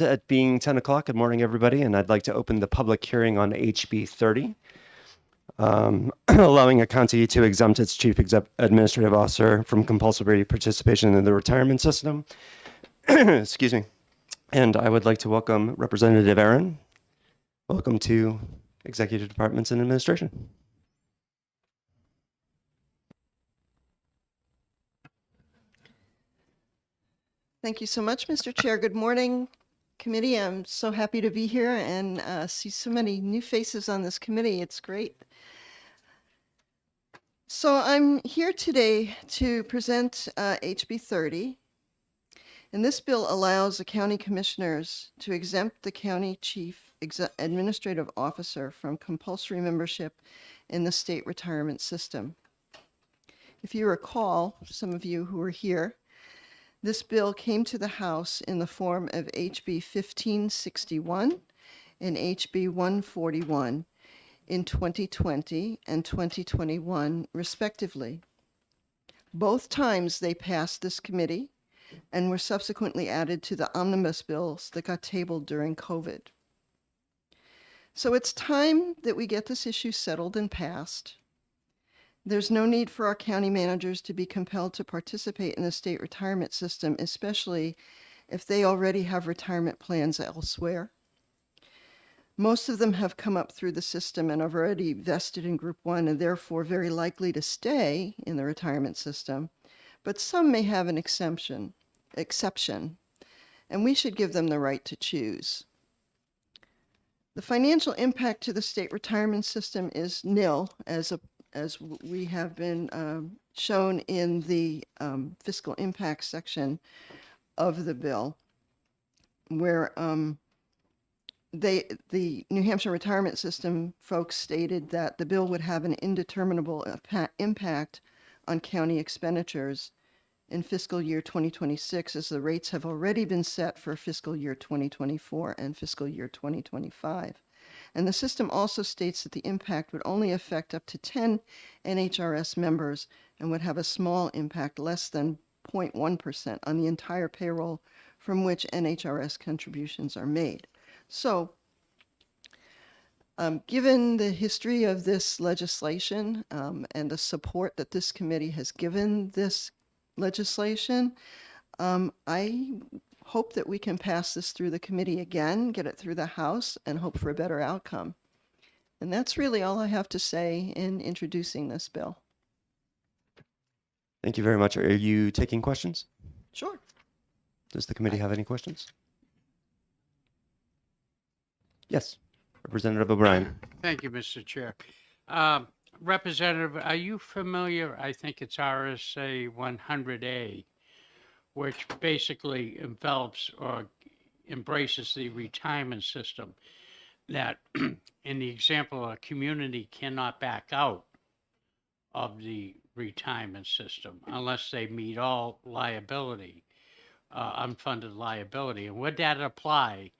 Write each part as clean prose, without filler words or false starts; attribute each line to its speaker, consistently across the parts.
Speaker 1: It being 10 o'clock, good morning, everybody, and I'd like to open the public hearing on HB 30, allowing a county to exempt its chief administrative officer from compulsory participation in the retirement system. Excuse me. And I would like to welcome Representative Aaron. Welcome to Executive Departments and Administration.
Speaker 2: Thank you so much, Mr. Chair. Good morning, committee. I'm so happy to be here and see so many new faces on this committee. It's great. So I'm here today to present HB 30. And this bill allows the county commissioners to exempt the county chief administrative officer from compulsory membership in the state retirement system. If you recall, some of you who were here, this bill came to the House in the form of HB 1561 and HB 141 in 2020 and 2021, respectively. Both times they passed this committee and were subsequently added to the omnibus bills that got tabled during COVID. So it's time that we get this issue settled and passed. There's no need for our county managers to be compelled to participate in the state retirement system, especially if they already have retirement plans elsewhere. Most of them have come up through the system and have already vested in Group 1 and therefore very likely to stay in the retirement system, but some may have an exception, and we should give them the right to choose. The financial impact to the state retirement system is nil, as we have been shown in the fiscal impact section of the bill, where the New Hampshire retirement system folks stated that the bill would have an indeterminable impact on county expenditures in fiscal year 2026, as the rates have already been set for fiscal year 2024 and fiscal year 2025. And the system also states that the impact would only affect up to 10 NHRS members and would have a small impact, less than 0.1% on the entire payroll from which NHRS contributions are made. So, given the history of this legislation and the support that this committee has given this legislation, I hope that we can pass this through the committee again, get it through the House, and hope for a better outcome. And that's really all I have to say in introducing this bill.
Speaker 1: Thank you very much. Are you taking questions?
Speaker 2: Sure.
Speaker 1: Does the committee have any questions? Yes, Representative O'Brien.
Speaker 3: Thank you, Mr. Chair. Representative, are you familiar, I think it's RSA 100A, which basically envelops or embraces the retirement system, that in the example, a community cannot back out of the retirement system unless they meet all liability, unfunded liability. And would that apply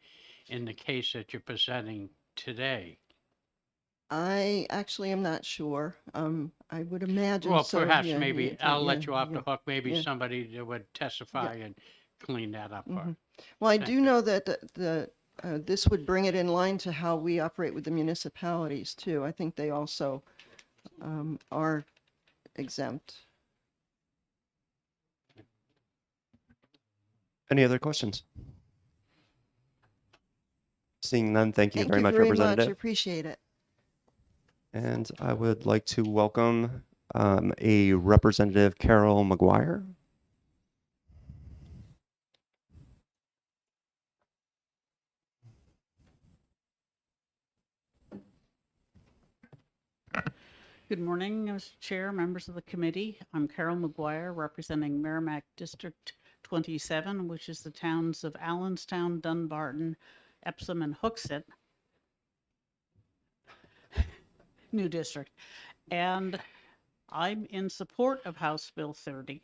Speaker 3: in the case that you're presenting today?
Speaker 2: I actually am not sure. I would imagine
Speaker 3: Well,
Speaker 2: so.
Speaker 3: perhaps
Speaker 2: Yeah,
Speaker 3: maybe
Speaker 2: yeah,
Speaker 3: I'll let
Speaker 2: yeah,
Speaker 3: you off
Speaker 2: yeah.
Speaker 3: the hook. Maybe
Speaker 2: yeah.
Speaker 3: somebody that would testify and clean that up. For
Speaker 2: Well, I
Speaker 3: Thank
Speaker 2: do
Speaker 3: you.
Speaker 2: know that this would bring it in line to how we operate with the municipalities too. I think they also are exempt.
Speaker 1: Any other questions? Seeing none, thank you
Speaker 2: Thank
Speaker 1: very
Speaker 2: you
Speaker 1: much,
Speaker 2: very much.
Speaker 1: Representative.
Speaker 2: I appreciate it.
Speaker 1: And I would like to welcome a Representative Carol McGuire.
Speaker 4: Good morning, Mr. Chair, members of the committee. I'm Carol McGuire, representing Merrimack District 27, which is the towns of Allenstown, Dunbarton, Epsom, and Hooksett. New district. And I'm in support of House Bill 30.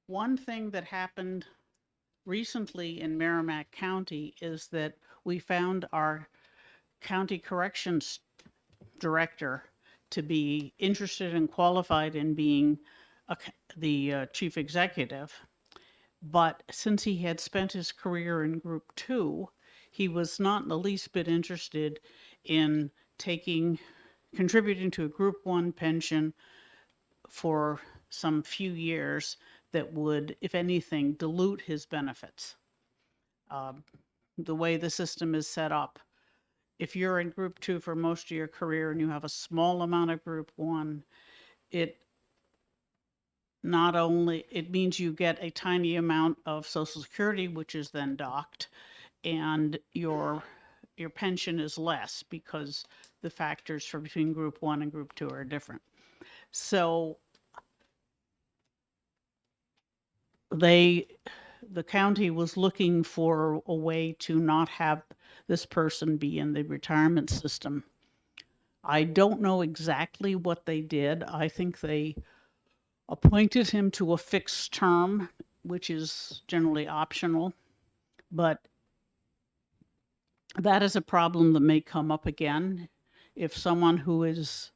Speaker 4: One thing that happened recently in Merrimack County is that we found our county corrections director to be interested and qualified in being the chief executive. But since he had spent his career in Group 2, he was not in the least bit interested in contributing to a Group 1 pension for some few years that would, if anything, dilute his benefits. The way the system is set up, if you're in Group 2 for most of your career and you have a small amount of Group 1, it means you get a tiny amount of Social Security, which is then docked, and your pension is less because the factors for between Group 1 and Group 2 are different. So the county was looking for a way to not have this person be in the retirement system. I don't know exactly what they did. I think they appointed him to a fixed term, which is generally optional, but that is a problem that may come up again if someone who is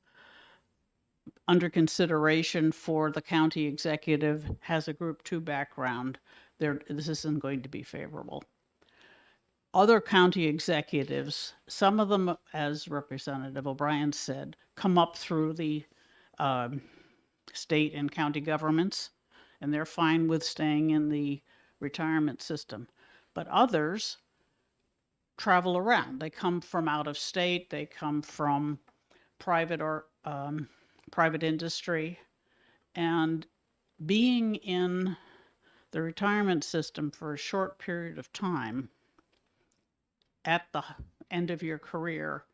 Speaker 4: under consideration for the county executive has a Group 2 background. This isn't going to be favorable. Other county executives, some of them, as Representative O'Brien said, come up through the state and county governments, and they're fine with staying in the retirement system. But others travel around. They come from out of state. They come from private industry, and being in the retirement system for a short period of time at the end of your career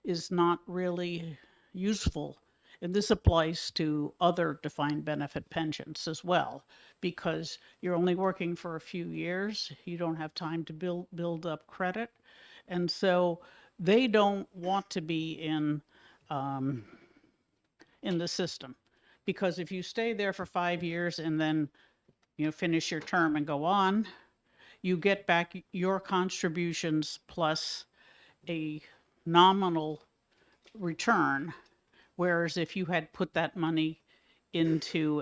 Speaker 4: is not really useful. And this applies to other defined benefit pensions as well, because you're only working for a few years. You don't have time to build up credit. And so they don't want to be in the system, because if you stay there for 5 years and then finish your term and go on, you get back your contributions plus a nominal return. Whereas if you had put that money into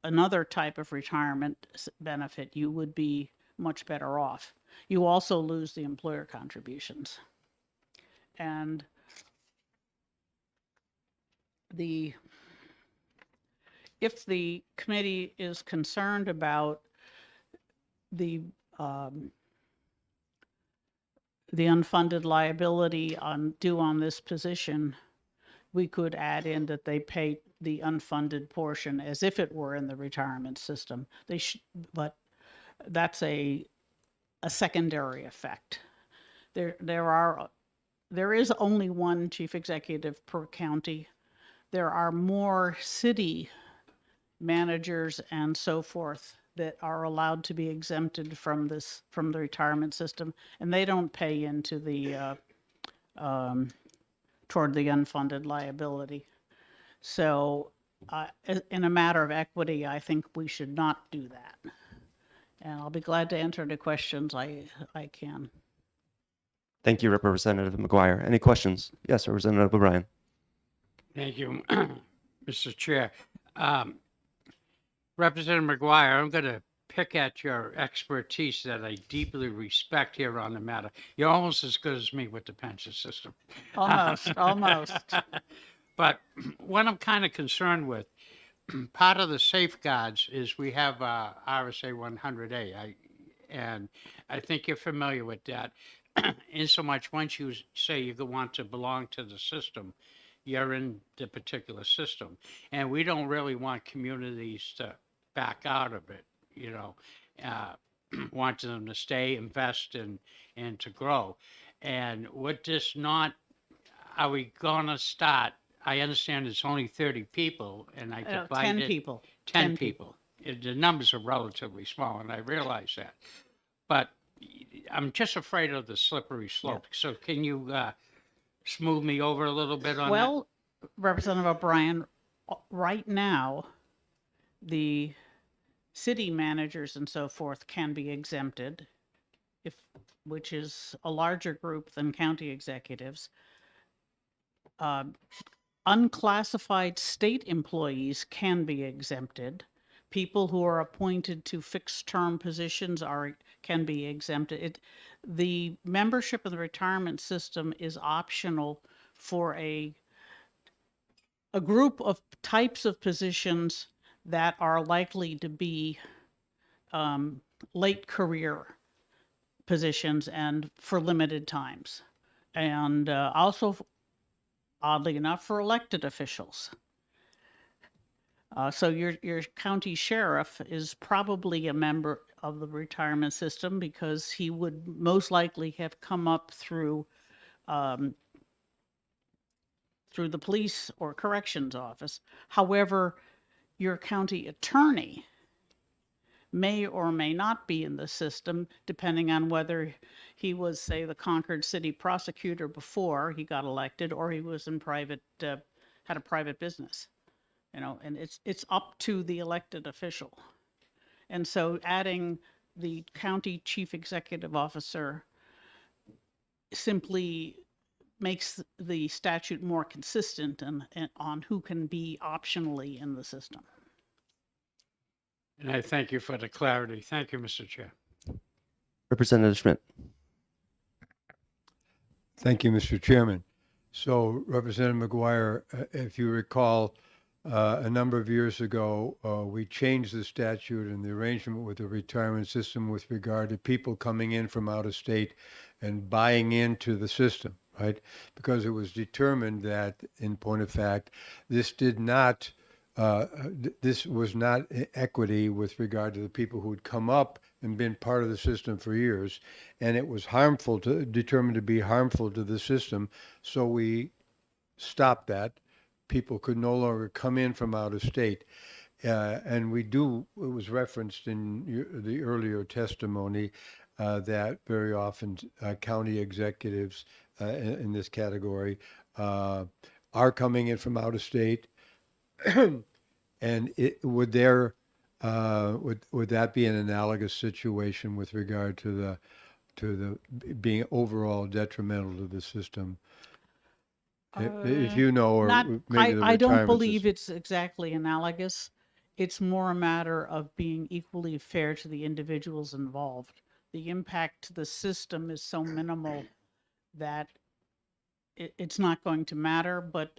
Speaker 4: another type of retirement benefit, you would be much better off. You also lose the employer contributions. And if the committee is concerned about the unfunded liability due on this position, we could add in that they pay the unfunded portion as if it were in the retirement system. But that's a secondary effect. There is only one chief executive per county. There are more city managers and so forth that are allowed to be exempted from the retirement system, and they don't pay into the toward the unfunded liability. So in a matter of equity, I think we should not do that. And I'll be glad to answer any questions I can.
Speaker 1: Thank you, Representative McGuire. Any questions? Yes, Representative O'Brien.
Speaker 3: Thank you, Mr. Chair. Representative McGuire, I'm going to pick at your expertise that I deeply respect here on the matter. You're almost as good as me with the pension system.
Speaker 4: Almost.
Speaker 3: But what I'm kind of concerned with, part of the safeguards is we have RSA 100A, and I think you're familiar with that. In so much, once you say you want to belong to the system, you're in the particular system. And we don't really want communities to back out of it, wanting them to stay, invest, and to grow. And what this not, are we going to start? I understand it's only 30 people, and I divide
Speaker 4: 10
Speaker 3: it.
Speaker 4: people.
Speaker 3: 10 people. The numbers are relatively small, and I realize that. But I'm just afraid of the slippery slope. So can you smooth me over a little bit on that?
Speaker 4: Well, Representative O'Brien, right now, the city managers and so forth can be exempted, which is a larger group than county executives. Unclassified state employees can be exempted. people who are appointed to fixed term positions can be exempted. The membership of the retirement system is optional for a group of types of positions that are likely to be late career positions and for limited times. And also, oddly enough, for elected officials. So your county sheriff is probably a member of the retirement system because he would most likely have come up through the police or corrections office. However, your county attorney may or may not be in the system, depending on whether he was, say, the Concord City prosecutor before he got elected, or he was in private, had a private business. And it's up to the elected official. And so adding the county chief executive officer simply makes the statute more consistent and on who can be optionally in the system.
Speaker 3: And I thank you for the clarity. Thank you, Mr. Chair.
Speaker 1: Representative Schmidt.
Speaker 5: Thank you, Mr. Chairman. So, Representative McGuire, if you recall, a number of years ago, we changed the statute and the arrangement with the retirement system with regard to people coming in from out of state and buying into the system, right? Because it was determined that, in point of fact, this did not, this was not equity with regard to the people who had come up and been part of the system for years, and it was determined to be harmful to the system. So we stopped that. People could no longer come in from out of state. And it was referenced in the earlier testimony that very often county executives in this category are coming in from out of state. And would that be an analogous situation with regard to the being overall detrimental to the system? If you know, or maybe the
Speaker 4: I don't
Speaker 5: retirement
Speaker 4: believe
Speaker 5: system.
Speaker 4: it's exactly analogous. It's more a matter of being equally fair to the individuals involved. The impact to the system is so minimal that it's not going to matter, but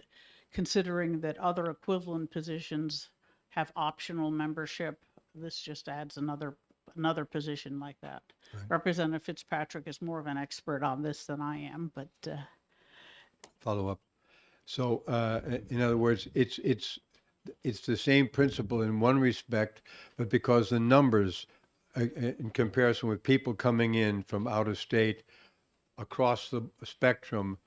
Speaker 4: considering that other equivalent positions have optional membership, this just adds another position like that.
Speaker 5: Right.
Speaker 4: Representative Fitzpatrick is more of an expert on this than I am, but
Speaker 5: Follow up. So, in other words, it's the same principle in one respect, but because the numbers, in comparison with people coming in from out of state across the spectrum,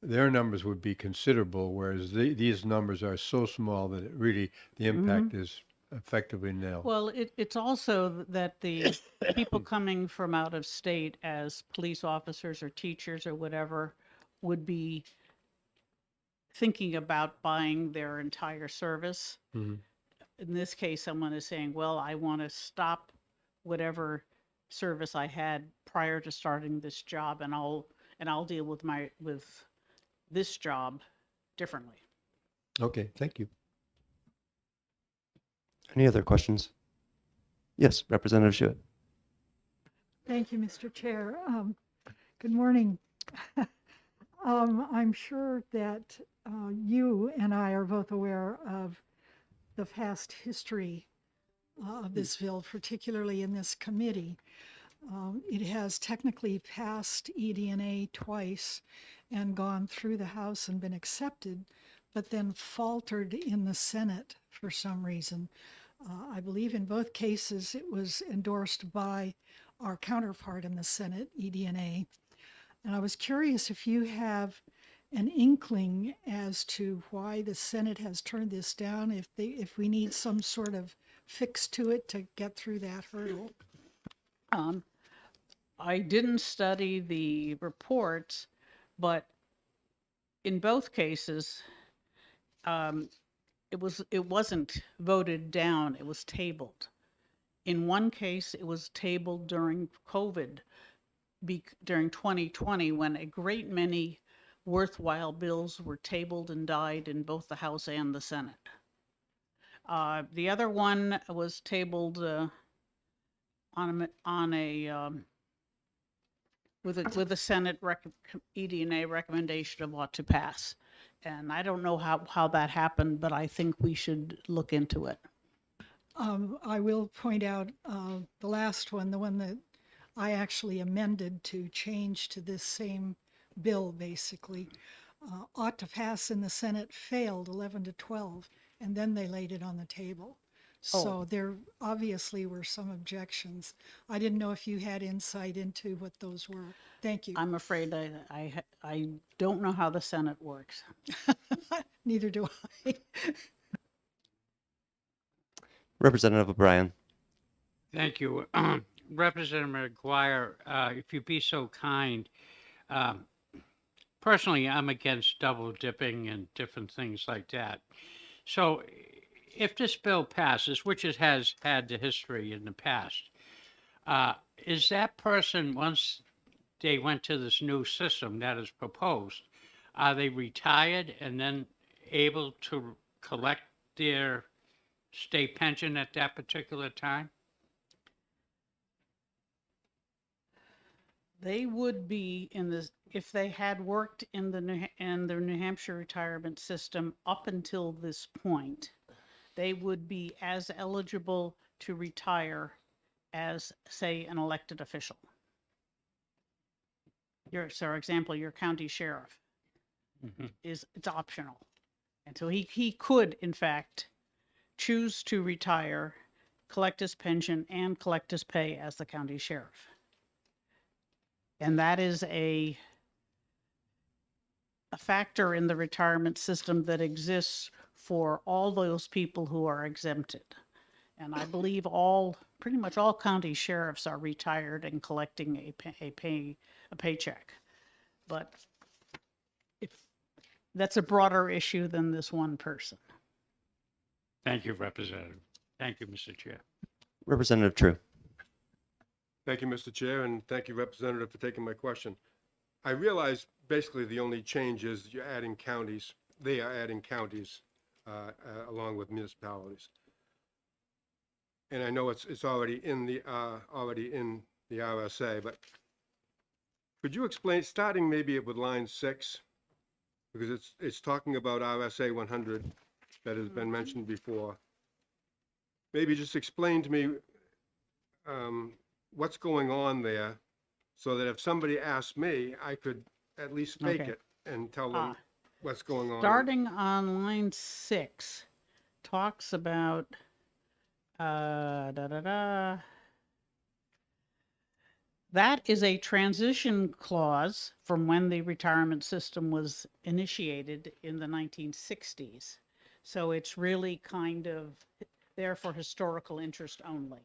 Speaker 5: their numbers would be considerable, whereas these numbers are so small that the impact is effectively nil.
Speaker 4: well, it's also that the people coming from out of state as police officers or teachers or whatever would be thinking about buying their entire service.
Speaker 5: Mhm.
Speaker 4: In this case, someone is saying, well, I want to stop whatever service I had prior to starting this job, and I'll deal with this job differently.
Speaker 5: Okay, thank you.
Speaker 1: Any other questions? Yes, Representative Schuett.
Speaker 6: Thank you, Mr. Chair. Good morning. I'm sure that you and I are both aware of the past history of this bill, particularly in this committee. It has technically passed ED&A twice and gone through the House and been accepted, but then faltered in the Senate for some reason. I believe in both cases it was endorsed by our counterpart in the Senate, ED&A. And I was curious if you have an inkling as to why the Senate has turned this down, if we need some sort of fix to it to get through that hurdle.
Speaker 4: I didn't study the reports, but in both cases, it wasn't voted down, it was tabled. In one case, it was tabled during COVID, during 2020, when a great many worthwhile bills were tabled and died in both the House and the Senate. The other one was tabled with a Senate ED&A recommendation of what to pass. And I don't know how that happened, but I think we should look into it.
Speaker 6: I will point out the last one, the one that I actually amended to change to this same bill, basically, ought to pass in the Senate, failed 11-12, and then they laid it on the table. So there obviously were some objections. I didn't know if you had insight into what those were. Thank you.
Speaker 4: I'm afraid I don't know how the Senate works.
Speaker 6: Neither do I.
Speaker 1: Representative O'Brien.
Speaker 3: Thank you. Representative McGuire, if you'd be so kind, personally, I'm against double dipping and different things like that. So if this bill passes, which it has had the history in the past, is that person, once they went to this new system that is proposed, are they retired and then able to collect their state pension at that particular time?
Speaker 4: They would be in this, if they had worked in the New Hampshire retirement system up until this point, they would be as eligible to retire as, say, an elected official. For example, your county sheriff it's optional. And so he could, in fact, choose to retire, collect his pension, and collect his pay as the county sheriff. And that is a factor in the retirement system that exists for all those people who are exempted. And I believe pretty much all county sheriffs are retired and collecting a paycheck. But that's a broader issue than this one person.
Speaker 3: Thank you, Representative. Thank you, Mr. Chair.
Speaker 1: Representative True.
Speaker 7: Thank you, Mr. Chair, and thank you, Representative, for taking my question. I realize basically the only change is you're adding counties. They are adding counties along with municipalities. And I know it's already in the RSA, but could you explain, starting maybe with line 6, because it's talking about RSA 100 that has been mentioned before. Maybe just explain to me what's going on there, so that if somebody asks me, I could at least fake
Speaker 4: Okay.
Speaker 7: it and tell them what's going on.
Speaker 4: Starting on line 6, talks about That is a transition clause from when the retirement system was initiated in the 1960s. So it's really kind of there for historical interest only.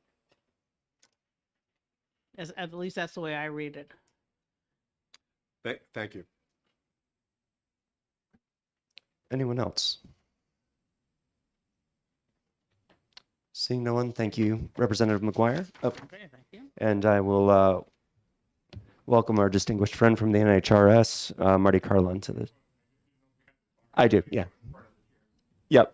Speaker 4: At least that's the way I read it.
Speaker 7: Thank you.
Speaker 1: Anyone else? Seeing no one, thank you, Representative McGuire. Oh,
Speaker 4: Okay, thank you.
Speaker 1: and I will welcome our distinguished friend from the NHRS, Marty Carlin, to the. I do, yeah. Yep.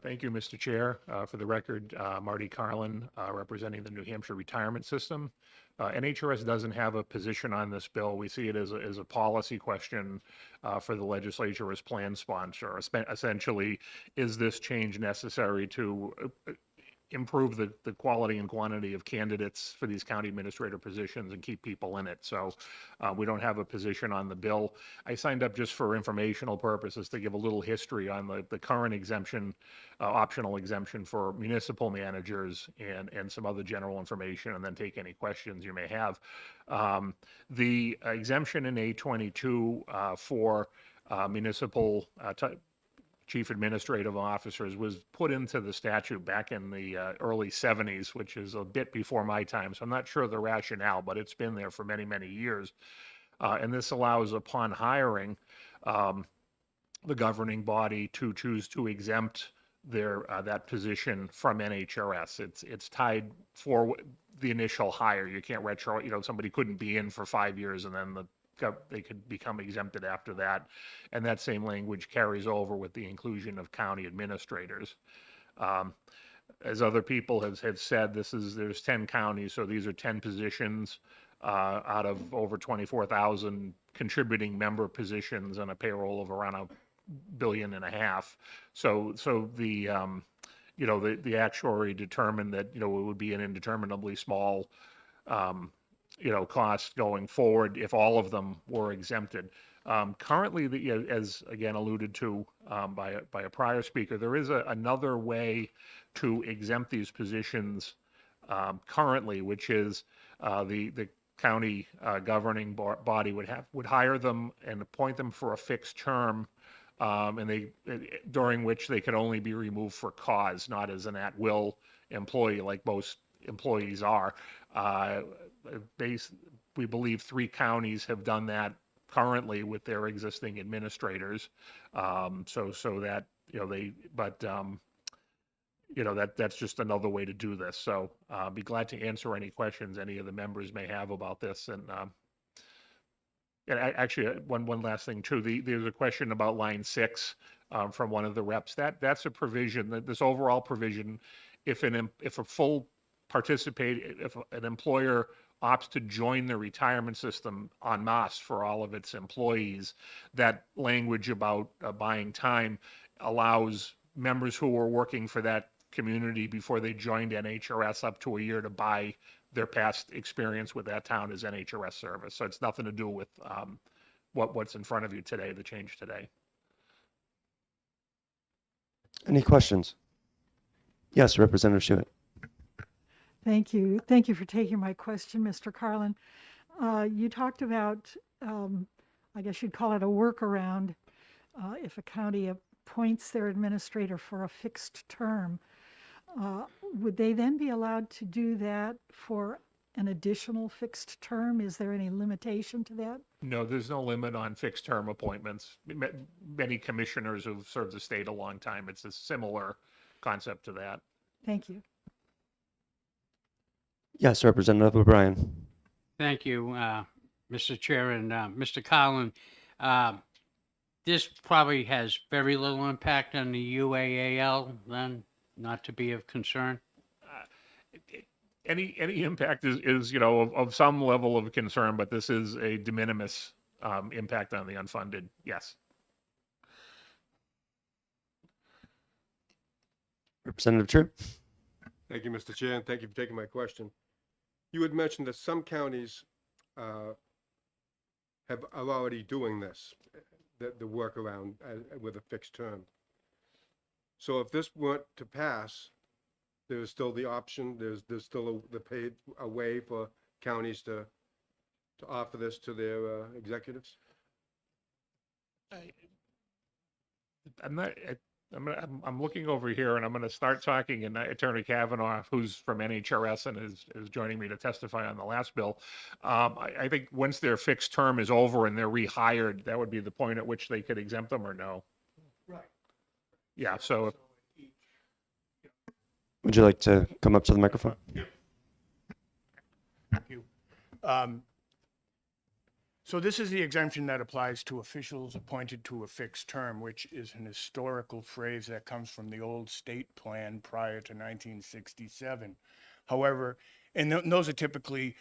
Speaker 8: Thank you, Mr. Chair. For the record, Marty Carlin, representing the New Hampshire retirement system. NHRS doesn't have a position on this bill. We see it as a policy question for the legislature as plan sponsor. Essentially, is this change necessary to improve the quality and quantity of candidates for these county administrator positions and keep people in it? So we don't have a position on the bill. I signed up just for informational purposes to give a little history on the current exemption, optional exemption for municipal managers, and some other general information, and then take any questions you may have. The exemption in A22 for municipal chief administrative officers was put into the statute back in the early 70s, which is a bit before my time. So I'm not sure the rationale, but it's been there for many, many years. And this allows, upon hiring, the governing body to choose to exempt that position from NHRS. It's tied for the initial hire. You can't retro, somebody couldn't be in for 5 years and then they could become exempted after that. And that same language carries over with the inclusion of county administrators. As other people have said, there's 10 counties, so these are 10 positions out of over 24,000 contributing member positions and a payroll of around $1.5 billion. So the actuary determined that, it would be an indeterminably small, cost going forward if all of them were exempted. Currently, as again alluded to by a prior speaker, there is another way to exempt these positions currently, which is the county governing body would hire them and appoint them for a fixed term, and during which they could only be removed for cause, not as an at-will employee like most employees are. We believe 3 counties have done that currently with their existing administrators. So that, that's just another way to do this. So be glad to answer any questions any of the members may have about this. And actually, one last thing too, there's a question about line 6 from one of the reps. That's a provision, this overall provision, if an employer opts to join the retirement system en masse for all of its employees, that language about buying time allows members who were working for that community before they joined NHRS up to a year to buy their past experience with that town as NHRS service. So it's nothing to do with what's in front of you today, the change today.
Speaker 1: Any questions? Yes, Representative Schuett.
Speaker 6: Thank you. Thank you for taking my question, Mr. Carlin. You talked about, I guess you'd call it a workaround, if a county appoints their administrator for a fixed term. Would they then be allowed to do that for an additional fixed term? Is there any limitation to that?
Speaker 8: No, there's no limit on fixed term appointments. Many commissioners who've served the state a long time, it's a similar concept to that.
Speaker 6: Thank you.
Speaker 1: Yes, Representative O'Brien.
Speaker 3: Thank you, Mr. Chair, and Mr. Collin. This probably has very little impact on the UAAL, then, not to be of concern.
Speaker 8: Any impact is of some level of concern, but this is a de minimis impact on the unfunded. Yes.
Speaker 1: Representative True.
Speaker 7: Thank you, Mr. Chair, and thank you for taking my question. You had mentioned that some counties are already doing this, the workaround with a fixed term. So if this weren't to pass, there's still the option, there's still a way for counties to offer this to their executives?
Speaker 8: I'm looking over here and I'm going to start talking, and Attorney Kavanaugh, who's from NHRS and is joining me to testify on the last bill. I think once their fixed term is over and they're rehired, that would be the point at which they could exempt them, or no?
Speaker 5: Right.
Speaker 8: Yeah, so
Speaker 1: Would you like to come up to the microphone?
Speaker 9: Thank you. So this is the exemption that applies to officials appointed to a fixed term, which is an historical phrase that comes from the old state plan prior to 1967. However, and those are typically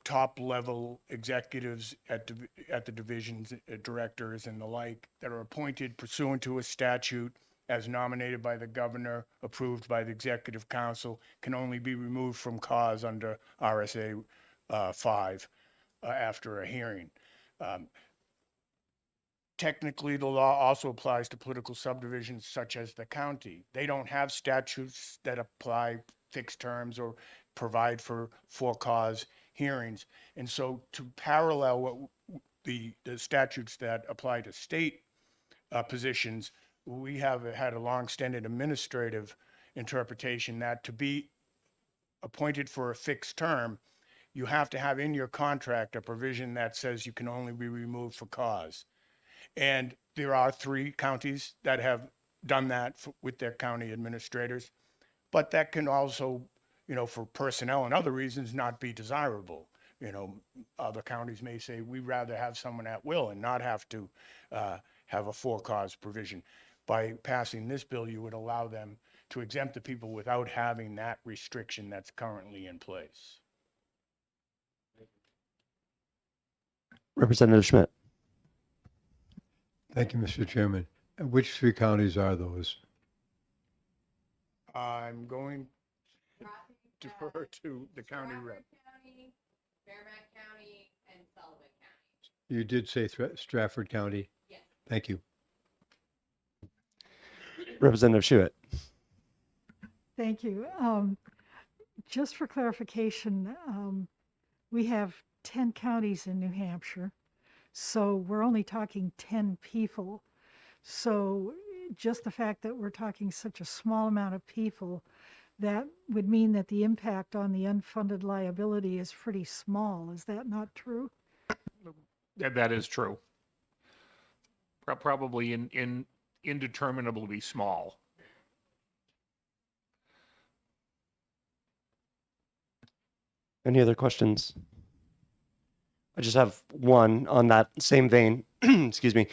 Speaker 9: top-level executives at the divisions, directors and the like, that are appointed pursuant to a statute as nominated by the governor, approved by the executive council, can only be removed from cause under RSA 5 after a hearing. Technically, the law also applies to political subdivisions such as the county. They don't have statutes that apply fixed terms or provide for cause hearings. And so to parallel what the statutes that apply to state positions, we have had a long-standing administrative interpretation that to be appointed for a fixed term, you have to have in your contract a provision that says you can only be removed for cause. And there are 3 counties that have done that with their county administrators, but that can also, for personnel and other reasons, not be desirable. Other counties may say, we'd rather have someone at will and not have to have a for-cause provision. By passing this bill, you would allow them to exempt the people without having that restriction that's currently in place.
Speaker 1: Representative Schmidt.
Speaker 5: Thank you, Mr. Chairman. And which three counties are those?
Speaker 9: I'm going to defer to the county rep.
Speaker 10: County, Merrimack County, and Sullivan County.
Speaker 5: You did say Stratford County?
Speaker 10: Yes.
Speaker 5: Thank you.
Speaker 1: Representative Schuett.
Speaker 6: Thank you. Just for clarification, we have 10 counties in New Hampshire, so we're only talking 10 people. So just the fact that we're talking such a small amount of people, that would mean that the impact on the unfunded liability is pretty small. Is that not true?
Speaker 8: That is true. Probably indeterminably small.
Speaker 1: Any other questions? I just have one on that same vein. Excuse me.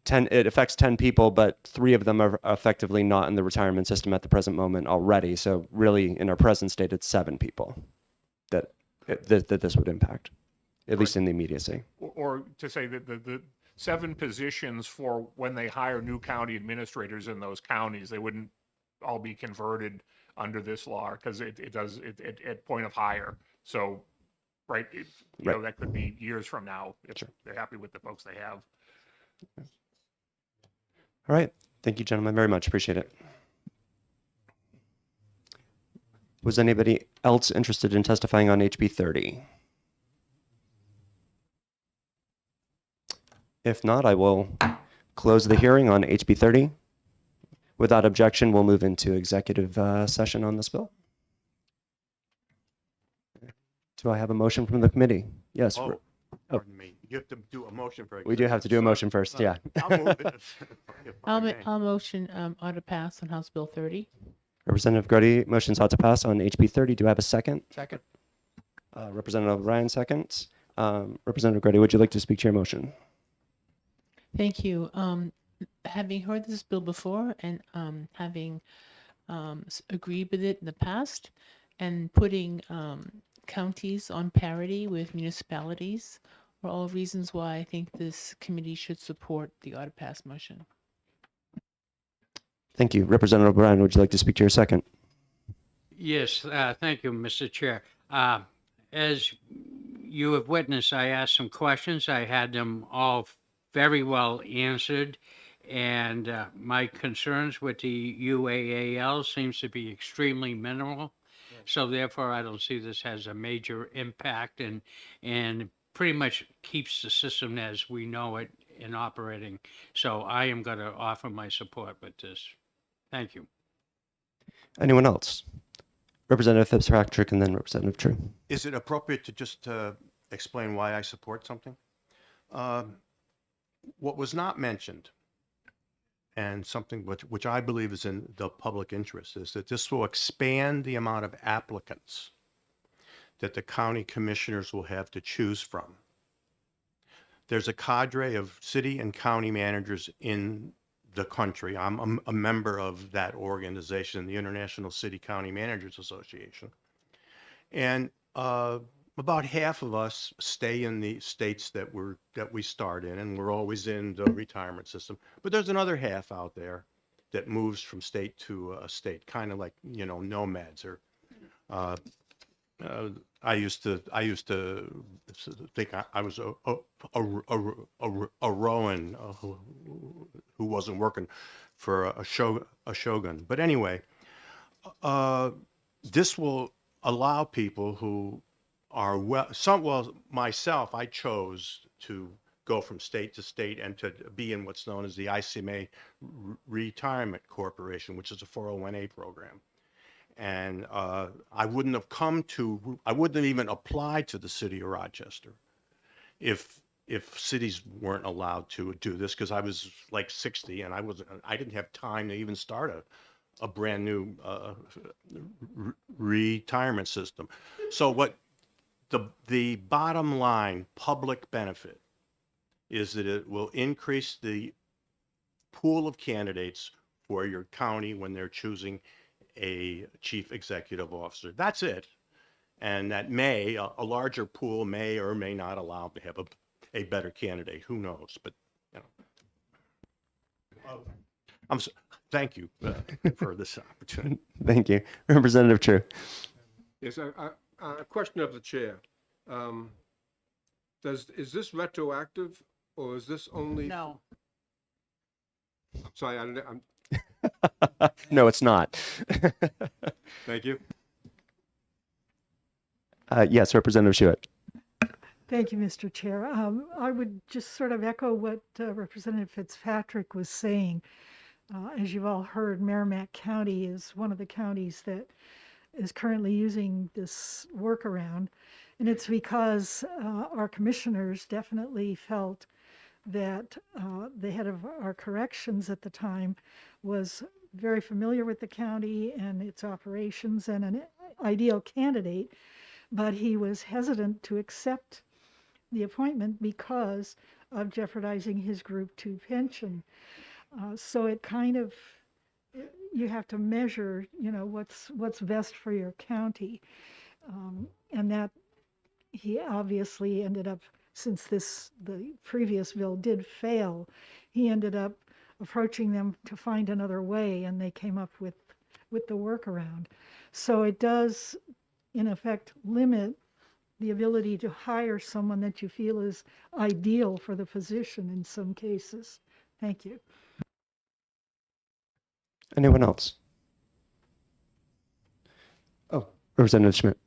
Speaker 1: It affects 10 people, but 3 of them are effectively not in the retirement system at the present moment already. So really, in our present state, it's 7 people that this would impact, at least in the immediacy.
Speaker 8: Or to say that the 7 positions for when they hire new county administrators in those counties, they wouldn't all be converted under this law because it does at point of hire. So, right,
Speaker 1: Right.
Speaker 8: that could be years from now if they're happy with the folks they have.
Speaker 1: All right. Thank you, gentlemen, very much. Appreciate it. Was anybody else interested in testifying on HB 30? If not, I will close the hearing on HB 30. Without objection, we'll move into executive session on this bill. Do I have a motion from the committee? Yes.
Speaker 11: Oh, pardon me. You have to do a motion for.
Speaker 1: We do have to do a motion first, yeah.
Speaker 11: I'll move it. if I may.
Speaker 12: I'll motion ought to pass on House Bill 30.
Speaker 1: Representative Grody motions ought to pass on HB 30. Do I have a second?
Speaker 11: Second.
Speaker 1: Representative Ryan seconds. Representative Grody, would you like to speak to your motion?
Speaker 12: Thank you. Having heard this bill before and having agreed with it in the past and putting counties on parity with municipalities are all reasons why I think this committee should support the ought to pass motion.
Speaker 1: Thank you. Representative O'Brien, would you like to speak to your second?
Speaker 3: Yes, thank you, Mr. Chair. As you have witnessed, I asked some questions. I had them all very well answered. And my concerns with the UAAL seems to be extremely minimal. So therefore, I don't see this as a major impact and pretty much keeps the system as we know it in operating. So I am going to offer my support with this. Thank you.
Speaker 1: Anyone else? Representative Fitzpatrick and then Representative True.
Speaker 11: Is it appropriate to just explain why I support something? What was not mentioned, and something which I believe is in the public interest, is that this will expand the amount of applicants that the county commissioners will have to choose from. There's a cadre of city and county managers in the country. I'm a member of that organization, the International City County Managers Association. And about half of us stay in the states that we start in, and we're always in the retirement system. But there's another half out there that moves from state to state, kind of like, nomads. Or I used to think I was a Rowan who wasn't working for a shogun. But anyway, this will allow people who are myself, I chose to go from state to state and to be in what's known as the ICMA Retirement Corporation, which is a 401A program. And I wouldn't have even applied to the city of Rochester if cities weren't allowed to do this, because I was like 60 and I didn't have time to even start a brand new retirement system. So what the bottom line public benefit is that it will increase the pool of candidates for your county when they're choosing a chief executive officer. That's it. And that a larger pool may or may not allow to have a better candidate. Who knows? But, you know. Thank you for this opportunity.
Speaker 1: Thank you. Representative True.
Speaker 7: Yes, a question of the chair. Is this retroactive or is this only?
Speaker 4: No,
Speaker 7: Sorry, I'm,
Speaker 1: No, it's not.
Speaker 7: thank you.
Speaker 1: Yes, Representative Schuett.
Speaker 6: Thank you, Mr. Chair. I would just sort of echo what Representative Fitzpatrick was saying. As you've all heard, Merrimack County is one of the counties that is currently using this workaround. And it's because our commissioners definitely felt that the head of our corrections at the time was very familiar with the county and its operations and an ideal candidate, but he was hesitant to accept the appointment because of jeopardizing his Group 2 pension. So it kind of, you have to measure, you know, what's best for your county. And that he obviously ended up, since the previous bill did fail, he ended up approaching them to find another way, and they came up with the workaround. So it does, in effect, limit the ability to hire someone that you feel is ideal for the position in some cases. Thank you.
Speaker 1: Anyone else? Oh, Representative Schmidt.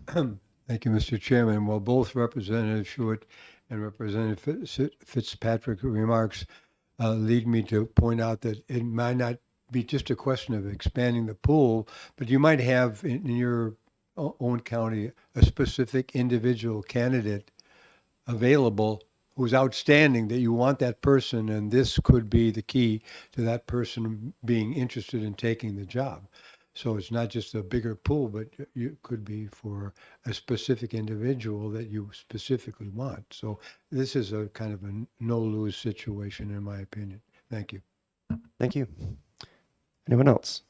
Speaker 5: Thank you, Mr. Chairman. Well, both Representative Schuett and Representative Fitzpatrick remarks lead me to point out that it might not be just a question of expanding the pool, but you might have in your own county a specific individual candidate available who's outstanding, that you want that person, and this could be the key to that person being interested in taking the job. So it's not just a bigger pool, but it could be for a specific individual that you specifically want. So this is a kind of a no-lose situation, in my opinion. Thank you.
Speaker 1: Thank you. Anyone else?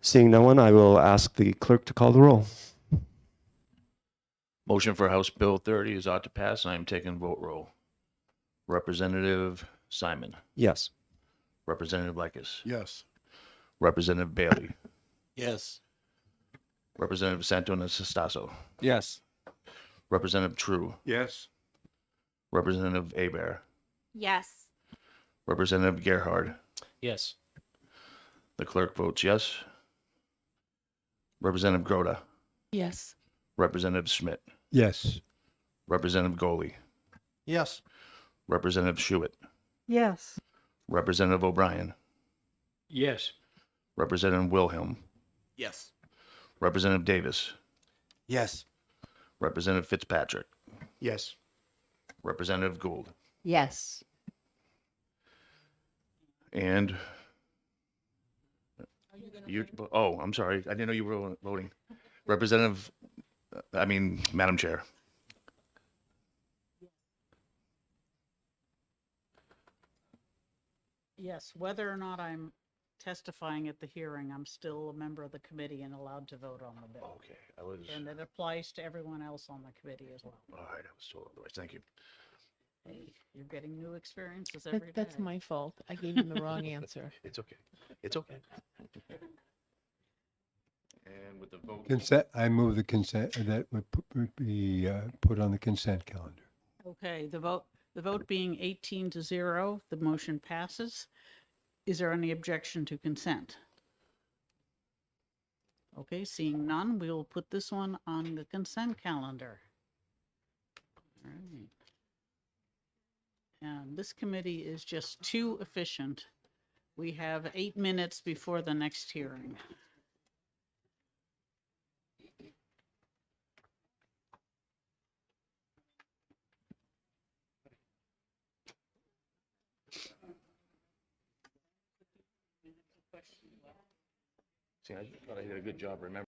Speaker 1: Seeing no one, I will ask the clerk to call the roll.
Speaker 13: Motion for House Bill 30 is ought to pass. I am taking vote roll. Representative Simon.
Speaker 1: Yes.
Speaker 13: Representative Likas.
Speaker 9: Yes.
Speaker 13: Representative Bailey.
Speaker 9: Yes.
Speaker 13: Representative Santo-Anastasio.
Speaker 1: Yes.
Speaker 13: Representative True.
Speaker 7: Yes.
Speaker 13: Representative Aber.
Speaker 10: Yes.
Speaker 13: Representative Gerhard.
Speaker 3: Yes.
Speaker 13: The clerk votes yes. Representative Groda.
Speaker 12: Yes.
Speaker 13: Representative Schmidt.
Speaker 5: Yes.
Speaker 13: Representative Goley.
Speaker 11: Yes.
Speaker 13: Representative Schuett.
Speaker 6: Yes.
Speaker 13: Representative O'Brien.
Speaker 3: Yes.
Speaker 13: Representative Wilhelm.
Speaker 9: Yes.
Speaker 13: Representative Davis.
Speaker 9: Yes.
Speaker 13: Representative Fitzpatrick.
Speaker 11: Yes.
Speaker 13: Representative Gould.
Speaker 10: Yes.
Speaker 13: And you, oh, I'm sorry. I didn't know you were voting. Madam Chair.
Speaker 4: yes, whether or not I'm testifying at the hearing, I'm still a member of the committee and allowed to vote on the bill.
Speaker 13: Okay, I was,
Speaker 4: And it applies to everyone else on the committee as well.
Speaker 13: all right, I was told otherwise. Thank you.
Speaker 4: Hey, you're getting new experiences every day.
Speaker 12: That's my fault. I gave him the wrong answer.
Speaker 13: It's okay. It's okay. And with the vote.
Speaker 5: Consent. I move the consent that would be put on the consent calendar.
Speaker 4: Okay, the vote being 18-0, the motion passes. Is there any objection to consent? Okay, seeing none, we will put this one on the consent calendar. All right. And this committee is just too efficient. We have 8 minutes before the next hearing.
Speaker 13: See, I thought I did a good job remembering.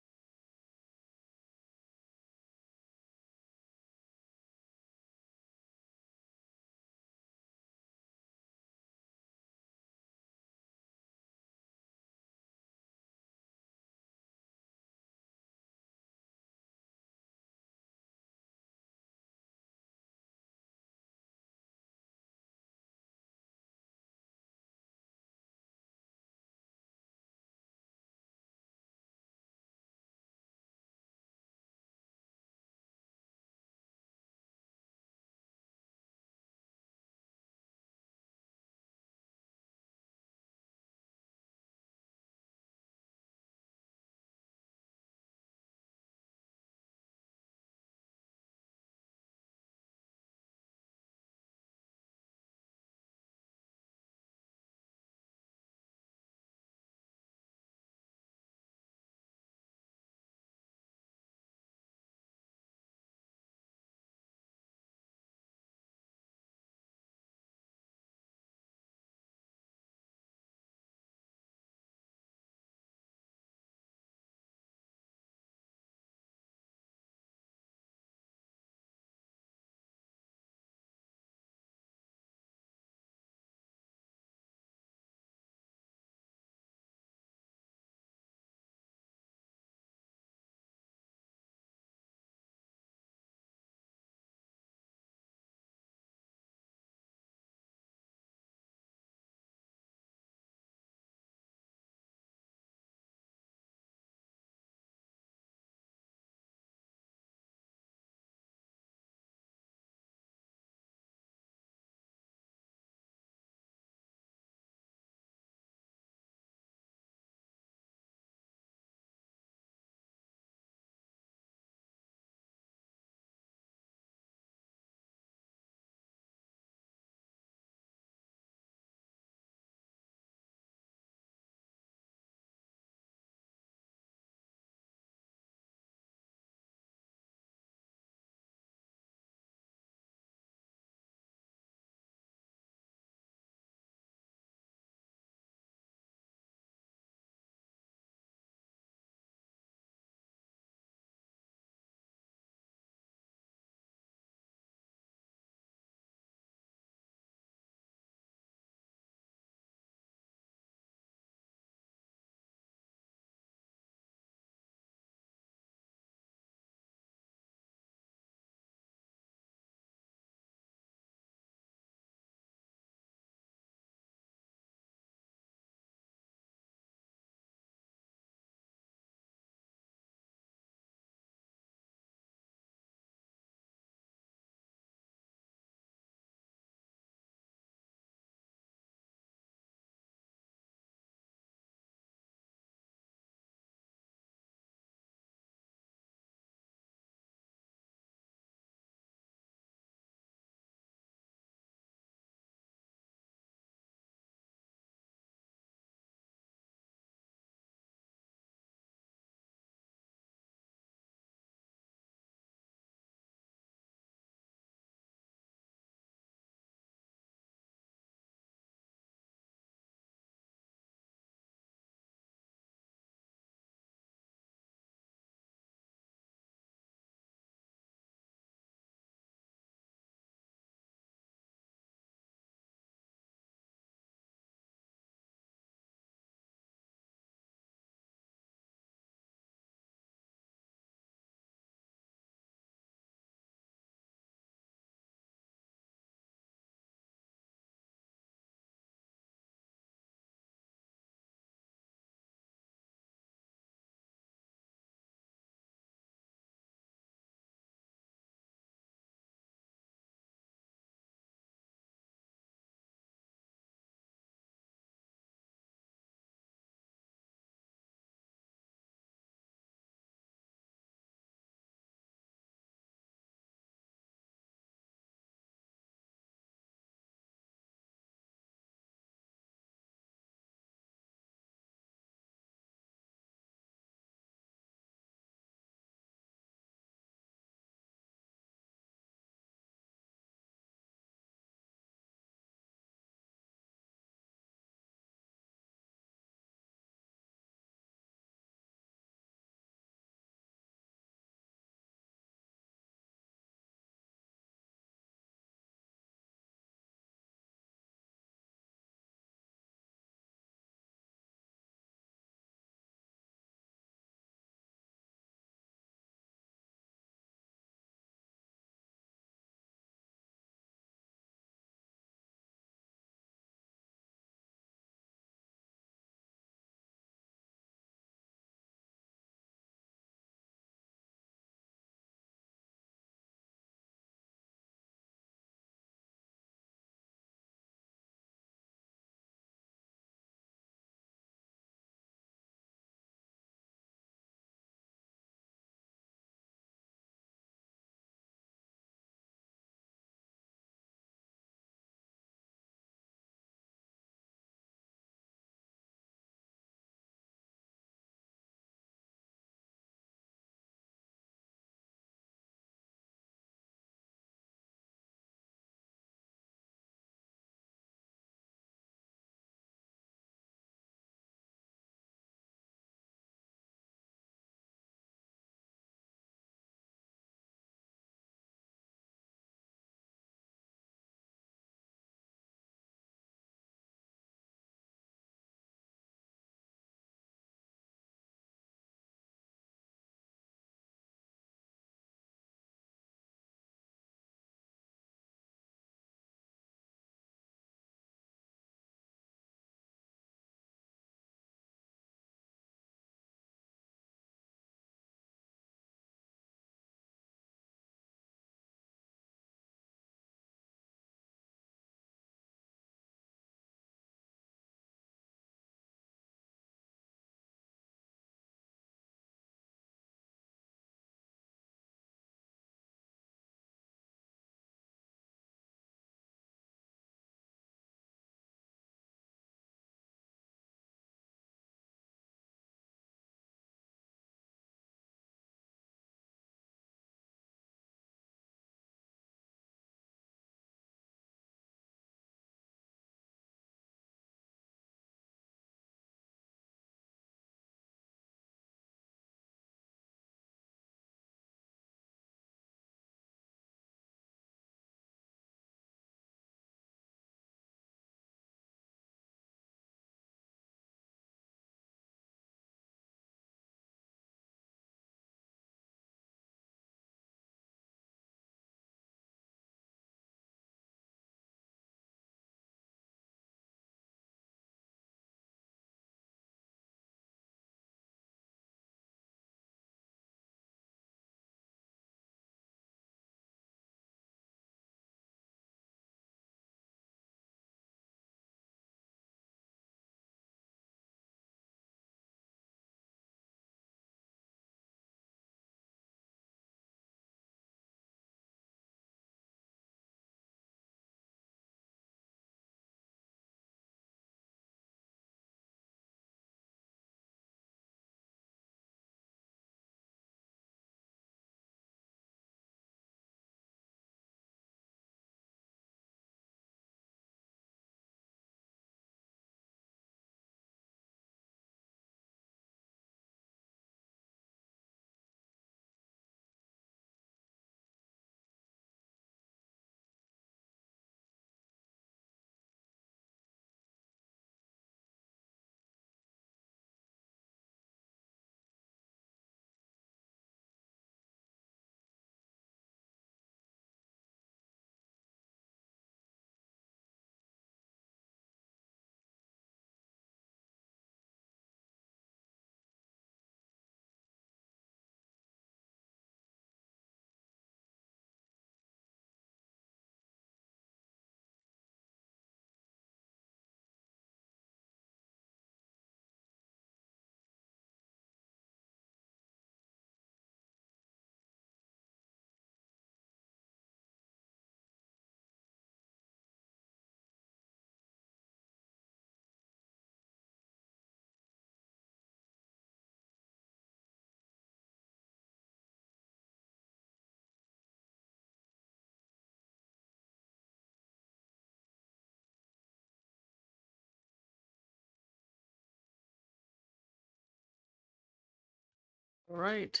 Speaker 4: All right,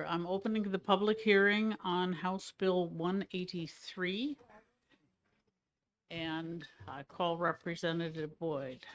Speaker 4: I'm opening the public hearing on House Bill 183. And I call Representative Boyd.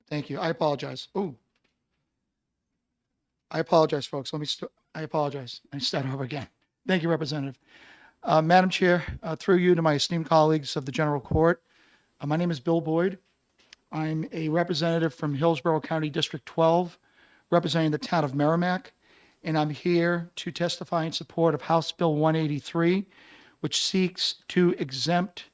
Speaker 14: Thank you. I apologize. Ooh. I apologize, folks. I apologize. I start over again. Thank you, Representative. Madam Chair, through you to my esteemed colleagues of the General Court, my name is Bill Boyd. I'm a representative from Hillsborough County District 12, representing the town of Merrimack, and I'm here to testify in support of House Bill 183, which seeks to exempt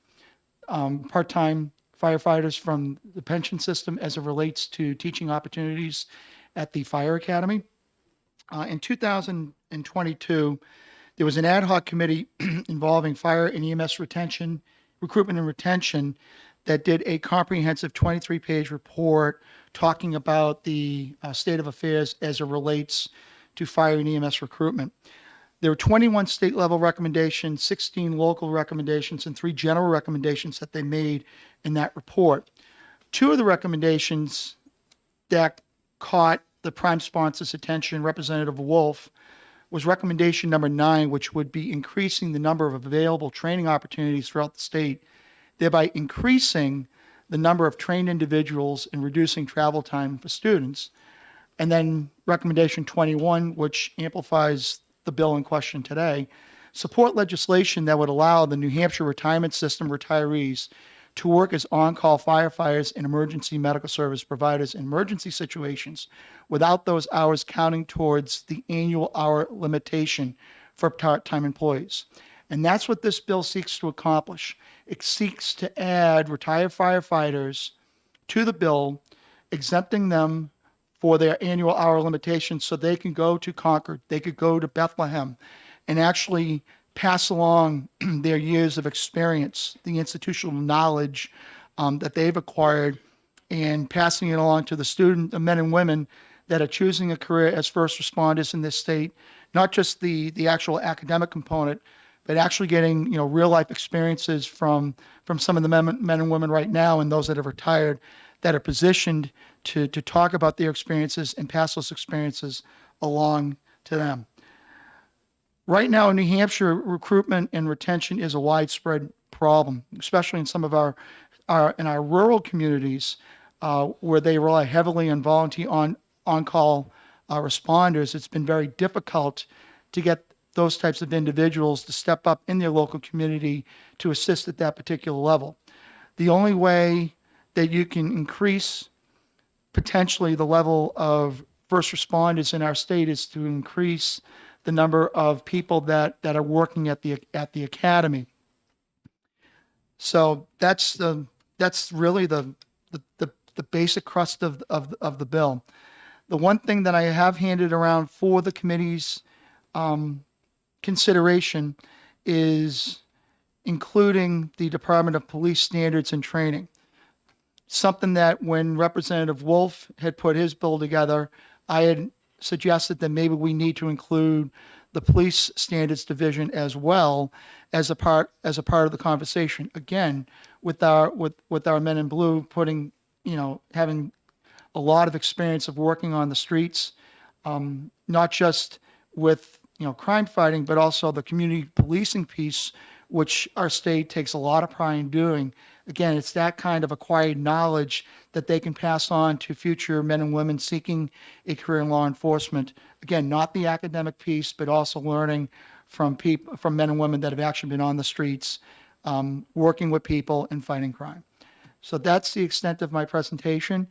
Speaker 14: part-time firefighters from the pension system as it relates to teaching opportunities at the fire academy. In 2022, there was an ad hoc committee involving fire and EMS recruitment and retention that did a comprehensive 23-page report talking about the state of affairs as it relates to fire and EMS recruitment. There were 21 state-level recommendations, 16 local recommendations, and 3 general recommendations that they made in that report. 2 of the recommendations that caught the prime sponsor's attention, Representative Wolf, was recommendation number 9, which would be increasing the number of available training opportunities throughout the state, thereby increasing the number of trained individuals and reducing travel time for students. And then recommendation 21, which amplifies the bill in question today, support legislation that would allow the New Hampshire retirement system retirees to work as on-call firefighters and emergency medical service providers in emergency situations without those hours counting towards the annual hour limitation for part-time employees. And that's what this bill seeks to accomplish. It seeks to add retired firefighters to the bill, exempting them for their annual hour limitation so they can go to Concord, they could go to Bethlehem, and actually pass along their years of experience, the institutional knowledge that they've acquired, and passing it along to the men and women that are choosing a career as first responders in this state, not just the actual academic component, but actually getting real life experiences from some of the men and women right now and those that have retired that are positioned to talk about their experiences and pass those experiences along to them. Right now in New Hampshire, recruitment and retention is a widespread problem, especially in some of our rural communities where they rely heavily on volunteer on-call responders. It's been very difficult to get those types of individuals to step up in their local community to assist at that particular level. The only way that you can increase potentially the level of first responders in our state is to increase the number of people that are working at the academy. So that's really the basic crust of the bill. The one thing that I have handed around for the committee's consideration is including the Department of Police standards and training. Something that when Representative Wolf had put his bill together, I had suggested that maybe we need to include the police standards division as well as a part of the conversation. Again, with our men in blue having a lot of experience of working on the streets, not just with crime fighting, but also the community policing piece, which our state takes a lot of pride in doing. Again, it's that kind of acquired knowledge that they can pass on to future men and women seeking a career in law enforcement. Again, not the academic piece, but also learning from men and women that have actually been on the streets, working with people and fighting crime. So that's the extent of my presentation.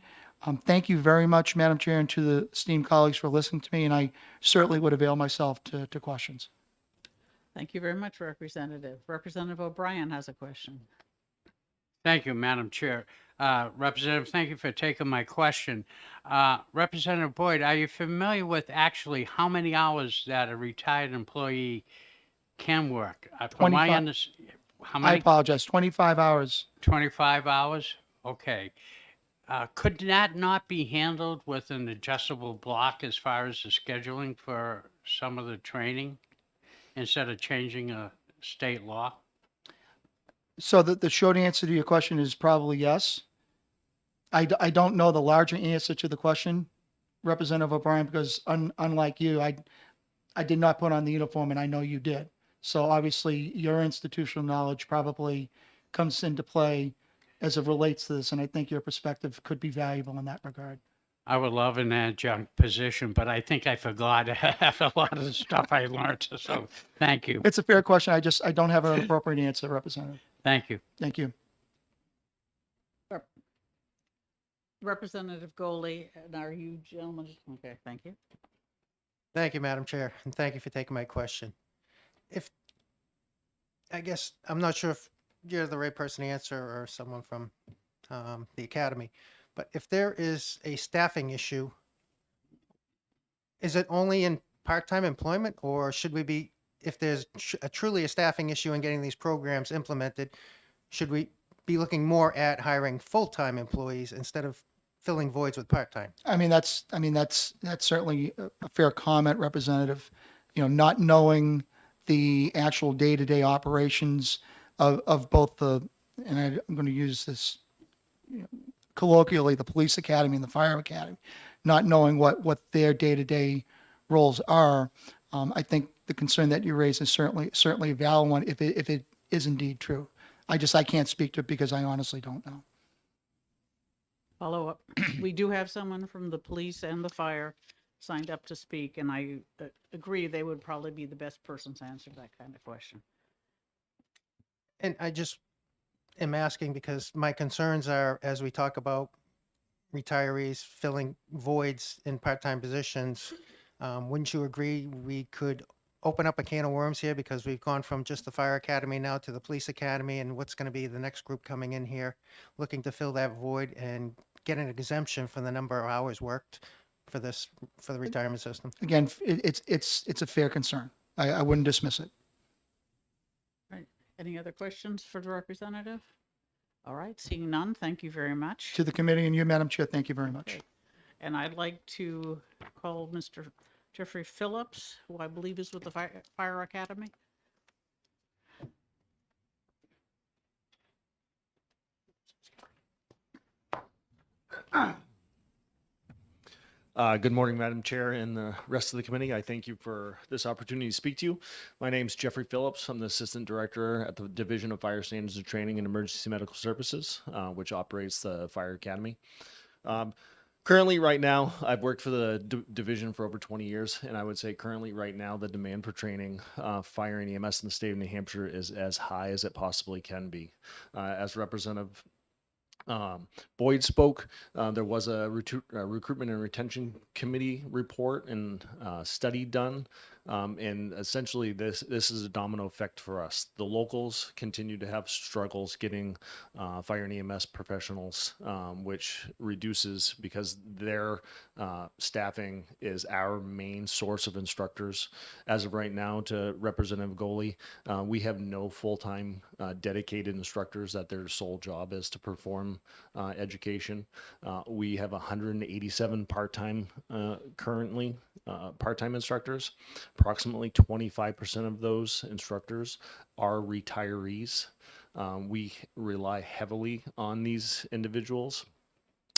Speaker 14: Thank you very much, Madam Chair, and to the esteemed colleagues for listening to me, and I certainly would avail myself to questions.
Speaker 4: Thank you very much, Representative. Representative O'Brien has a question.
Speaker 3: Thank you, Madam Chair. Representative, thank you for taking my question. Representative Boyd, are you familiar with actually how many hours that a retired employee can work? From my
Speaker 14: 25.
Speaker 3: how
Speaker 14: I
Speaker 3: many?
Speaker 14: apologize, 25 hours.
Speaker 3: 25 hours? Okay. Could that not be handled with an adjustable block as far as the scheduling for some of the training instead of changing a state law?
Speaker 14: So the short answer to your question is probably yes. I don't know the larger answer to the question, Representative O'Brien, because unlike you, I did not put on the uniform and I know you did. So obviously your institutional knowledge probably comes into play as it relates to this, and I think your perspective could be valuable in that regard.
Speaker 3: I would love an adjunct position, but I think I forgot half a lot of the stuff I learned. So thank you.
Speaker 14: It's a fair question. I don't have an appropriate answer, Representative.
Speaker 3: Thank you.
Speaker 14: Thank you.
Speaker 4: Representative Goley, and are you gentlemen? Okay, thank you.
Speaker 15: Thank you, Madam Chair, and thank you for taking my question. I guess, I'm not sure if you're the right person to answer or someone from the academy, but if there is a staffing issue, is it only in part-time employment, or should we be, if there's truly a staffing issue in getting these programs implemented, should we be looking more at hiring full-time employees instead of filling voids with part-time?
Speaker 14: That's certainly a fair comment, Representative. Not knowing the actual day-to-day operations of both and I'm going to use this colloquially, the police academy and the fire academy, not knowing what their day-to-day roles are. I think the concern that you raise is certainly a valid one if it is indeed true. I can't speak to it because I honestly don't know.
Speaker 4: Follow up. We do have someone from the police and the fire signed up to speak, and I agree they would probably be the best person to answer that kind of question.
Speaker 15: And I just am asking because my concerns are, as we talk about retirees filling voids in part-time positions, wouldn't you agree we could open up a can of worms here, because we've gone from just the fire academy now to the police academy, and what's going to be the next group coming in here looking to fill that void and get an exemption for the number of hours worked for the retirement system?
Speaker 14: Again, it's a fair concern. I wouldn't dismiss it.
Speaker 4: Right. Any other questions for the representative? All right, seeing none, thank you very much.
Speaker 14: To the committee and you, Madam Chair, thank you very much.
Speaker 4: Okay. And I'd like to call Mr. Jeffrey Phillips, who I believe is with the Fire Academy.
Speaker 16: Good morning, Madam Chair and the rest of the committee. I thank you for this opportunity to speak to you. My name is Jeffrey Phillips. I'm the Assistant Director at the Division of Fire Standards and Training and Emergency Medical Services, which operates the Fire Academy. Currently, right now, I've worked for the division for over 20 years, and I would say currently, right now, the demand for training, fire and EMS in the state of New Hampshire is as high as it possibly can be. As Representative Boyd spoke, there was a recruitment and retention committee report and study done, and essentially this is a domino effect for us. The locals continue to have struggles getting fire and EMS professionals, which reduces because their staffing is our main source of instructors. As of right now, to Representative Goley, we have no full-time dedicated instructors that their sole job is to perform education. We have 187 part-time currently, part-time instructors. Approximately 25% of those instructors are retirees. We rely heavily on these individuals.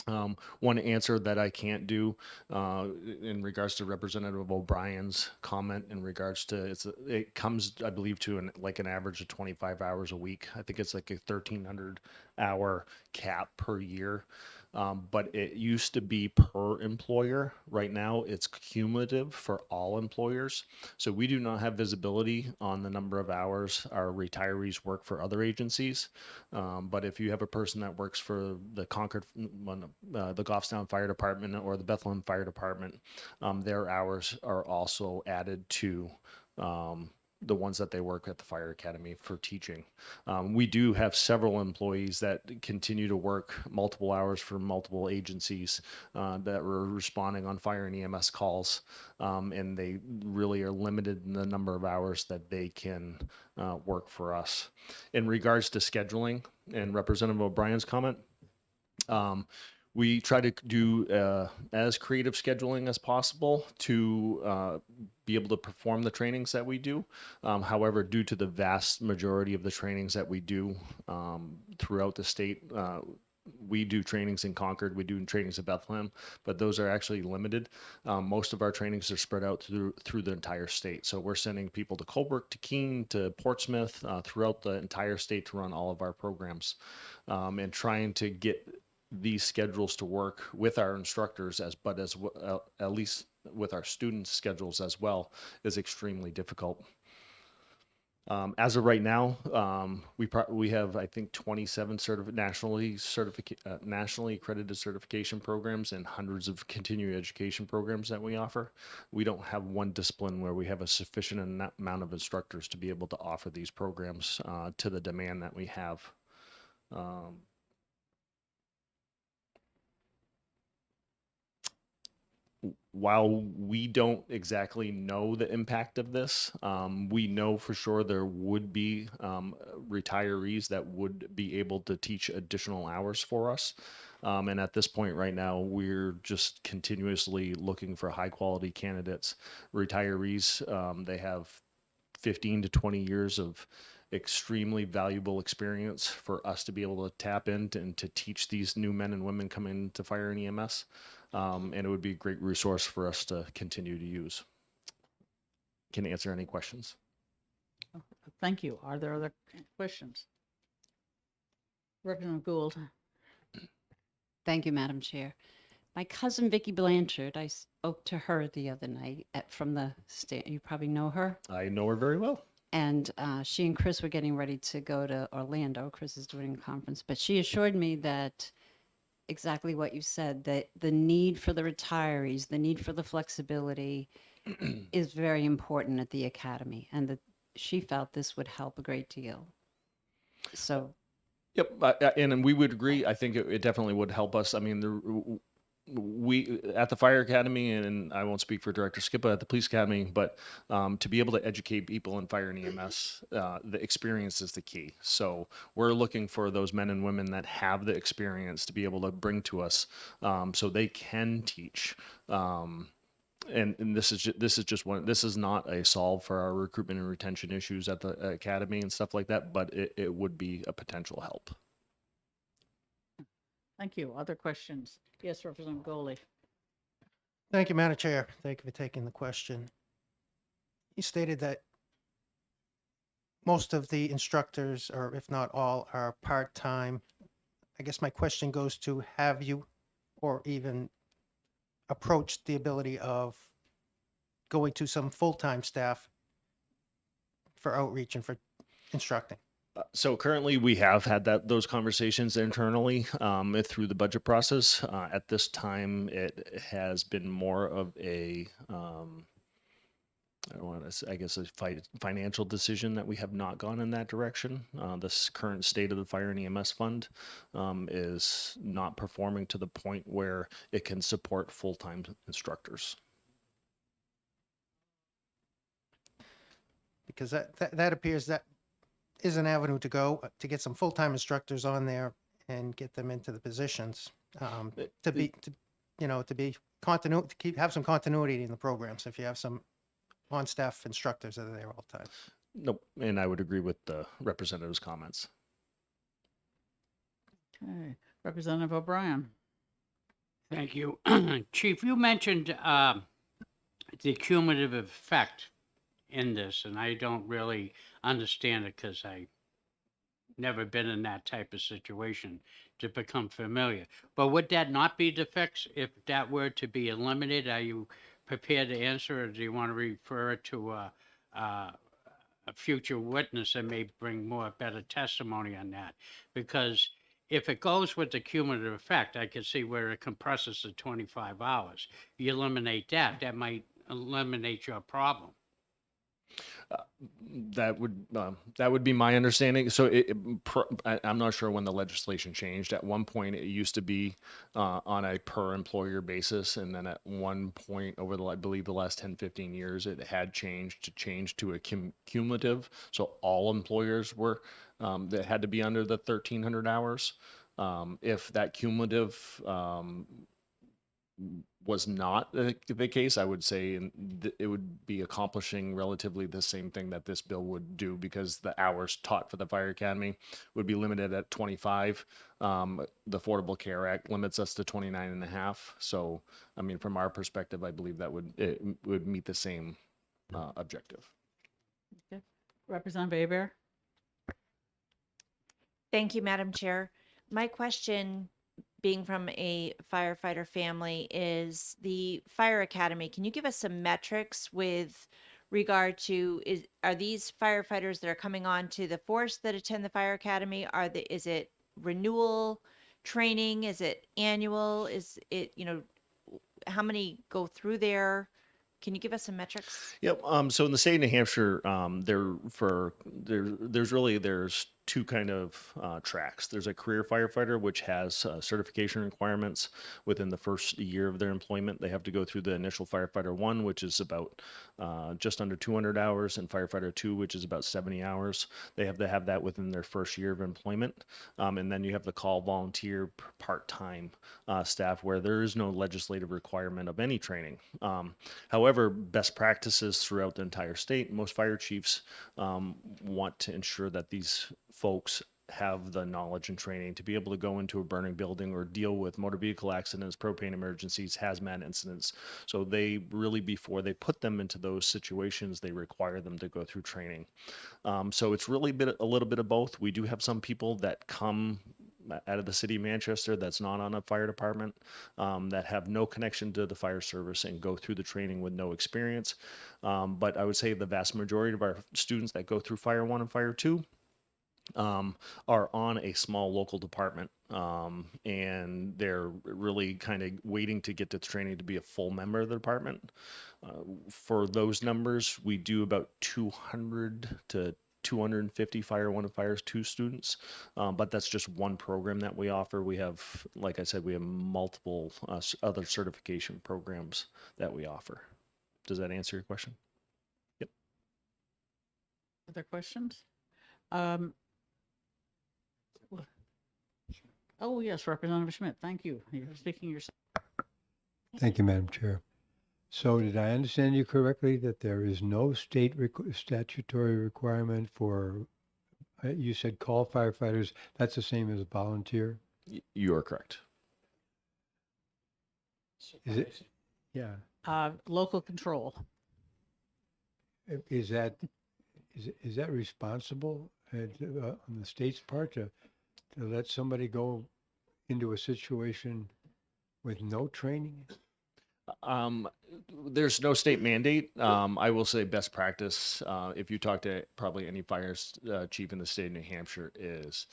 Speaker 16: One answer that I can't do in regards to Representative O'Brien's comment in regards to it comes, I believe, to an average of 25 hours a week. I think it's like a 1,300 hour cap per year. but it used to be per employer. Right now, it's cumulative for all employers. So we do not have visibility on the number of hours our retirees work for other agencies. But if you have a person that works for the Concord, the Goffstown Fire Department or the Bethlehem Fire Department, their hours are also added to the ones that they work at the fire academy for teaching. We do have several employees that continue to work multiple hours for multiple agencies that were responding on fire and EMS calls, and they really are limited in the number of hours that they can work for us. In regards to scheduling and Representative O'Brien's comment, we try to do as creative scheduling as possible to be able to perform the trainings that we do. However, due to the vast majority of the trainings that we do throughout the state, we do trainings in Concord, we do trainings in Bethlehem, but those are actually limited. Most of our trainings are spread out through the entire state. So we're sending people to Colebrook, to Keene, to Portsmouth, throughout the entire state to run all of our programs, and trying to get these schedules to work with our instructors at least with our students' schedules as well is extremely difficult. As of right now, we have, I think, 27 nationally accredited certification programs and hundreds of continuing education programs that we offer. We don't have one discipline where we have a sufficient amount of instructors to be able to offer these programs to the demand that we have. While we don't exactly know the impact of this, we know for sure there would be retirees that would be able to teach additional hours for us. And at this point right now, we're just continuously looking for high quality candidates. Retirees, they have 15 to 20 years of extremely valuable experience for us to be able to tap into and to teach these new men and women coming into fire and EMS. And it would be a great resource for us to continue to use. Can answer any questions.
Speaker 4: Thank you. Are there other questions? Representative Gould.
Speaker 17: Thank you, Madam Chair. My cousin Vicki Blanchard, I spoke to her the other night from the state. You probably know her.
Speaker 16: I know her very well.
Speaker 17: And she and Chris were getting ready to go to Orlando. Chris is doing a conference, but she assured me that exactly what you said, that the need for the retirees, the need for the flexibility is very important at the academy, and that she felt this would help a great deal. So.
Speaker 16: Yep, and we would agree. I think it definitely would help us. I mean, we at the fire academy, and I won't speak for Director Skippa at the police academy, but to be able to educate people in fire and EMS, the experience is the key. So we're looking for those men and women that have the experience to be able to bring to us, so they can teach. And this is just one. This is not a solve for our recruitment and retention issues at the academy and stuff like that, but it would be a potential help.
Speaker 4: Thank you. Other questions? Yes, Representative Goley.
Speaker 15: Thank you, Madam Chair. Thank you for taking the question. You stated that most of the instructors, or if not all, are part-time. I guess my question goes to, have you or even approached the ability of going to some full-time staff for outreach and for instructing?
Speaker 16: So currently we have had those conversations internally through the budget process. At this time, it has been more of a, I guess, a financial decision that we have not gone in that direction. This current state of the Fire and EMS Fund is not performing to the point where it can support full-time instructors.
Speaker 15: Because that appears that is an avenue to go, to get some full-time instructors on there and get them into the positions, to be have some continuity in the programs if you have some on-staff instructors that are there all the time.
Speaker 16: Nope, and I would agree with the representative's comments.
Speaker 4: Okay, Representative O'Brien.
Speaker 3: Thank you. Chief, you mentioned the cumulative effect in this, and I don't really understand it because I never been in that type of situation to become familiar. But would that not be the fix if that were to be eliminated? Are you prepared to answer, or do you want to refer it to a future witness that may bring more better testimony on that? Because if it goes with the cumulative effect, I can see where it compresses to 25 hours. You eliminate that, that might eliminate your problem.
Speaker 16: That would be my understanding. So I'm not sure when the legislation changed. At one point, it used to be on a per employer basis, and then at one point over I believe the last 10, 15 years, it had changed to a cumulative. So all employers were that had to be under the 1,300 hours. If that cumulative was not the case, I would say it would be accomplishing relatively the same thing that this bill would do, because the hours taught for the Fire Academy would be limited at 25. The Affordable Care Act limits us to 29 and a half. So, I mean, from our perspective, I believe that would meet the same objective.
Speaker 4: Okay. Representative Abear?
Speaker 18: Thank you, Madam Chair. My question, being from a firefighter family, is the Fire Academy. Can you give us some metrics with regard to, are these firefighters that are coming on to the force that attend the Fire Academy? Is it renewal training? Is it annual? Is it, how many go through there? Can you give us some metrics?
Speaker 16: Yep. So in the state of New Hampshire, there's two kind of tracks. There's a career firefighter, which has certification requirements within the first year of their employment. They have to go through the initial firefighter 1, which is about just under 200 hours, and firefighter 2, which is about 70 hours. They have to have that within their first year of employment. And then you have the call volunteer part-time staff, where there is no legislative requirement of any training. However, best practices throughout the entire state, most fire chiefs want to ensure that these folks have the knowledge and training to be able to go into a burning building or deal with motor vehicle accidents, propane emergencies, hazmat incidents. So they really, before they put them into those situations, they require them to go through training. So it's really a little bit of both. We do have some people that come out of the city of Manchester that's not on a fire department, that have no connection to the fire service and go through the training with no experience. But I would say the vast majority of our students that go through Fire 1 and Fire 2 are on a small local department, and they're really kind of waiting to get to training to be a full member of the department. For those numbers, we do about 200 to 250 Fire 1 and Fire 2 students, but that's just one program that we offer. We have, like I said, we have multiple other certification programs that we offer. Does that answer your question? Yep.
Speaker 4: Other questions? Oh, yes, Representative Schmidt, thank you. You're speaking yourself.
Speaker 5: Thank you, Madam Chair. So did I understand you correctly that there is no state statutory requirement for, you said call firefighters, that's the same as volunteer?
Speaker 16: You are correct.
Speaker 5: Is it? Yeah.
Speaker 4: Local control.
Speaker 5: Is that responsible on the state's part to let somebody go into a situation with no training?
Speaker 16: There's no state mandate. I will say best practice, if you talk to probably any fire chief in the state of New Hampshire, is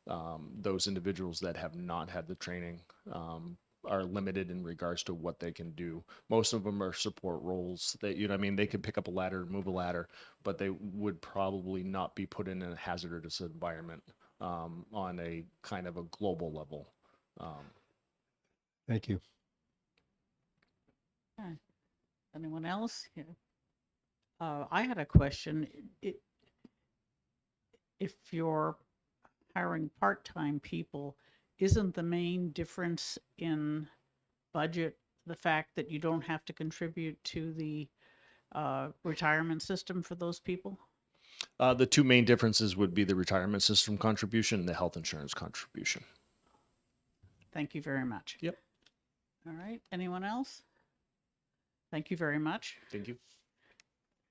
Speaker 16: those individuals that have not had the training are limited in regards to what they can do. Most of them are support roles that, they could pick up a ladder, move a ladder, but they would probably not be put in a hazardous environment on a kind of a global level.
Speaker 5: Thank you.
Speaker 4: Okay. Anyone else? Yeah. I had a question. If you're hiring part-time people, isn't the main difference in budget the fact that you don't have to contribute to the retirement system for those people?
Speaker 16: The two main differences would be the retirement system contribution and the health insurance contribution.
Speaker 4: Thank you very much.
Speaker 16: Yep.
Speaker 4: All right. Anyone else? Thank you very much.
Speaker 16: Thank you.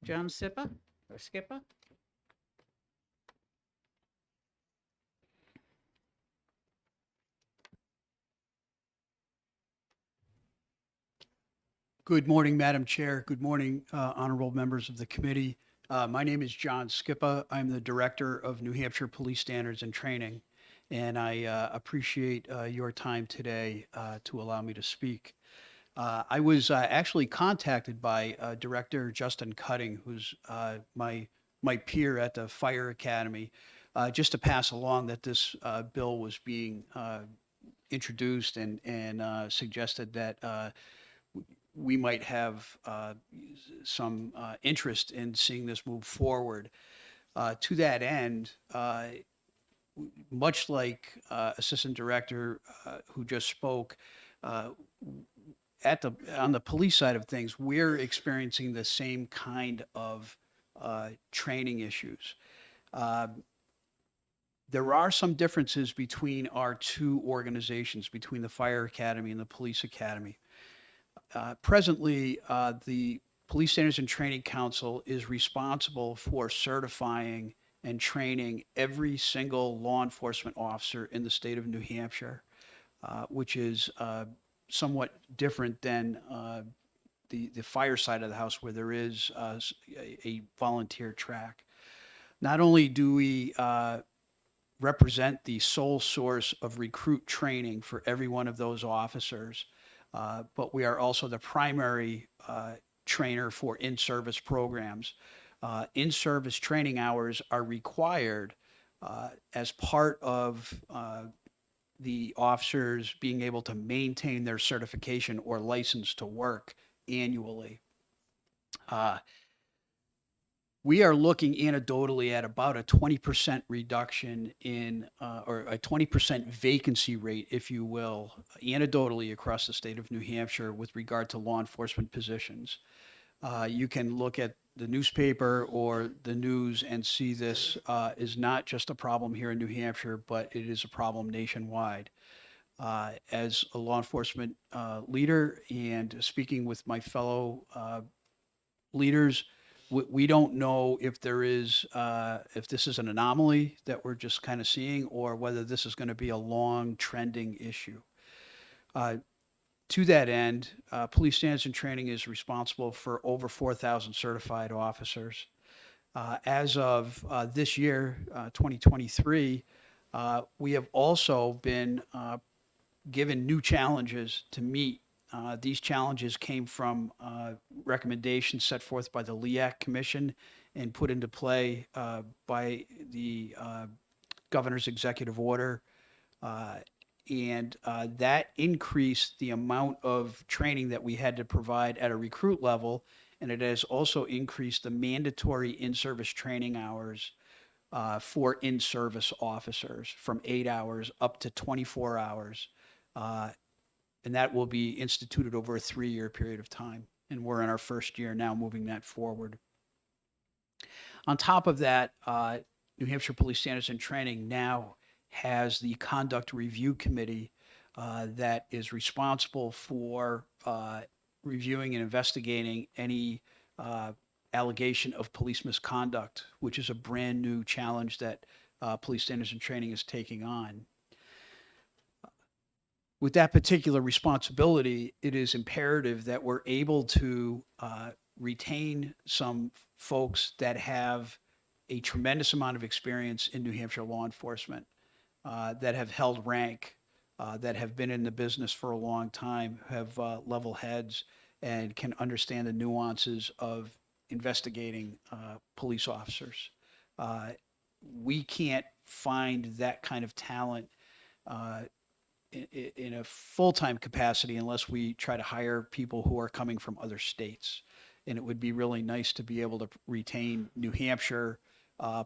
Speaker 4: John Skipper?
Speaker 19: Good morning, Madam Chair. Good morning, honorable members of the committee. My name is John Skippa. I'm the Director of New Hampshire Police Standards and Training, and I appreciate your time today to allow me to speak. I was actually contacted by Director Justin Cutting, who's my peer at the Fire Academy, just to pass along that this bill was being introduced and suggested that we might have some interest in seeing this move forward. To that end, much like Assistant Director who just spoke, on the police side of things, we're experiencing the same kind of training issues. There are some differences between our two organizations, between the Fire Academy and the Police Academy. Presently, the Police Standards and Training Council is responsible for certifying and training every single law enforcement officer in the state of New Hampshire, which is somewhat different than the fire side of the house, where there is a volunteer track. Not only do we represent the sole source of recruit training for every one of those officers, but we are also the primary trainer for in-service programs. In-service training hours are required as part of the officers being able to maintain their certification or license to work annually. We are looking anecdotally at about a 20% reduction in, or a 20% vacancy rate, if you will, anecdotally across the state of New Hampshire with regard to law enforcement positions. You can look at the newspaper or the news and see this is not just a problem here in New Hampshire, but it is a problem nationwide. As a law enforcement leader and speaking with my fellow leaders, we don't know if there is, if this is an anomaly that we're just kind of seeing, or whether this is going to be a long trending issue. To that end, Police Standards and Training is responsible for over 4,000 certified officers. As of this year, 2023, we have also been given new challenges to meet. These challenges came from recommendations set forth by the LEAC Commission and put into play by the Governor's executive order. And that increased the amount of training that we had to provide at a recruit level, and it has also increased the mandatory in-service training hours for in-service officers from 8 hours up to 24 hours. And that will be instituted over a 3-year period of time. And we're in our first year now moving that forward. On top of that, New Hampshire Police Standards and Training now has the Conduct Review Committee that is responsible for reviewing and investigating any allegation of police misconduct, which is a brand new challenge that Police Standards and Training is taking on. With that particular responsibility, it is imperative that we're able to retain some folks that have a tremendous amount of experience in New Hampshire law enforcement, that have held rank, that have been in the business for a long time, have level heads, and can understand the nuances of investigating police officers. We can't find that kind of talent in a full-time capacity unless we try to hire people who are coming from other states. And it would be really nice to be able to retain New Hampshire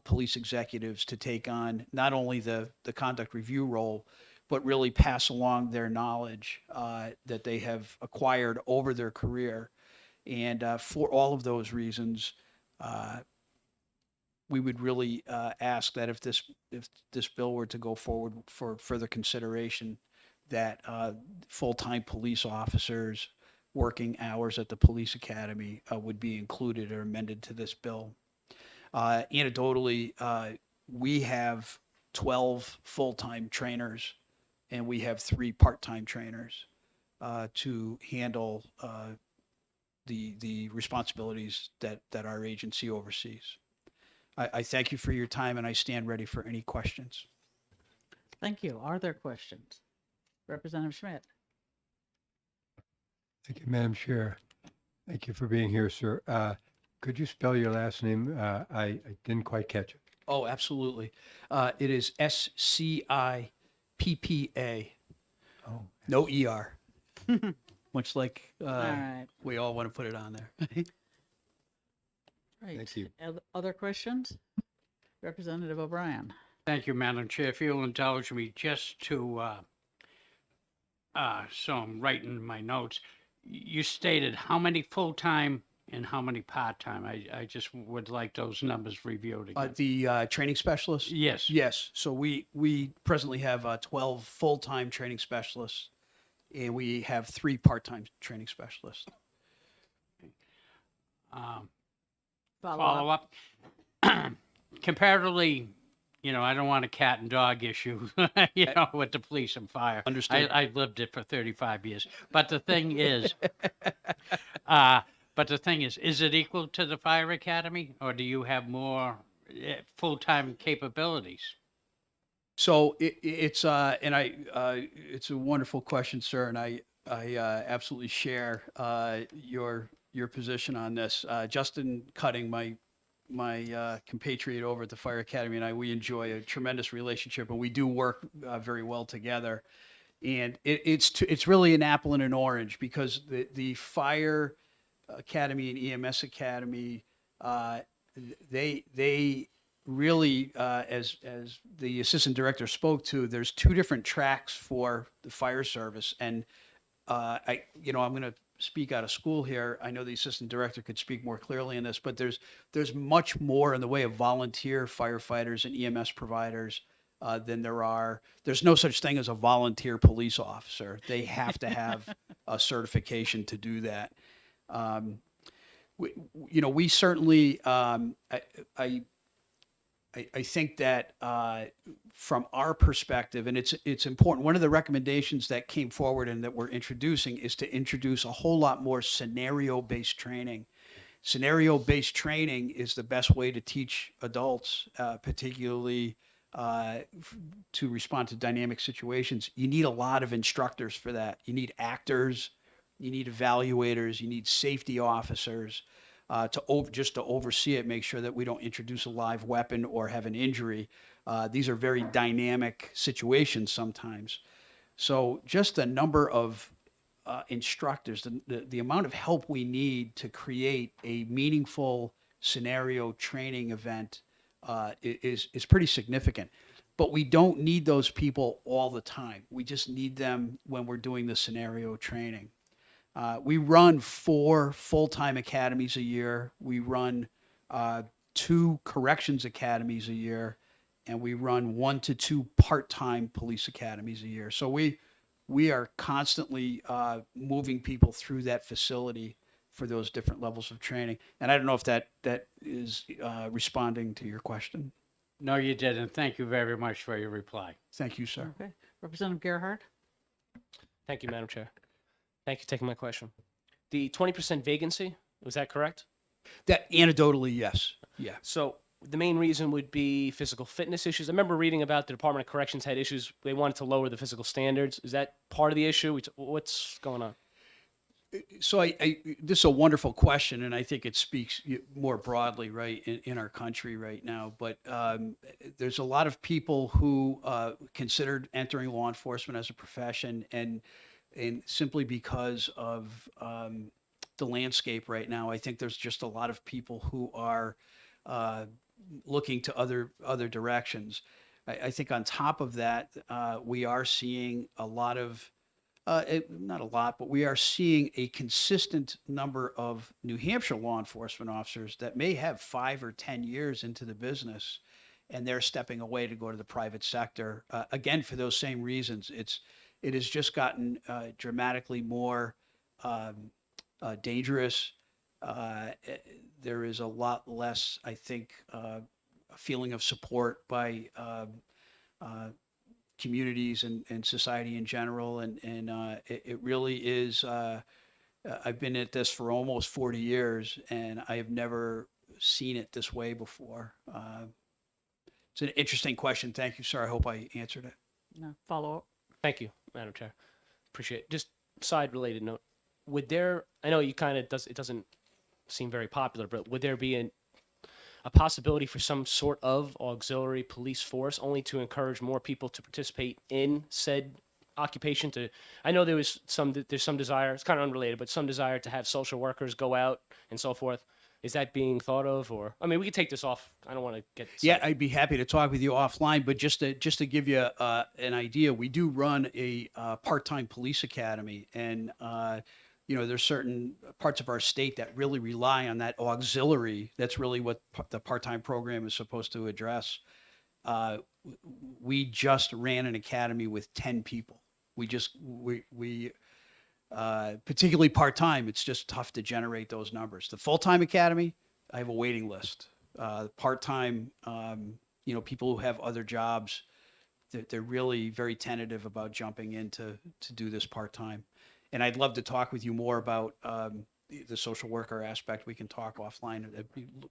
Speaker 19: police executives to take on not only the conduct review role, but really pass along their knowledge that they have acquired over their career. And for all of those reasons, we would really ask that if this bill were to go forward for further consideration, that full-time police officers working hours at the police academy would be included or amended to this bill. Anecdotally, we have 12 full-time trainers and we have 3 part-time trainers to handle the responsibilities that our agency oversees. I thank you for your time, and I stand ready for any questions.
Speaker 4: Thank you. Are there questions? Representative Schmidt.
Speaker 5: Thank you, Madam Chair. Thank you for being here, sir. Could you spell your last name? I didn't quite catch it.
Speaker 19: Oh, absolutely. It is SCIPPA.
Speaker 5: Oh.
Speaker 19: No ER. Much like
Speaker 4: right.
Speaker 19: we all want to put it on there.
Speaker 4: Right.
Speaker 5: Thank you.
Speaker 4: Other questions? Representative O'Brien.
Speaker 3: Thank you, Madam Chair. If you'll indulge me just to, so I'm writing my notes. You stated how many full-time and how many part-time? I just would like those numbers reviewed again.
Speaker 19: The training specialist?
Speaker 3: Yes.
Speaker 19: Yes. So we presently have 12 full-time training specialists, and we have 3 part-time training specialists.
Speaker 3: Follow up. Comparatively, I don't want a cat and dog issue, with the police and fire.
Speaker 19: Understood.
Speaker 3: I've lived it for 35 years. But the thing is, is it equal to the fire academy, or do you have more full-time capabilities?
Speaker 19: So it's it's a wonderful question, sir, and I absolutely share your position on this. Justin Cutting, my compatriot over at the Fire Academy, and we enjoy a tremendous relationship, and we do work very well together. And it's really an apple and an orange, because the Fire Academy and EMS Academy, they really, as the assistant director spoke to, there's 2 different tracks for the fire service, and I'm going to speak out of school here. I know the assistant director could speak more clearly in this, but there's much more in the way of volunteer firefighters and EMS providers than there's no such thing as a volunteer police officer. They have to have a certification to do that. We certainly, I think that from our perspective, and it's important, one of the recommendations that came forward and that we're introducing is to introduce a whole lot more scenario-based training. Scenario-based training is the best way to teach adults, particularly to respond to dynamic situations. You need a lot of instructors for that. You need actors, you need evaluators, you need safety officers. To oversee it, make sure that we don't introduce a live weapon or have an injury. These are very dynamic situations sometimes. So just the number of instructors, the amount of help we need to create a meaningful scenario training event is pretty significant. But we don't need those people all the time. We just need them when we're doing the scenario training. We run 4 full-time academies a year. We run 2 corrections academies a year, and we run 1 to 2 part-time police academies a year. So we are constantly moving people through that facility for those different levels of training. And I don't know if that is responding to your question.
Speaker 3: No, you didn't. Thank you very much for your reply.
Speaker 19: Thank you, sir.
Speaker 4: Okay. Representative Gerhardt.
Speaker 20: Thank you, Madam Chair. Thank you for taking my question. The 20% vacancy, was that correct?
Speaker 19: That anecdotally, yes. Yeah.
Speaker 20: So the main reason would be physical fitness issues. I remember reading about the Department of Corrections had issues. They wanted to lower the physical standards. Is that part of the issue? What's going on?
Speaker 19: So this is a wonderful question, and I think it speaks more broadly, right, in our country right now. But there's a lot of people who considered entering law enforcement as a profession, and simply because of the landscape right now, I think there's just a lot of people who are looking to other directions. I think on top of that, we are seeing a lot of, not a lot, but we are seeing a consistent number of New Hampshire law enforcement officers that may have 5 or 10 years into the business, and they're stepping away to go to the private sector. Again, for those same reasons, it has just gotten dramatically more dangerous. There is a lot less, I think, a feeling of support by communities and society in general, and it really is I've been at this for almost 40 years, and I have never seen it this way before. It's an interesting question. Thank you, sir. I hope I answered it.
Speaker 4: No, follow up.
Speaker 20: Thank you, Madam Chair. Appreciate it. Just side related note. Would there, I know you kind of it doesn't seem very popular, but would there be a possibility for some sort of auxiliary police force only to encourage more people to participate in said occupation? I know there's some desire, it's kind of unrelated, but some desire to have social workers go out and so forth. Is that being thought of, or, I mean, we could take this off. I don't want to get.
Speaker 19: Yeah, I'd be happy to talk with you offline, but just to give you an idea, we do run a part-time police academy, and there's certain parts of our state that really rely on that auxiliary. That's really what the part-time program is supposed to address. We just ran an academy with 10 people. Particularly part-time, it's just tough to generate those numbers. The full-time academy, I have a waiting list. Part-time, people who have other jobs, they're really very tentative about jumping in to do this part-time. And I'd love to talk with you more about the social worker aspect. We can talk offline.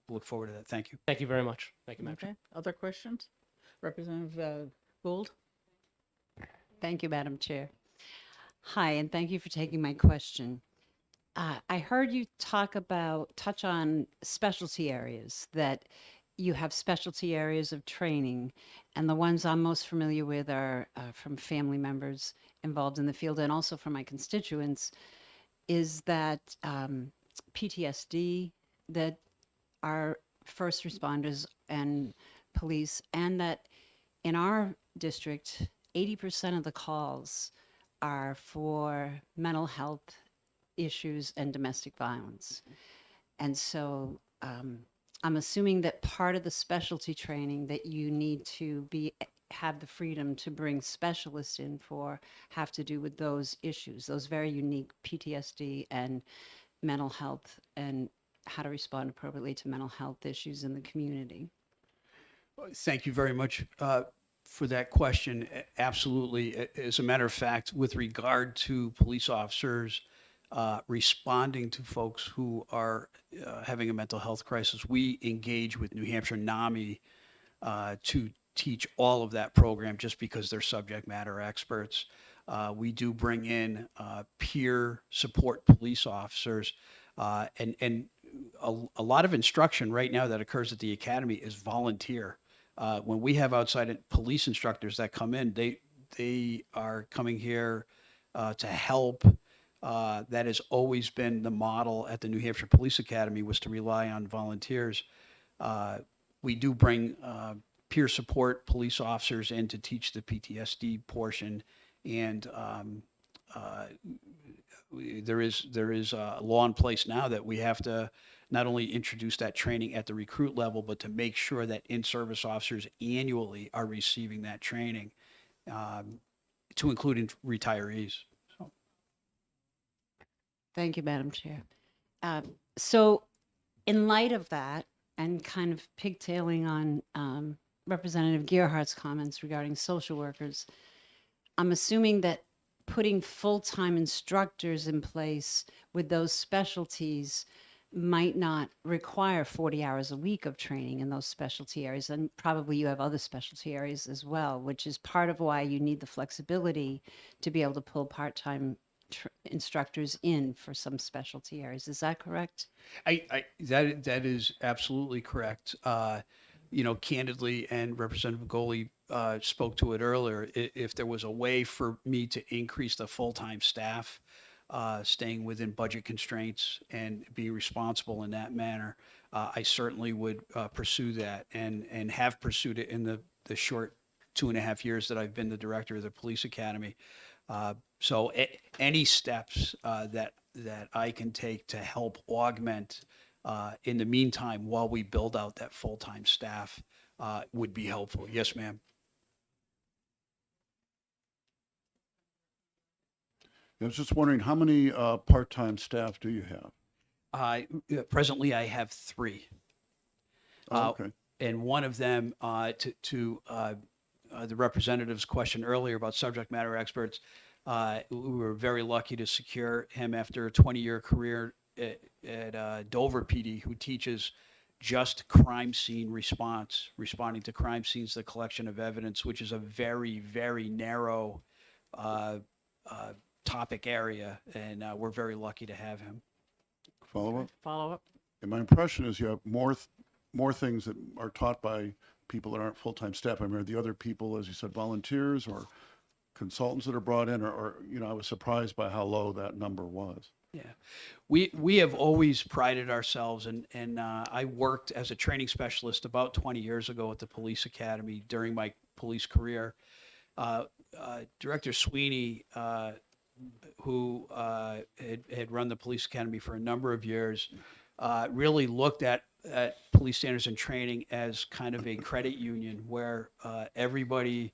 Speaker 19: Look forward to that. Thank you.
Speaker 20: Thank you very much. Thank you, Madam Chair.
Speaker 4: Okay. Other questions? Representative Gould?
Speaker 17: Thank you, Madam Chair. Hi, and thank you for taking my question. I heard you touch on specialty areas, that you have specialty areas of training, and the ones I'm most familiar with are from family members involved in the field and also from my constituents, is that PTSD, that our first responders and police, and that in our district, 80% of the calls are for mental health issues and domestic violence. And so I'm assuming that part of the specialty training that you need to have the freedom to bring specialists in for have to do with those issues, those very unique PTSD and mental health, and how to respond appropriately to mental health issues in the community.
Speaker 19: Thank you very much for that question. Absolutely. As a matter of fact, with regard to police officers responding to folks who are having a mental health crisis, we engage with New Hampshire NAMI to teach all of that program just because they're subject matter experts. We do bring in peer support police officers, and a lot of instruction right now that occurs at the academy is volunteer. When we have outside police instructors that come in, they are coming here to help. That has always been the model at the New Hampshire Police Academy, was to rely on volunteers. We do bring peer support police officers in to teach the PTSD portion, and there is a law in place now that we have to not only introduce that training at the recruit level, but to make sure that in-service officers annually are receiving that training, to include retirees. So.
Speaker 17: Thank you, Madam Chair. So in light of that, and kind of pigtailing on Representative Gearhart's comments regarding social workers, I'm assuming that putting full-time instructors in place with those specialties might not require 40 hours a week of training in those specialty areas. And probably you have other specialty areas as well, which is part of why you need the flexibility to be able to pull part-time instructors in for some specialty areas. Is that correct?
Speaker 19: That is absolutely correct. Candidly, and Representative Goli spoke to it earlier, if there was a way for me to increase the full-time staff, staying within budget constraints and be responsible in that manner, I certainly would pursue that, and have pursued it in the short 2.5 years that I've been the director of the police academy. So any steps that I can take to help augment in the meantime while we build out that full-time staff would be helpful. Yes, ma'am.
Speaker 21: I was just wondering, how many part-time staff do you have?
Speaker 19: Presently, I have 3.
Speaker 21: Okay.
Speaker 19: And one of them, to the representative's question earlier about subject matter experts, We were very lucky to secure him after a 20-year career at Dover PD, who teaches just crime scene response, responding to crime scenes, the collection of evidence, which is a very, very narrow topic area, and we're very lucky to have him.
Speaker 21: Follow up?
Speaker 4: Follow up?
Speaker 21: And my impression is you have more things that are taught by people that aren't full-time staff. I mean, the other people, as you said, volunteers or consultants that are brought in, or I was surprised by how low that number was.
Speaker 19: Yeah, we have always prided ourselves, and I worked as a training specialist about 20 years ago at the police academy during my police career. Director Sweeney, who had run the police academy for a number of years, really looked at police standards and training as kind of a credit union where everybody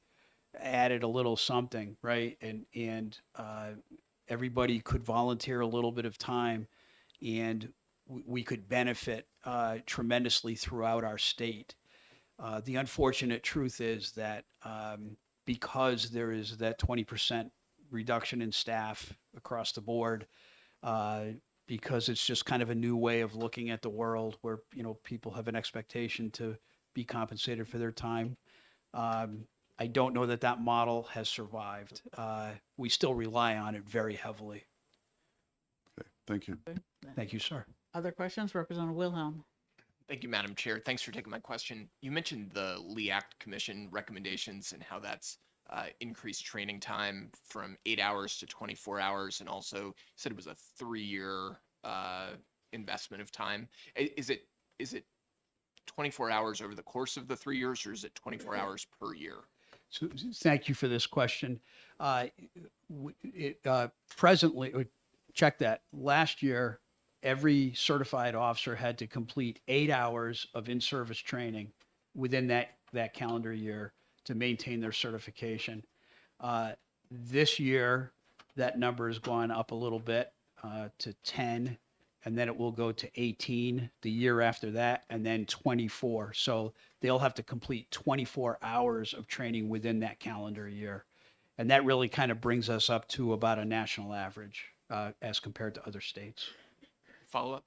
Speaker 19: added a little something, right? And everybody could volunteer a little bit of time, and we could benefit tremendously throughout our state. The unfortunate truth is that because there is that 20% reduction in staff across the board, because it's just kind of a new way of looking at the world where, people have an expectation to be compensated for their time. I don't know that model has survived. We still rely on it very heavily.
Speaker 21: Okay, thank you.
Speaker 19: Thank you, sir.
Speaker 4: Other questions? Representative Wilhelm.
Speaker 2: Thank you, Madam Chair. Thanks for taking my question. You mentioned the Lee Act Commission recommendations and how that's increased training time from 8 hours to 24 hours, and also said it was a 3-year investment of time. Is it 24 hours over the course of the 3 years, or is it 24 hours per year?
Speaker 19: So, thank you for this question. Presently, check that. Last year, every certified officer had to complete 8 hours of in-service training within that calendar year to maintain their certification. This year, that number has gone up a little bit to 10, and then it will go to 18 the year after that, and then 24. So they'll have to complete 24 hours of training within that calendar year. And that really kind of brings us up to about a national average as compared to other states.
Speaker 2: Follow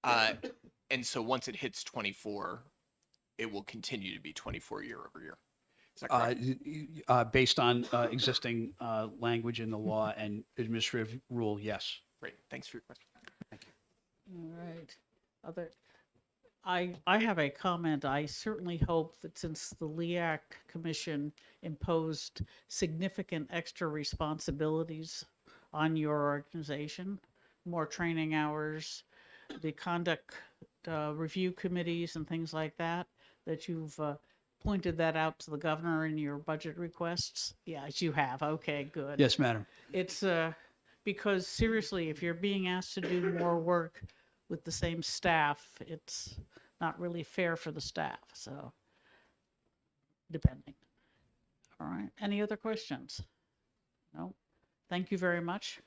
Speaker 2: up? And so once it hits 24, it will continue to be 24 year over year. Is that correct?
Speaker 19: Based on existing language in the law and administrative rule, yes.
Speaker 2: Great. Thanks for your question.
Speaker 19: Thank you.
Speaker 4: All right. I have a comment. I certainly hope that since the LEAC Commission imposed significant extra responsibilities on your organization, more training hours, the conduct review committees and things like that, that you've pointed that out to the governor in your budget requests? Yes, you have. Okay, good.
Speaker 19: Yes, madam.
Speaker 4: It's because seriously, if you're being asked to do more work with the same staff, it's not really fair for the staff. So, depending. All right. Any other questions? No. Thank you very much.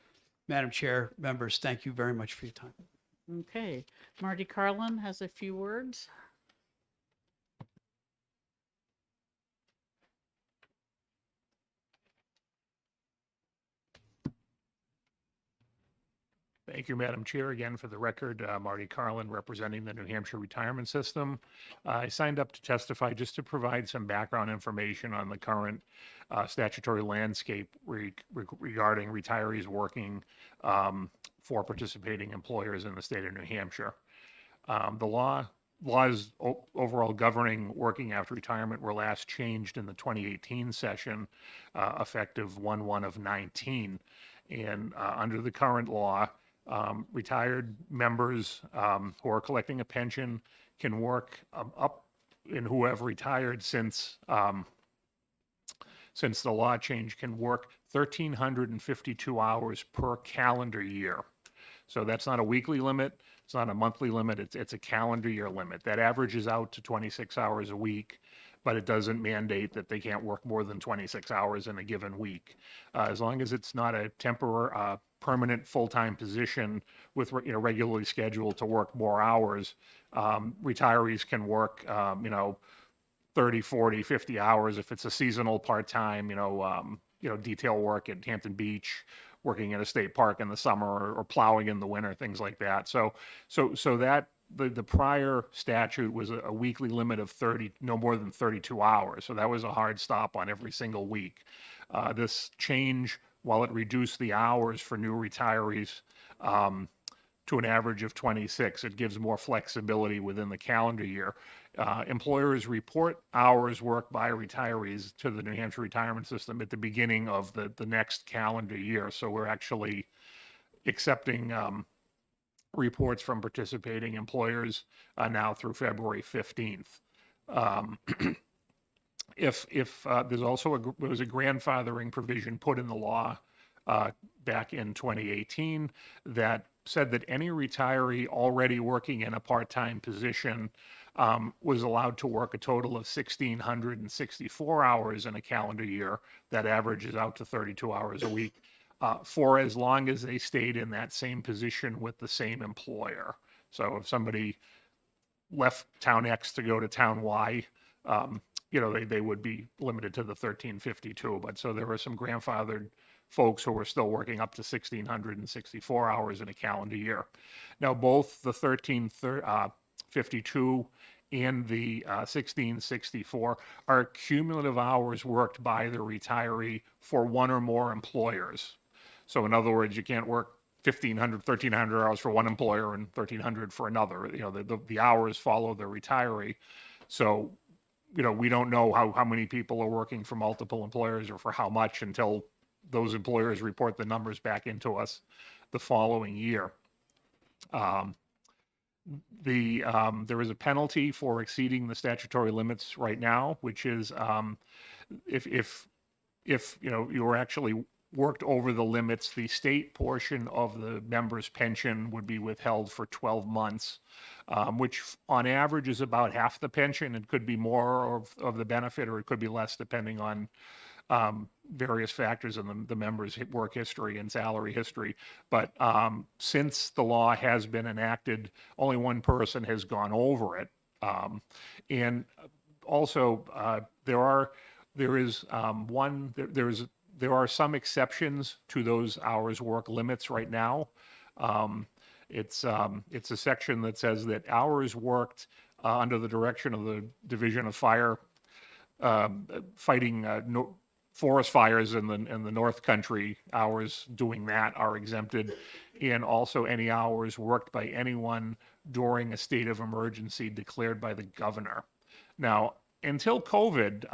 Speaker 19: Madam Chair, members, thank you very much for your time.
Speaker 4: Okay. Marty Carlin has a few words.
Speaker 8: Thank you, Madam Chair. Again, for the record, Marty Carlin, representing the New Hampshire Retirement System. I signed up to testify just to provide some background information on the current statutory landscape regarding retirees working for participating employers in the state of New Hampshire. The laws overall governing working after retirement were last changed in the 2018 session, effective 1/1/19. And under the current law, retired members who are collecting a pension can work up and who have retired since the law change can work 1,352 hours per calendar year. So that's not a weekly limit. It's not a monthly limit. It's a calendar year limit. That averages out to 26 hours a week, but it doesn't mandate that they can't work more than 26 hours in a given week. As long as it's not a temporary, permanent full-time position with regularly scheduled to work more hours, retirees can work 30, 40, 50 hours. If it's a seasonal part-time, detail work at Hampton Beach, working at a state park in the summer, or plowing in the winter, things like that. So that the prior statute was a weekly limit of 30, no more than 32 hours. So that was a hard stop on every single week. This change, while it reduced the hours for new retirees to an average of 26, it gives more flexibility within the calendar year. Employers report hours worked by retirees to the New Hampshire retirement system at the beginning of the next calendar year. So we're actually accepting reports from participating employers now through February 15th. If there's also there was a grandfathering provision put in the law back in 2018 that said that any retiree already working in a part-time position was allowed to work a total of 1,664 hours in a calendar year. That averages out to 32 hours a week for as long as they stayed in that same position with the same employer. So if somebody left town X to go to town Y, they would be limited to the 1352. But so there were some grandfathered folks who were still working up to 1,664 hours in a calendar year. Now, both the 1352 and the 1664 are cumulative hours worked by the retiree for one or more employers. So in other words, you can't work 1,500, 1,300 hours for one employer and 1,300 for another. The hours follow the retiree. So, we don't know how many people are working for multiple employers or for how much until those employers report the numbers back into us the following year. There is a penalty for exceeding the statutory limits right now, which is if you were actually worked over the limits, the state portion of the member's pension would be withheld for 12 months, which on average is about half the pension. It could be more of the benefit, or it could be less, depending on various factors in the member's work history and salary history. But since the law has been enacted, only one person has gone over it. And also there are some exceptions to those hours work limits right now. It's a section that says that hours worked under the direction of the Division of Fire fighting forest fires in the North Country, hours doing that are exempted, and also any hours worked by anyone during a state of emergency declared by the governor. Now, until COVID,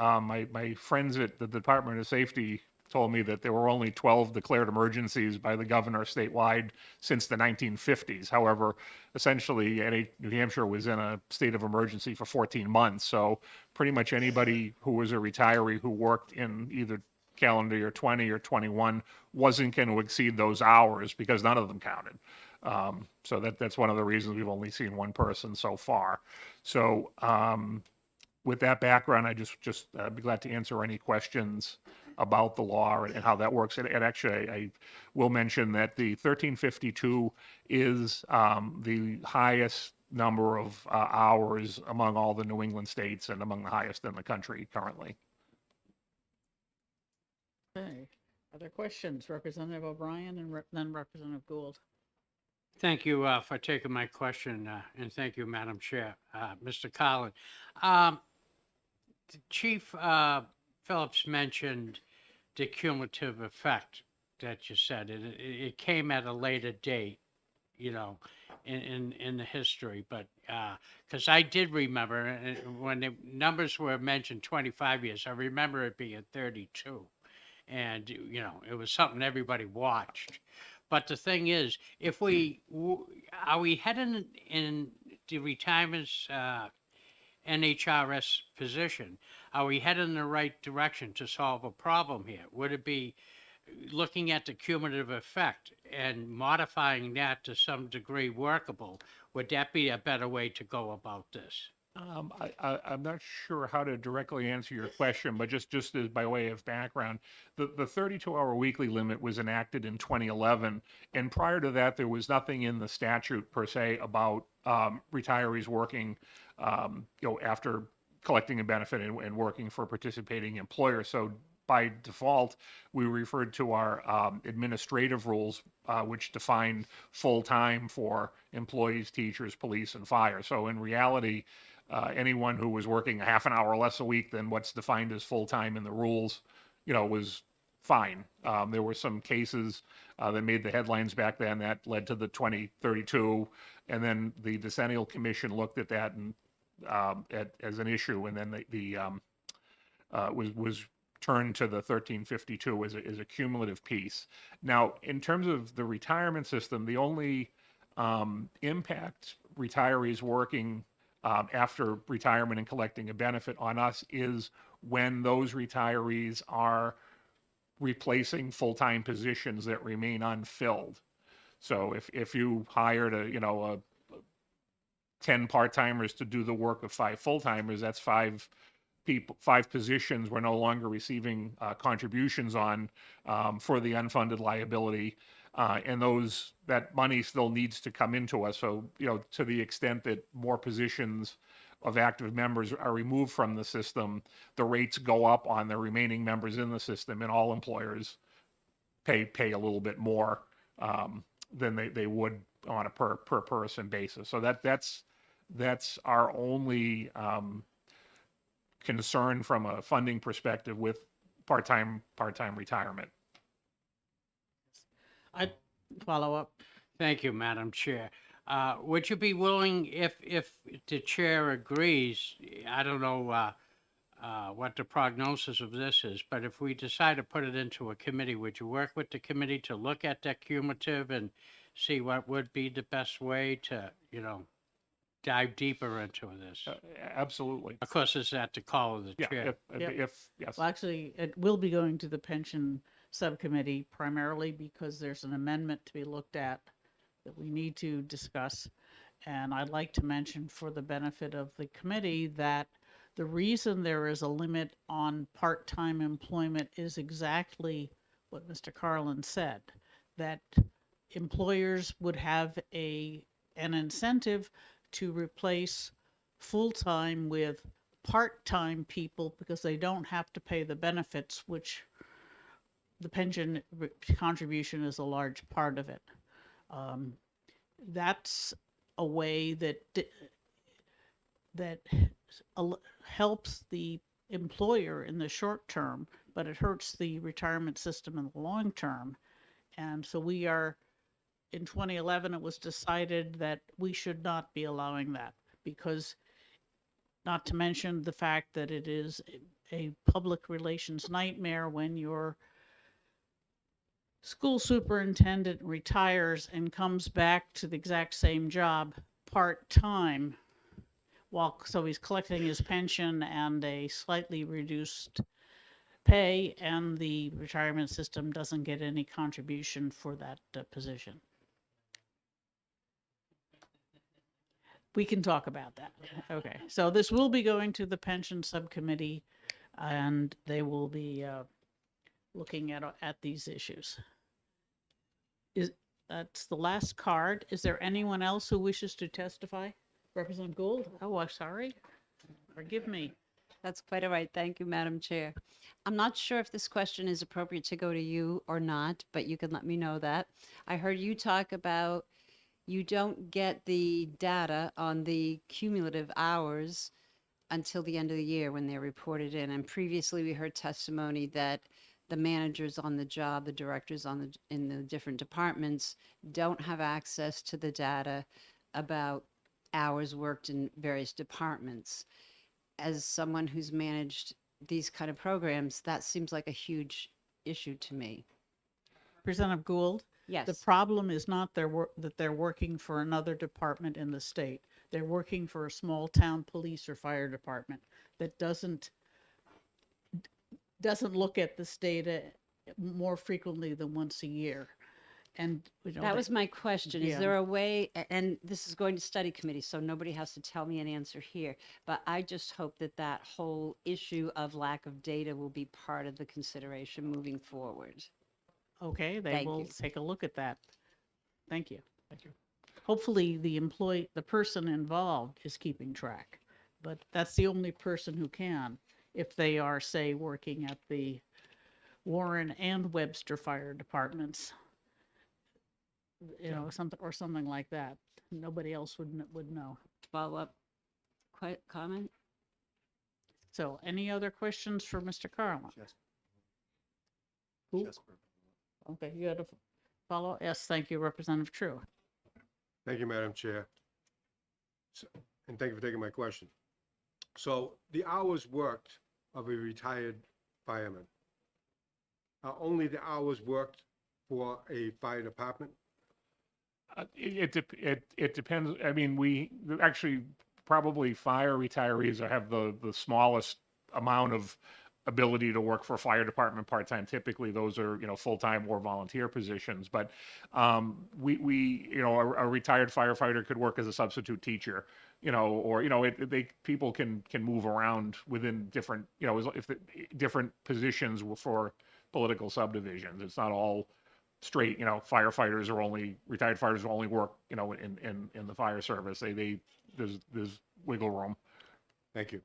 Speaker 8: my friends at the Department of Safety told me that there were only 12 declared emergencies by the governor statewide since the 1950s. However, essentially, New Hampshire was in a state of emergency for 14 months. So pretty much anybody who was a retiree who worked in either calendar year 20 or 21 wasn't going to exceed those hours because none of them counted. So that's one of the reasons we've only seen one person so far. So with that background, I just be glad to answer any questions about the law and how that works. And actually, I will mention that the 1352 is the highest number of hours among all the New England states and among the highest in the country currently.
Speaker 4: Okay. Other questions? Representative O'Brien and then Representative Gould.
Speaker 3: Thank you for taking my question, and thank you, Madam Chair. Mr. Collin. Chief Phillips mentioned the cumulative effect that you said. It came at a later date, in the history, but because I did remember when the numbers were mentioned 25 years, I remember it being 32. And, it was something everybody watched. But the thing is, are we heading in the retirement's NHRS position? Are we heading in the right direction to solve a problem here? Would it be looking at the cumulative effect and modifying that to some degree workable? Would that be a better way to go about this?
Speaker 8: I'm not sure how to directly answer your question, but just as by way of background, the 32-hour weekly limit was enacted in 2011, and prior to that, there was nothing in the statute per se about retirees working, after collecting a benefit and working for a participating employer. So by default, we referred to our administrative rules, which defined full-time for employees, teachers, police, and fire. So in reality, anyone who was working a half an hour less a week than what's defined as full-time in the rules, was fine. There were some cases that made the headlines back then that led to the 2032, and then the Decennial Commission looked at that and as an issue, and then was turned to the 1352 as a cumulative piece. Now, in terms of the retirement system, the only impact retirees working after retirement and collecting a benefit on us is when those retirees are replacing full-time positions that remain unfilled. So if you hired 10 part-timers to do the work of 5 full-timers, that's 5 positions we're no longer receiving contributions on for the unfunded liability. And that money still needs to come into us. So, to the extent that more positions of active members are removed from the system, the rates go up on the remaining members in the system, and all employers pay a little bit more than they would on a per person basis. So that's our only concern from a funding perspective with part-time retirement.
Speaker 4: I'd follow up.
Speaker 3: Thank you, Madam Chair. Would you be willing, if the chair agrees, I don't know what the prognosis of this is, but if we decide to put it into a committee, would you work with the committee to look at that cumulative and see what would be the best way to, dive deeper into this?
Speaker 8: Absolutely.
Speaker 3: Of course, it's at the call of the chair.
Speaker 8: Yes.
Speaker 4: Well, actually, it will be going to the pension subcommittee primarily because there's an amendment to be looked at that we need to discuss. And I'd like to mention for the benefit of the committee that the reason there is a limit on part-time employment is exactly what Mr. Carlin said, that employers would have an incentive to replace full-time with part-time people because they don't have to pay the benefits, which the pension contribution is a large part of it. That's a way that helps the employer in the short term, but it hurts the retirement system in the long term. And so in 2011, it was decided that we should not be allowing that because, not to mention the fact that it is a public relations nightmare when your school superintendent retires and comes back to the exact same job part-time so he's collecting his pension and a slightly reduced pay, and the retirement system doesn't get any contribution for that position. We can talk about that. Okay, so this will be going to the pension subcommittee, and they will be looking at these issues. That's the last card. Is there anyone else who wishes to testify? Representative Gould? Oh, I'm sorry. Forgive me.
Speaker 17: That's quite all right. Thank you, Madam Chair. I'm not sure if this question is appropriate to go to you or not, but you can let me know that. I heard you talk about you don't get the data on the cumulative hours until the end of the year when they're reported in. And previously we heard testimony that the managers on the job, the directors in the different departments don't have access to the data about hours worked in various departments. As someone who's managed these kind of programs, that seems like a huge issue to me.
Speaker 4: Representative Gould?
Speaker 17: Yes.
Speaker 4: The problem is not that they're working for another department in the state. They're working for a small town police or fire department that doesn't look at this data more frequently than once a year. And
Speaker 17: that was my question.
Speaker 4: Yeah.
Speaker 17: Is there a way, and this is going to study committee, so nobody has to tell me an answer here, but I just hope that whole issue of lack of data will be part of the consideration moving forward.
Speaker 4: Okay, they
Speaker 17: Thank
Speaker 4: will
Speaker 17: you.
Speaker 4: take a look at that. Thank you. Thank you. Hopefully the person involved is keeping track, but that's the only person who can if they are, say, working at the Warren and Webster fire departments. You know, something like that. Nobody else would know.
Speaker 17: Follow-up comment?
Speaker 4: So any other questions for Mr. Carlin? Who? Okay, you had a follow? Yes, thank you, Representative True.
Speaker 7: Thank you, Madam Chair. And thank you for taking my question. So the hours worked of a retired fireman are only the hours worked for a fire department?
Speaker 8: It depends. I mean, we actually probably fire retirees have the smallest amount of ability to work for a fire department part-time. Typically, those are, full-time or volunteer positions. But we a retired firefighter could work as a substitute teacher, or, people can move around within different, if the different positions were for political subdivisions. It's not all straight, firefighters are only, retired fighters only work, in the fire service. There's wiggle room.
Speaker 7: Thank you.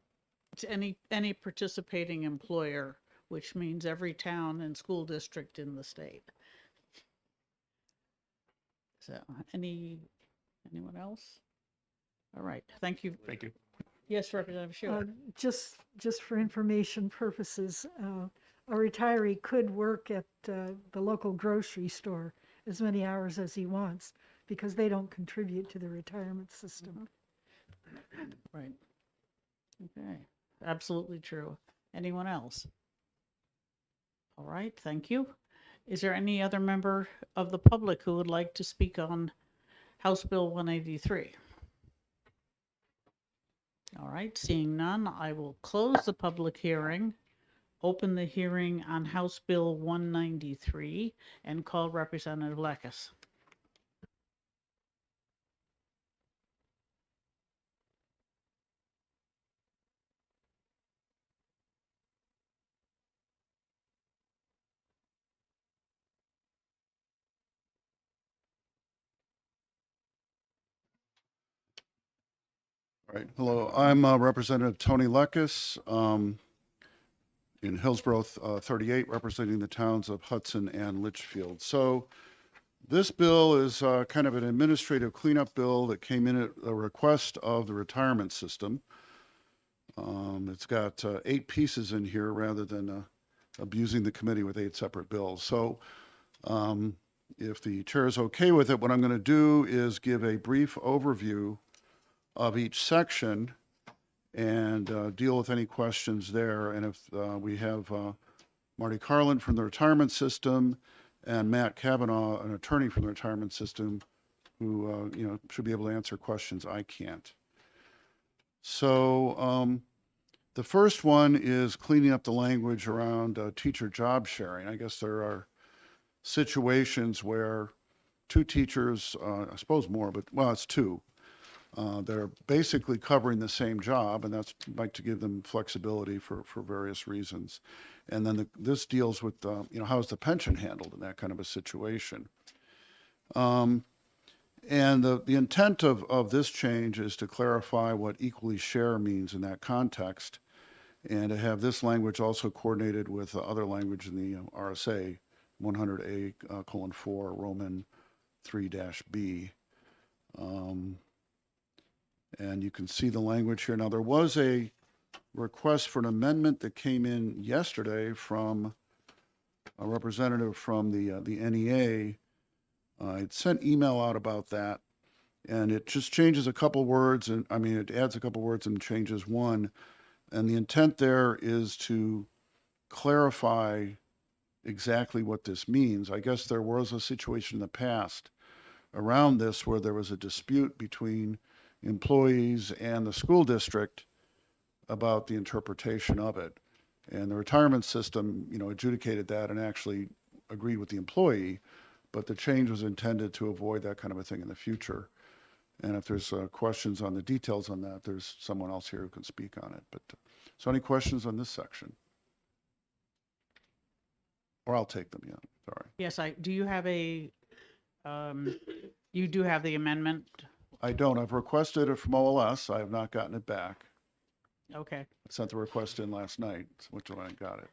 Speaker 4: To any participating employer, which means every town and school district in the state. So, anyone else? All right, thank you.
Speaker 8: Thank you.
Speaker 4: Yes, Representative Schuler.
Speaker 6: Just for information purposes, a retiree could work at the local grocery store as many hours as he wants because they don't contribute to the retirement system.
Speaker 4: Right. Okay, absolutely true. Anyone else? All right, thank you. Is there any other member of the public who would like to speak on House Bill 183? All right, seeing none, I will close the public hearing, open the hearing on House Bill 193, and call Representative Lekes.
Speaker 21: All right. Hello, I'm Representative Tony Lekes in Hillsborough 38, representing the towns of Hudson and Litchfield. So this bill is kind of an administrative cleanup bill that came in at a request of the retirement system. It's got 8 pieces in here rather than abusing the committee with 8 separate bills. So if the chair is okay with it, what I'm going to do is give a brief overview of each section and deal with any questions there. And if we have Marty Carlin from the retirement system and Matt Kavanaugh, an attorney from the retirement system, who should be able to answer questions I can't. So the first one is cleaning up the language around teacher job sharing. I guess there are situations where 2 teachers, I suppose more, but well, it's 2. They're basically covering the same job, and that's like to give them flexibility for various reasons. And then this deals with, how's the pension handled in that kind of a situation. And the intent of this change is to clarify what equally share means in that context, and to have this language also coordinated with other language in the RSA 100A:4 Roman 3-B. And you can see the language here. Now, there was a request for an amendment that came in yesterday from a representative from the NEA. It sent email out about that, and it just changes a couple words, and it adds a couple words and changes one. And the intent there is to clarify exactly what this means. I guess there was a situation in the past around this where there was a dispute between employees and the school district about the interpretation of it. And the retirement system, adjudicated that and actually agreed with the employee, but the change was intended to avoid that kind of a thing in the future. And if there's questions on the details on that, there's someone else here who can speak on it. But so any questions on this section? Or I'll take them, yeah, sorry.
Speaker 4: Yes, do you have you do have the amendment?
Speaker 21: I don't. I've requested it from OLS. I have not gotten it back.
Speaker 4: Okay.
Speaker 21: I sent the request in last night, which when I got it.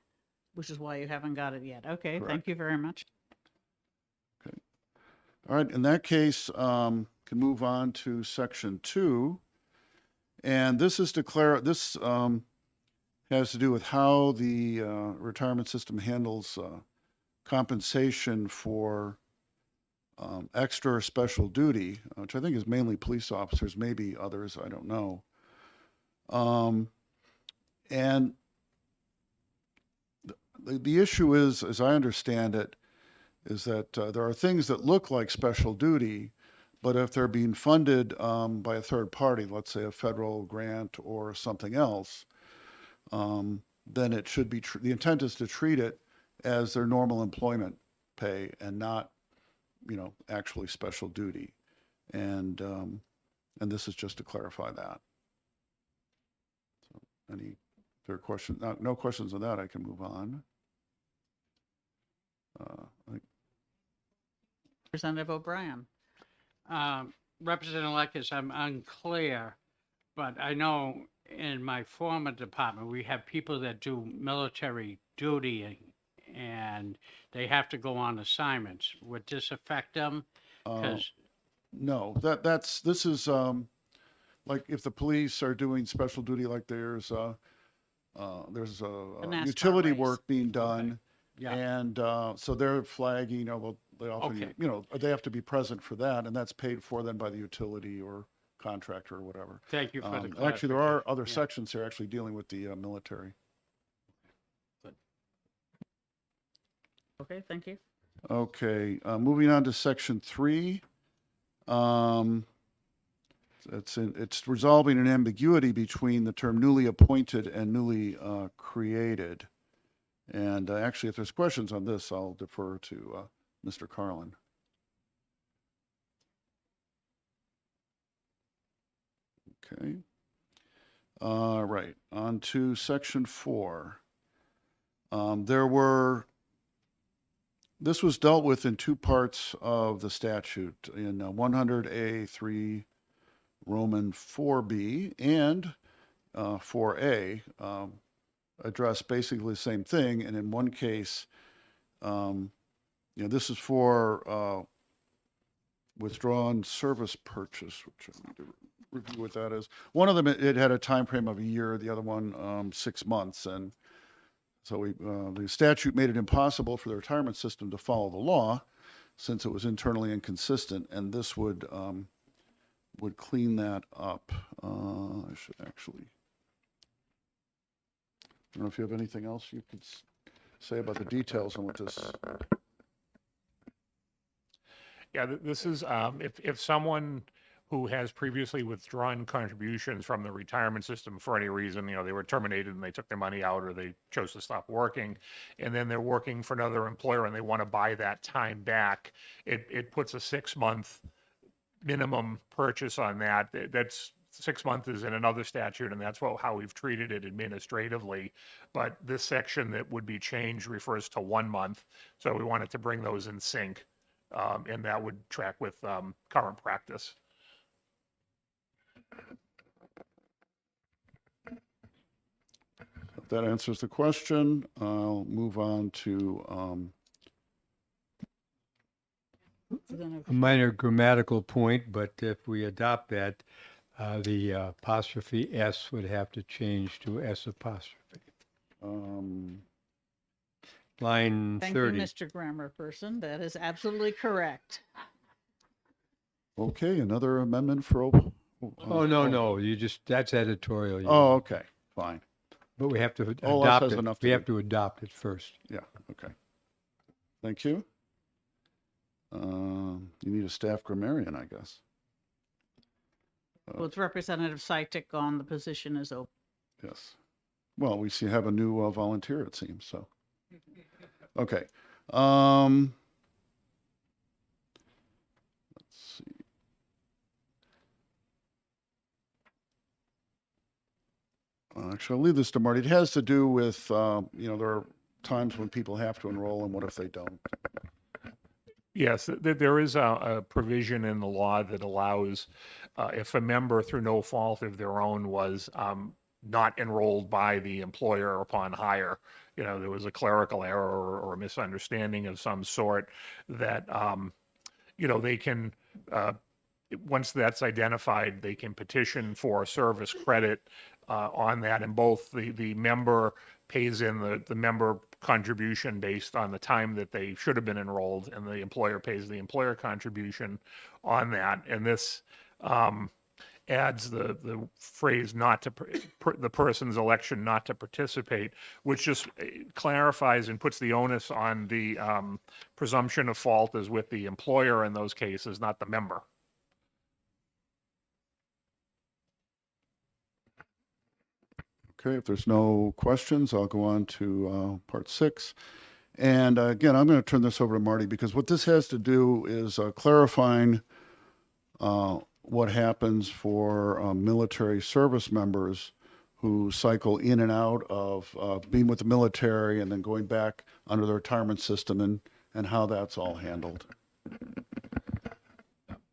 Speaker 4: which is why you haven't got it yet. Okay,
Speaker 21: Correct.
Speaker 4: thank you very much.
Speaker 21: All right, in that case, can move on to section 2. And this is this has to do with how the retirement system handles compensation for extra or special duty, which I think is mainly police officers, maybe others, I don't know. And the issue is, as I understand it, is that there are things that look like special duty, but if they're being funded by a third party, let's say a federal grant or something else, then it should be, the intent is to treat it as their normal employment pay and not, actually special duty. And this is just to clarify that. So any third question? No questions on that, I can move on.
Speaker 4: Representative O'Brien.
Speaker 3: Representative Eckes, I'm unclear, but I know in my former department, we have people that do military duty and they have to go on assignments. Would this affect them? 'Cause
Speaker 21: No, this is like if the police are doing special duty, like there's a
Speaker 4: NASCAR
Speaker 21: utility
Speaker 4: race.
Speaker 21: work being done,
Speaker 3: Yeah.
Speaker 21: and so they're flagging. They often,
Speaker 3: Okay.
Speaker 21: they have to be present for that, and that's paid for then by the utility or contractor or whatever.
Speaker 3: Thank you for the
Speaker 21: Actually, there are other
Speaker 3: clarification.
Speaker 21: sections here actually dealing with the military.
Speaker 4: Okay, thank you.
Speaker 21: Okay, moving on to section 3. It's resolving an ambiguity between the term newly appointed and newly created. And actually, if there's questions on this, I'll defer to Mr. Carlin. Okay. All right, on to section 4. This was dealt with in 2 parts of the statute, in 100A3 Roman 4B and 4A, address basically the same thing. And in one case, this is for withdrawn service purchase, which I need to review what that is. One of them, it had a time frame of a year, the other one 6 months. And so the statute made it impossible for the retirement system to follow the law since it was internally inconsistent, and this would clean that up. I should actually, I don't know if you have anything else you could say about the details on what this.
Speaker 8: Yeah, this is, if someone who has previously withdrawn contributions from the retirement system for any reason, they were terminated and they took their money out or they chose to stop working, and then they're working for another employer and they want to buy that time back, it puts a 6-month minimum purchase on that. That's 6 months is in another statute, and that's how we've treated it administratively. But this section that would be changed refers to 1 month. So we wanted to bring those in sync, and that would track with current practice.
Speaker 21: If that answers the question, I'll move on to
Speaker 5: A minor grammatical point, but if we adopt that, the apostrophe S would have to change to S apostrophe. Line
Speaker 4: Thank
Speaker 5: 30.
Speaker 4: you, Mr. Grammar Person. That is absolutely correct.
Speaker 21: okay, another amendment for.
Speaker 5: Oh, no, that's editorial.
Speaker 21: Oh, okay, fine.
Speaker 5: But we have to
Speaker 21: OLS
Speaker 5: adopt
Speaker 21: has
Speaker 5: it.
Speaker 21: enough to
Speaker 5: We
Speaker 21: do.
Speaker 5: have to adopt it first.
Speaker 21: Yeah, okay. Thank you. You need a staff grammarian, I guess.
Speaker 4: With Representative Sitek on, the position is open.
Speaker 21: Yes. Well, we have a new volunteer, it seems, so. Okay. Let's see. Actually, I'll leave this to Marty. It has to do with, there are times when people have to enroll and what if they don't?
Speaker 8: Yes, there is a provision in the law that allows if a member, through no fault of their own, was not enrolled by the employer upon hire, there was a clerical error or a misunderstanding of some sort, that, they can, once that's identified, they can petition for service credit on that, and both the member pays in the member contribution based on the time that they should have been enrolled, and the employer pays the employer contribution on that. And this adds the phrase not to, the person's election not to participate, which just clarifies and puts the onus on the presumption of fault is with the employer in those cases, not the member.
Speaker 21: Okay, if there's no questions, I'll go on to part 6. And again, I'm going to turn this over to Marty, because what this has to do is clarifying what happens for military service members who cycle in and out of being with the military and then going back under the retirement system, and how that's all handled.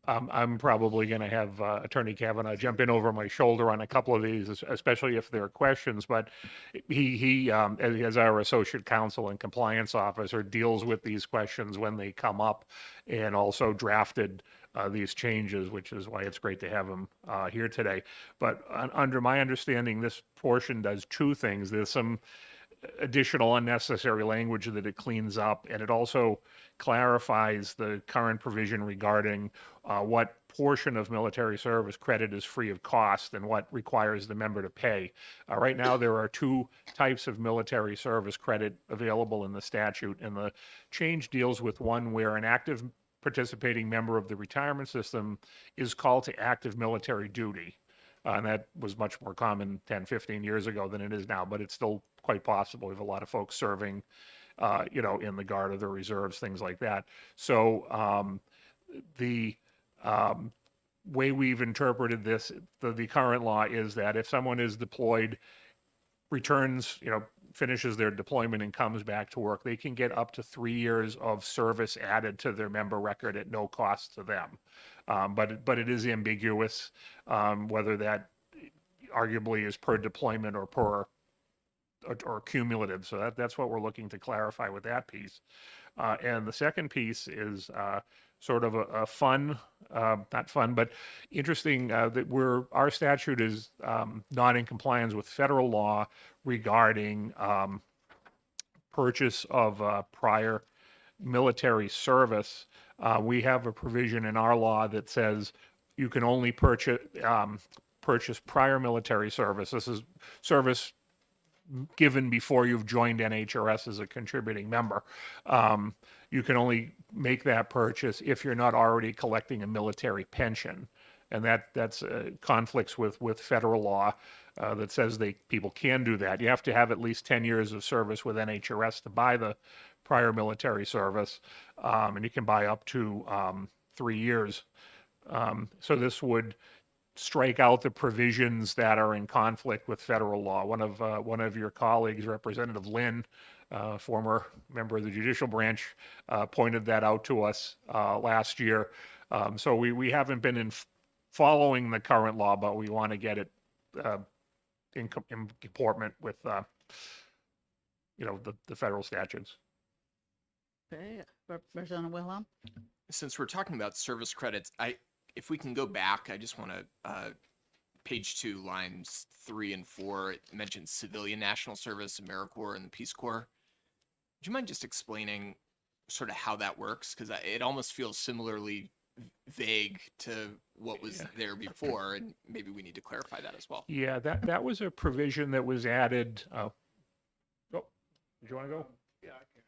Speaker 8: I'm probably going to have Attorney Kavanaugh jump in over my shoulder on a couple of these, especially if there are questions. But he as our associate counsel and compliance officer, deals with these questions when they come up, and also drafted these changes, which is why it's great to have him here today. But under my understanding, this portion does two things. There's some additional unnecessary language that it cleans up, and it also clarifies the current provision regarding what portion of military service credit is free of cost and what requires the member to pay. Right now, there are two types of military service credit available in the statute, and the change deals with one where an active participating member of the retirement system is called to active military duty. And that was much more common 10, 15 years ago than it is now, but it's still quite possible. We have a lot of folks serving, in the Guard or the reserves, things like that. So the way we've interpreted this, the current law is that if someone is deployed, returns, finishes their deployment and comes back to work, they can get up to 3 years of service added to their member record at no cost to them. But it is ambiguous whether that arguably is per deployment or or cumulative. So that's what we're looking to clarify with that piece. And the second piece is sort of a fun, not fun, but interesting that our statute is not in compliance with federal law regarding purchase of prior military service. We have a provision in our law that says you can only purchase prior military service. This is service given before you've joined NHRS as a contributing member. You can only make that purchase if you're not already collecting a military pension. And that's conflicts with federal law that says people can do that. You have to have at least 10 years of service with NHRS to buy the prior military service, and you can buy up to 3 years. So this would strike out the provisions that are in conflict with federal law. One of your colleagues, Representative Lynn, former member of the judicial branch, pointed that out to us last year. So we haven't been following the current law, but we want to get it in comportment with the federal statutes.
Speaker 4: Okay, Representative Wilhelm?
Speaker 2: Since we're talking about service credits, if we can go back, I just want to, page 2, lines 3 and 4, it mentions civilian national service, AmeriCorps, and the Peace Corps. Would you mind just explaining sort of how that works? Because it almost feels similarly vague to what was there before, and maybe we need to clarify that as well.
Speaker 8: Yeah, that was a provision that was added. Oh, did you want to go?
Speaker 9: Yeah, I can.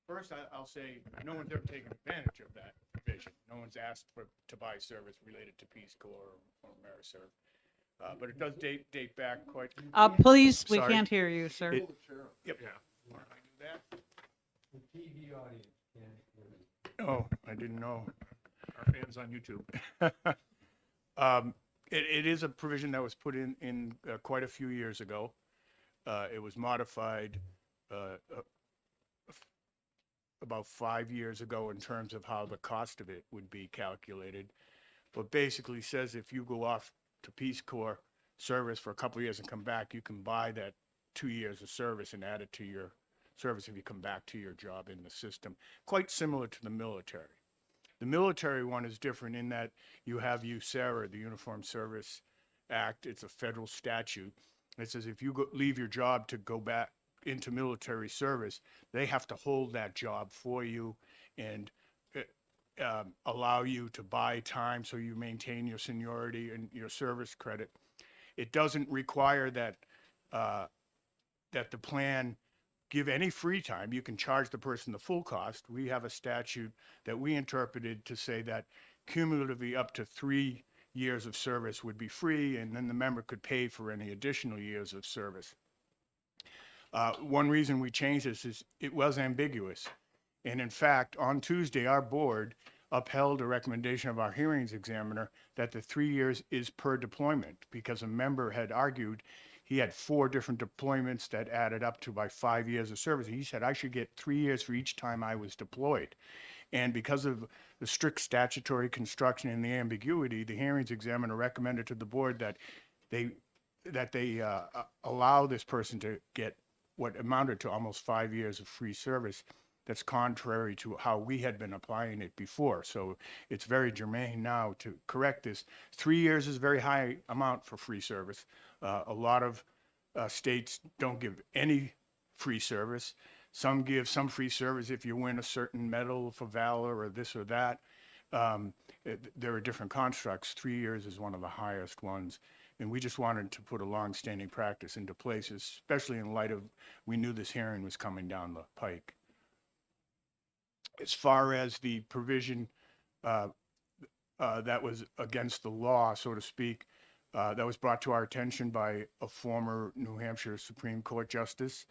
Speaker 9: First, I'll say no one's ever taken advantage of that provision. No one's asked to buy service related to Peace Corps or AmeriServe. But it does date back quite.
Speaker 4: Please, we
Speaker 9: Sorry.
Speaker 4: can't hear you, sir.
Speaker 9: Yep.
Speaker 8: Yeah.
Speaker 9: Want to do that?
Speaker 5: The TV audience can't hear me.
Speaker 9: Oh, I didn't know.
Speaker 8: Our fans on YouTube.
Speaker 9: It is a provision that was put in quite a few years ago. It was modified about 5 years ago in terms of how the cost of it would be calculated. But basically says if you go off to Peace Corps service for a couple of years and come back, you can buy that 2 years of service and add it to your service if you come back to your job in the system. Quite similar to the military. The military one is different in that you have USERRA, the Uniform Service Act. It's a federal statute. It says if you leave your job to go back into military service, they have to hold that job for you and allow you to buy time so you maintain your seniority and your service credit. It doesn't require that that the plan give any free time. You can charge the person the full cost. We have a statute that we interpreted to say that cumulatively up to 3 years of service would be free, and then the member could pay for any additional years of service. One reason we changed this is it was ambiguous. And in fact, on Tuesday, our board upheld a recommendation of our hearings examiner that the 3 years is per deployment, because a member had argued he had 4 different deployments that added up to by 5 years of service. And he said, I should get 3 years for each time I was deployed. And because of the strict statutory construction and the ambiguity, the hearings examiner recommended to the board that they allow this person to get what amounted to almost 5 years of free service. That's contrary to how we had been applying it before. So it's very germane now to correct this. 3 years is a very high amount for free service. A lot of states don't give any free service. Some give some free service if you win a certain medal for valor or this or that. There are different constructs. 3 years is one of the highest ones. And we just wanted to put a long-standing practice into place, especially in light of, we knew this hearing was coming down the pike. As far as the provision that was against the law, so to speak, that was brought to our attention by a former New Hampshire Supreme Court justice,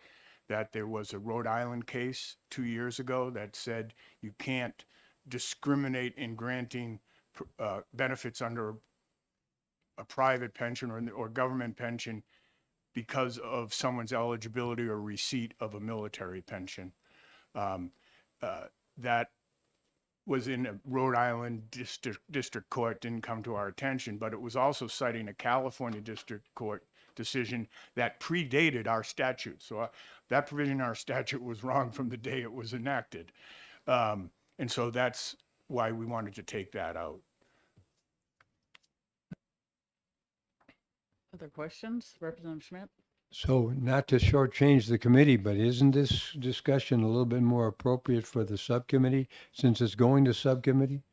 Speaker 9: that there was a Rhode Island case 2 years ago that said you can't discriminate in granting benefits under a private pension or government pension because of someone's eligibility or receipt of a military pension. That was in a Rhode Island district court, didn't come to our attention, but it was also citing a California district court decision that predated our statute. So that provision in our statute was wrong from the day it was enacted. And so that's why we wanted to take that out.
Speaker 4: Other questions? Representative Schmidt?
Speaker 5: So not to shortchange the committee, but isn't this discussion a little bit more appropriate for the subcommittee since it's going to subcommittee?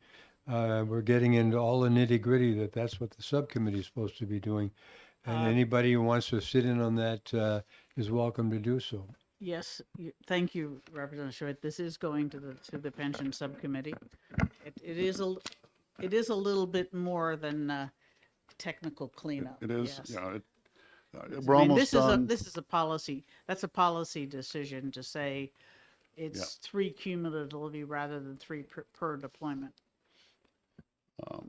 Speaker 5: We're getting into all the nitty gritty that's what the subcommittee is supposed to be doing. And anybody who wants to sit in on that is welcome to do so.
Speaker 4: Yes, thank you, Representative Schmidt. This is going to the pension subcommittee. It is a little bit more than technical cleanup.
Speaker 21: It is,
Speaker 4: yes.
Speaker 21: yeah.
Speaker 4: I
Speaker 21: We're
Speaker 4: mean,
Speaker 21: almost done.
Speaker 4: This is a policy. That's a policy decision to say it's 3 cumulatively rather than 3 per deployment.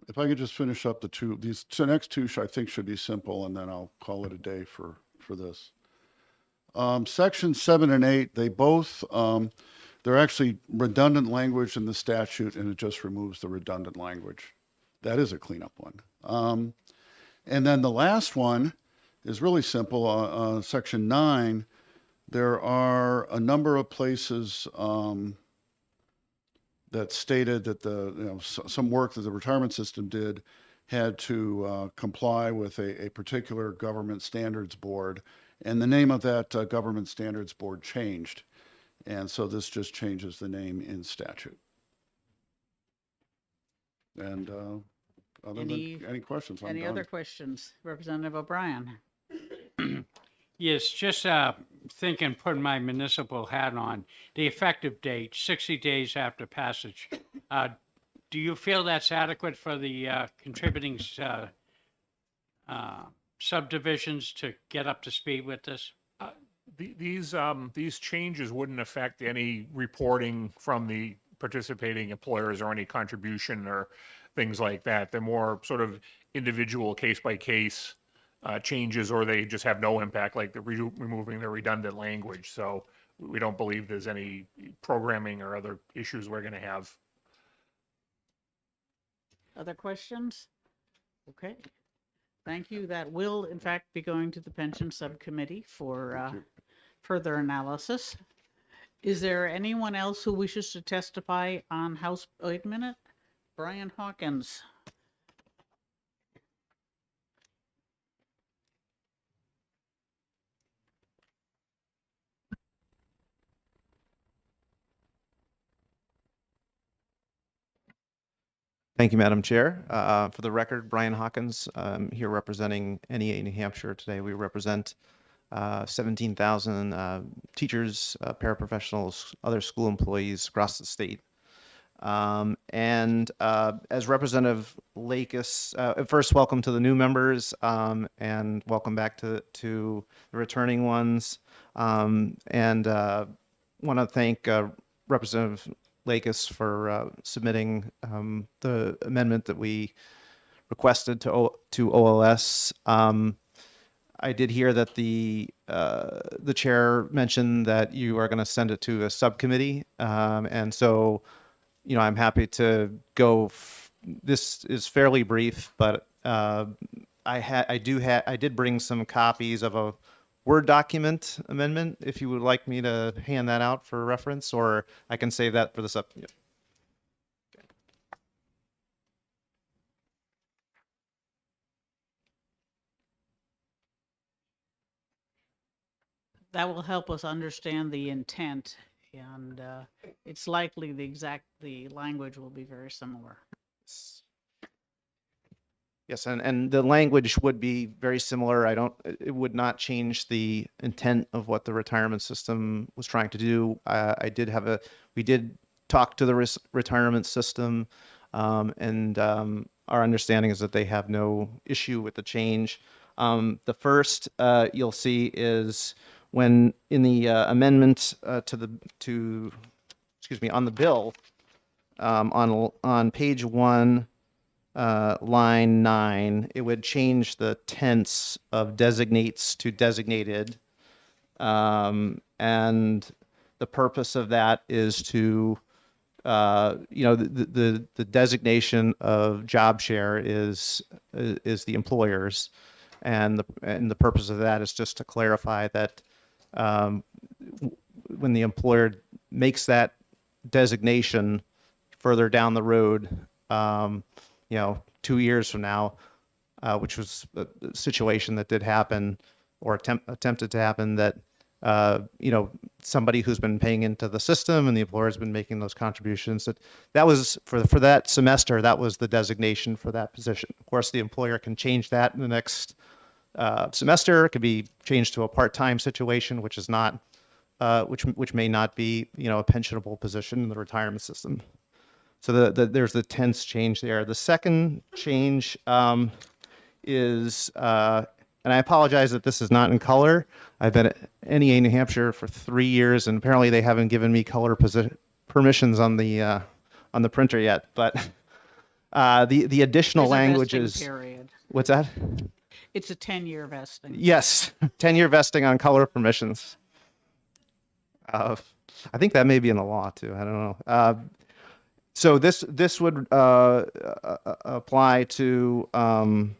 Speaker 21: If I could just finish up these next two I think should be simple, and then I'll call it a day for this. Section 7 and 8, they both, they're actually redundant language in the statute, and it just removes the redundant language. That is a cleanup one. And then the last one is really simple. Section 9, there are a number of places that stated that some work that the retirement system did had to comply with a particular government standards board, and the name of that government standards board changed, and so this just changes the name in statute. And any questions? I'm
Speaker 4: Any
Speaker 21: done.
Speaker 4: other questions? Representative O'Brien?
Speaker 3: Yes, just thinking, putting my municipal hat on, the effective date, 60 days after passage. Do you feel that's adequate for the contributing subdivisions to get up to speed with this?
Speaker 8: These changes wouldn't affect any reporting from the participating employers or any contribution or things like that. They're more sort of individual case by case changes, or they just have no impact, like removing the redundant language. So we don't believe there's any programming or other issues we're going to have.
Speaker 4: Other questions? Okay. Thank you. That will, in fact, be going to the Pension Subcommittee for further analysis. Is there anyone else who wishes to testify on House, wait a minute, Brian Hawkins?
Speaker 1: Thank you, Madam Chair. For the record, Brian Hawkins, here representing NEA New Hampshire today. We represent 17,000 teachers, paraprofessionals, other school employees across the state. As Representative Lakis, first, welcome to the new members and welcome back to the returning ones. Want to thank Representative Lakis for submitting the amendment that we requested to OLS. I did hear that the chair mentioned that you are going to send it to a subcommittee, and so, you know, I'm happy to go. This is fairly brief, but I did bring some copies of a Word document amendment, if you would like me to hand that out for reference, or I can save that for the subcommittee.
Speaker 4: That will help us understand the intent, and it's likely the language will be very similar.
Speaker 1: Yes, and the language would be very similar. It would not change the intent of what the retirement system was trying to do. We did talk to the retirement system, and our understanding is that they have no issue with the change. The first you'll see is when in the amendment on the bill, on page 1, line 9, it would change the tense of designates to designated. And the purpose of that is to, the designation of job share is the employer's. And the purpose of that is just to clarify that when the employer makes that designation further down the road, 2 years from now, which was a situation that did happen or attempted to happen, that, somebody who's been paying into the system and the employer has been making those contributions, that was for that semester, that was the designation for that position. Of course, the employer can change that in the next semester. It could be changed to a part-time situation, which is not, which may not be, a pensionable position in the retirement system. So there's the tense change there. The second change is, and I apologize that this is not in color. I've been at NEA New Hampshire for 3 years, and apparently they haven't given me color permissions on the printer yet. But the additional
Speaker 4: There's a vesting
Speaker 1: languages.
Speaker 4: period.
Speaker 1: What's that?
Speaker 4: It's a 10-year vesting.
Speaker 1: Yes, 10-year vesting on color permissions. I think that may be in the law too. I don't know. So this would apply to on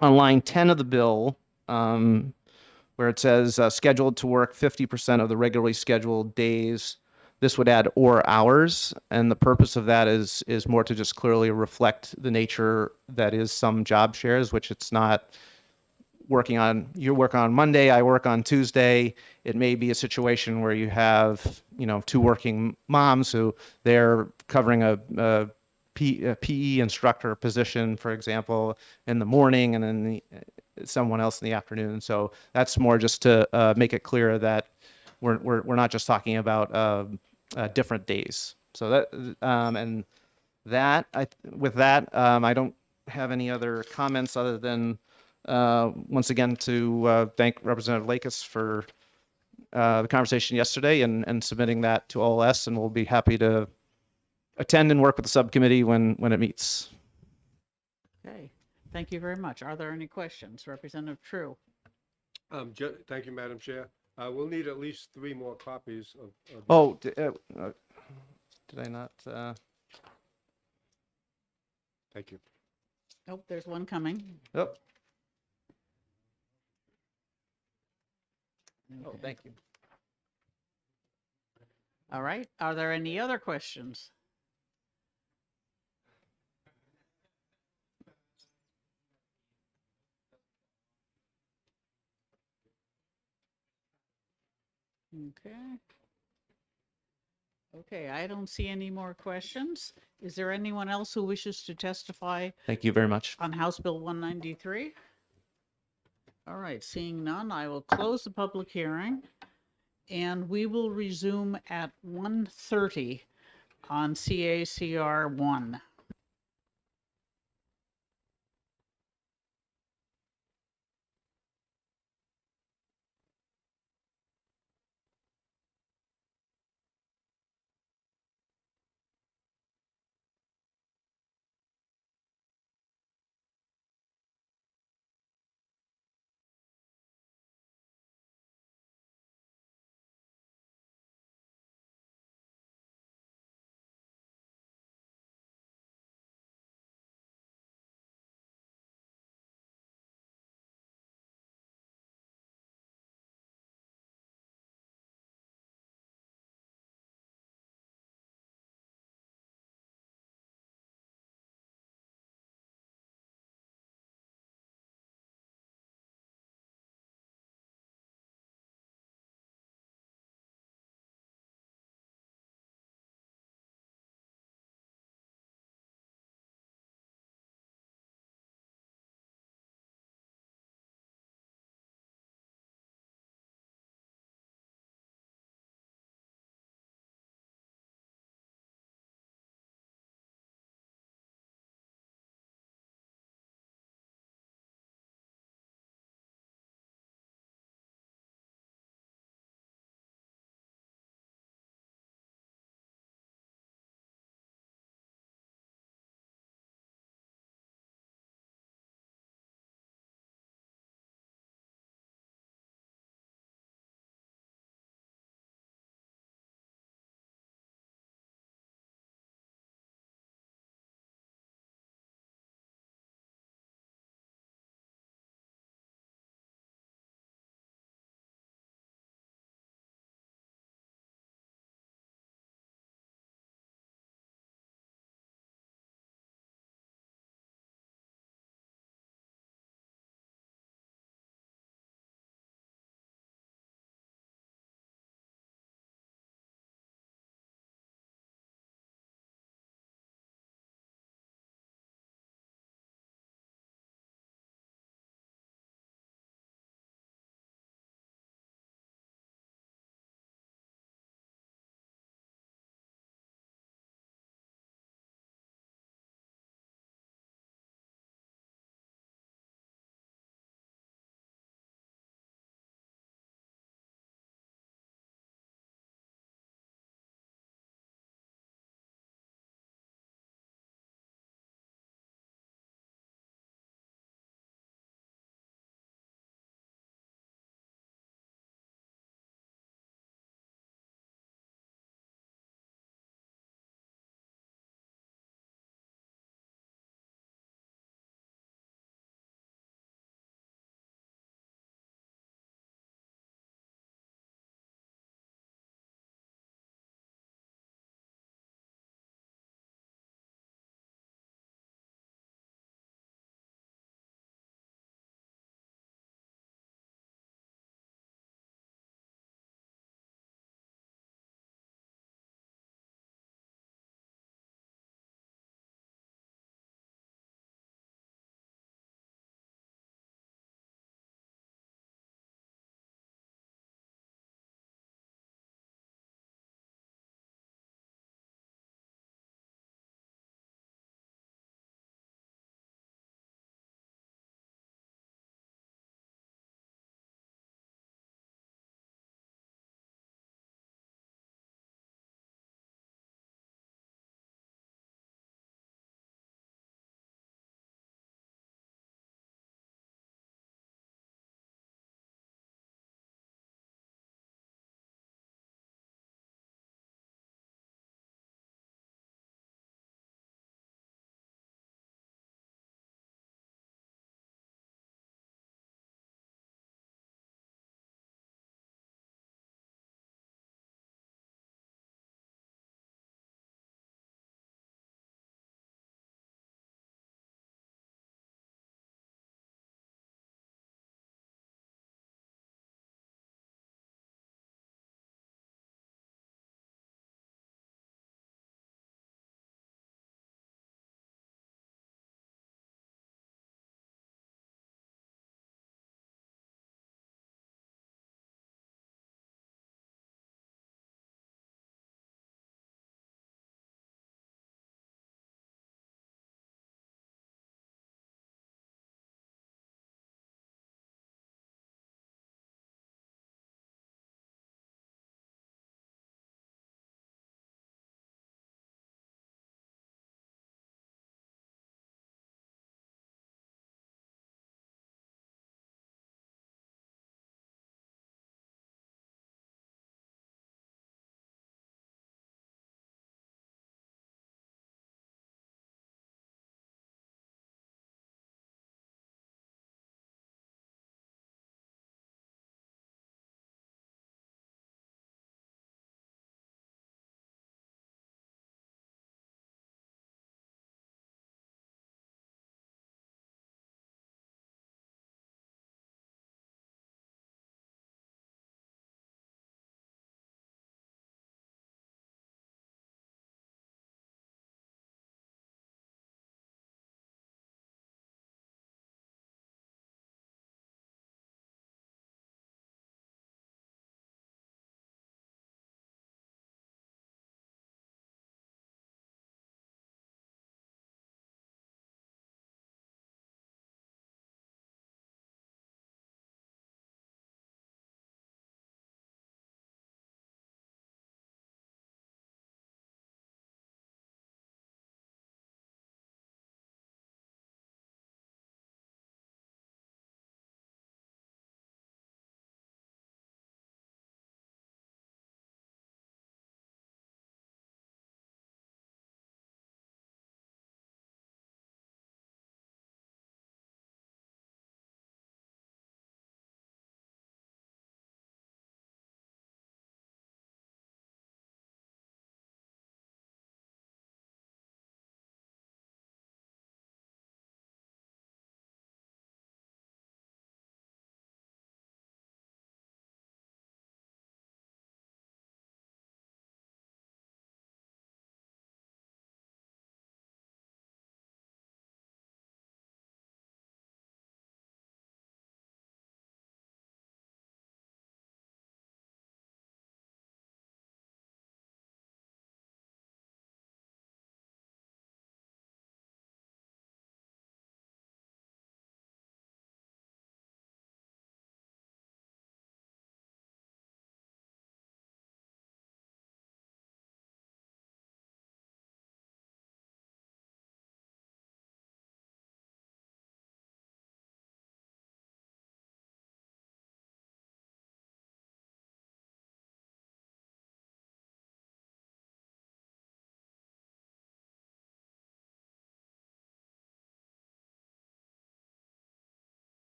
Speaker 1: line 10 of the bill, where it says scheduled to work 50% of the regularly scheduled days. This would add or hours, and the purpose of that is more to just clearly reflect the nature that is some job shares, which it's not you work on Monday, I work on Tuesday. It may be a situation where you have, 2 working moms who they're covering a PE instructor position, for example, in the morning, and then someone else in the afternoon. So that's more just to make it clear that we're not just talking about different days. So that with that, I don't have any other comments other than once again to thank Representative Lakis for the conversation yesterday and submitting that to OLS, and we'll be happy to attend and work with the subcommittee when it meets.
Speaker 4: Okay, thank you very much. Are there any questions? Representative True.
Speaker 7: Thank you, Madam Chair. We'll need at least 3 more copies of.
Speaker 1: Oh, did I not?
Speaker 7: Thank you.
Speaker 4: Nope, there's one coming.
Speaker 1: Yep.
Speaker 4: Oh, thank you. All right. Are there any other questions? Okay. Okay, I don't see any more questions. Is there anyone else who wishes to testify
Speaker 1: Thank you very much.
Speaker 4: on House Bill 193? All right, seeing none, I will close the public hearing, and we will resume at 1:30 on CACR 1.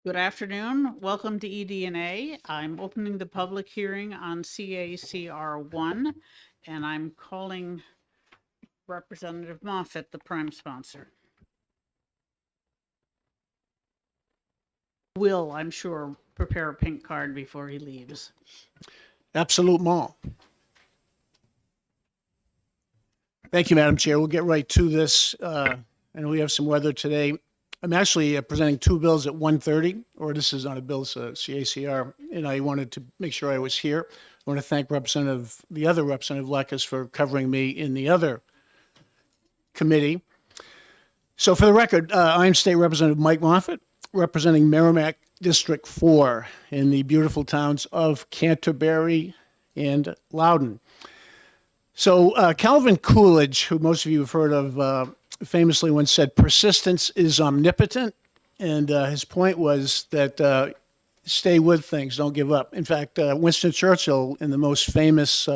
Speaker 4: Good afternoon. Welcome to EDNA. I'm opening the public hearing on CACR 1, and I'm calling Representative Moffett, the prime sponsor. Will, I'm sure, prepare a pink card before he leaves.
Speaker 9: Absolument. Thank you, Madam Chair. We'll get right to this. I know we have some weather today. I'm actually presenting two bills at 1:30, or this is not a bill, it's a CACR, and I wanted to make sure I was here. I want to thank the other Representative Lekis for covering me in the other committee. So for the record, I'm State Representative Mike Moffett, representing Merrimack District 4 in the beautiful towns of Canterbury and Loudon. So Calvin Coolidge, who most of you have heard of, famously once said, persistence is omnipotent. And his point was that stay with things, don't give up. In fact, Winston Churchill, in the most famous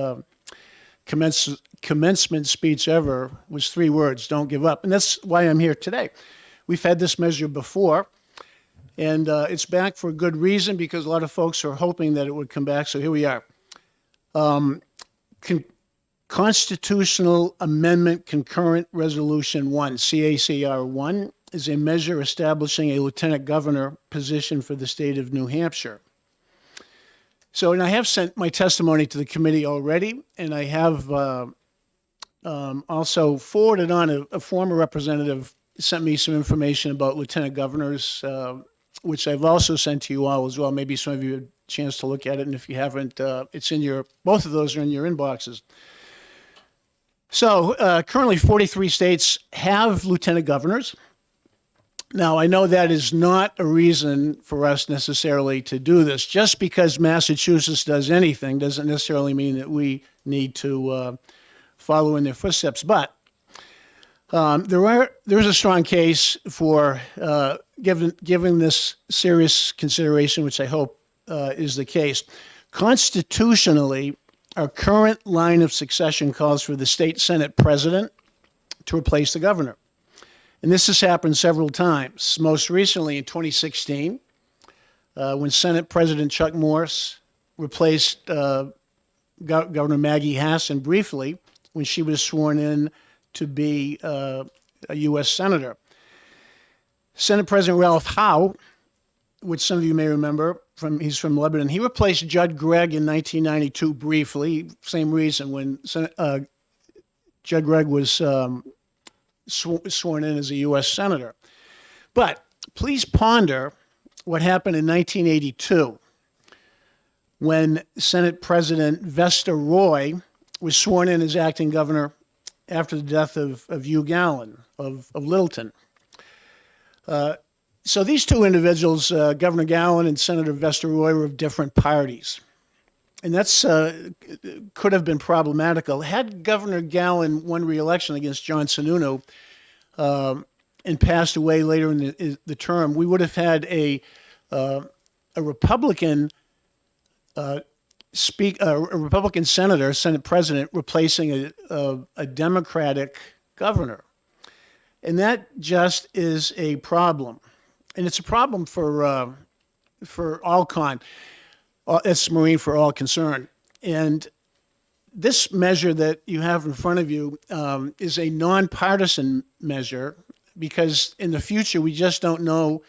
Speaker 9: commencement speech ever, was 3 words, don't give up. And that's why I'm here today. We've had this measure before, and it's back for a good reason, because a lot of folks are hoping that it would come back. So here we are. Constitutional Amendment Concurrent Resolution 1, CACR 1, is a measure establishing a lieutenant governor position for the state of New Hampshire. So, and I have sent my testimony to the committee already, and I have also forwarded on a former representative sent me some information about lieutenant governors, which I've also sent to you all as well. Maybe some of you had a chance to look at it, and if you haven't, it's in your, both of those are in your inboxes. So currently 43 states have lieutenant governors. Now, I know that is not a reason for us necessarily to do this. Just because Massachusetts does anything doesn't necessarily mean that we need to follow in their footsteps. But there's a strong case for giving this serious consideration, which I hope is the case. Constitutionally, our current line of succession calls for the state Senate president to replace the governor. And this has happened several times, most recently in 2016, when Senate President Chuck Morse replaced Governor Maggie Hassan briefly when she was sworn in to be a U.S. Senator. Senate President Ralph Howe, which some of you may remember, he's from Lebanon, he replaced Judd Gregg in 1992 briefly, same reason, when Judd Gregg was sworn in as a U.S. Senator. But please ponder what happened in 1982 when Senate President Vesta Roy was sworn in as acting governor after the death of Hugh Gallen of Littleton. So these two individuals, Governor Gallen and Senator Vesta Roy, were of different parties. And that's could have been problematical. Had Governor Gallen won re-election against John Sununu and passed away later in the term, we would have had a Republican a Republican senator, Senate president, replacing a Democratic governor. And that just is a problem. And it's a problem for all it's Marine for all concerned. And this measure that you have in front of you is a nonpartisan measure, because in the future we just don't know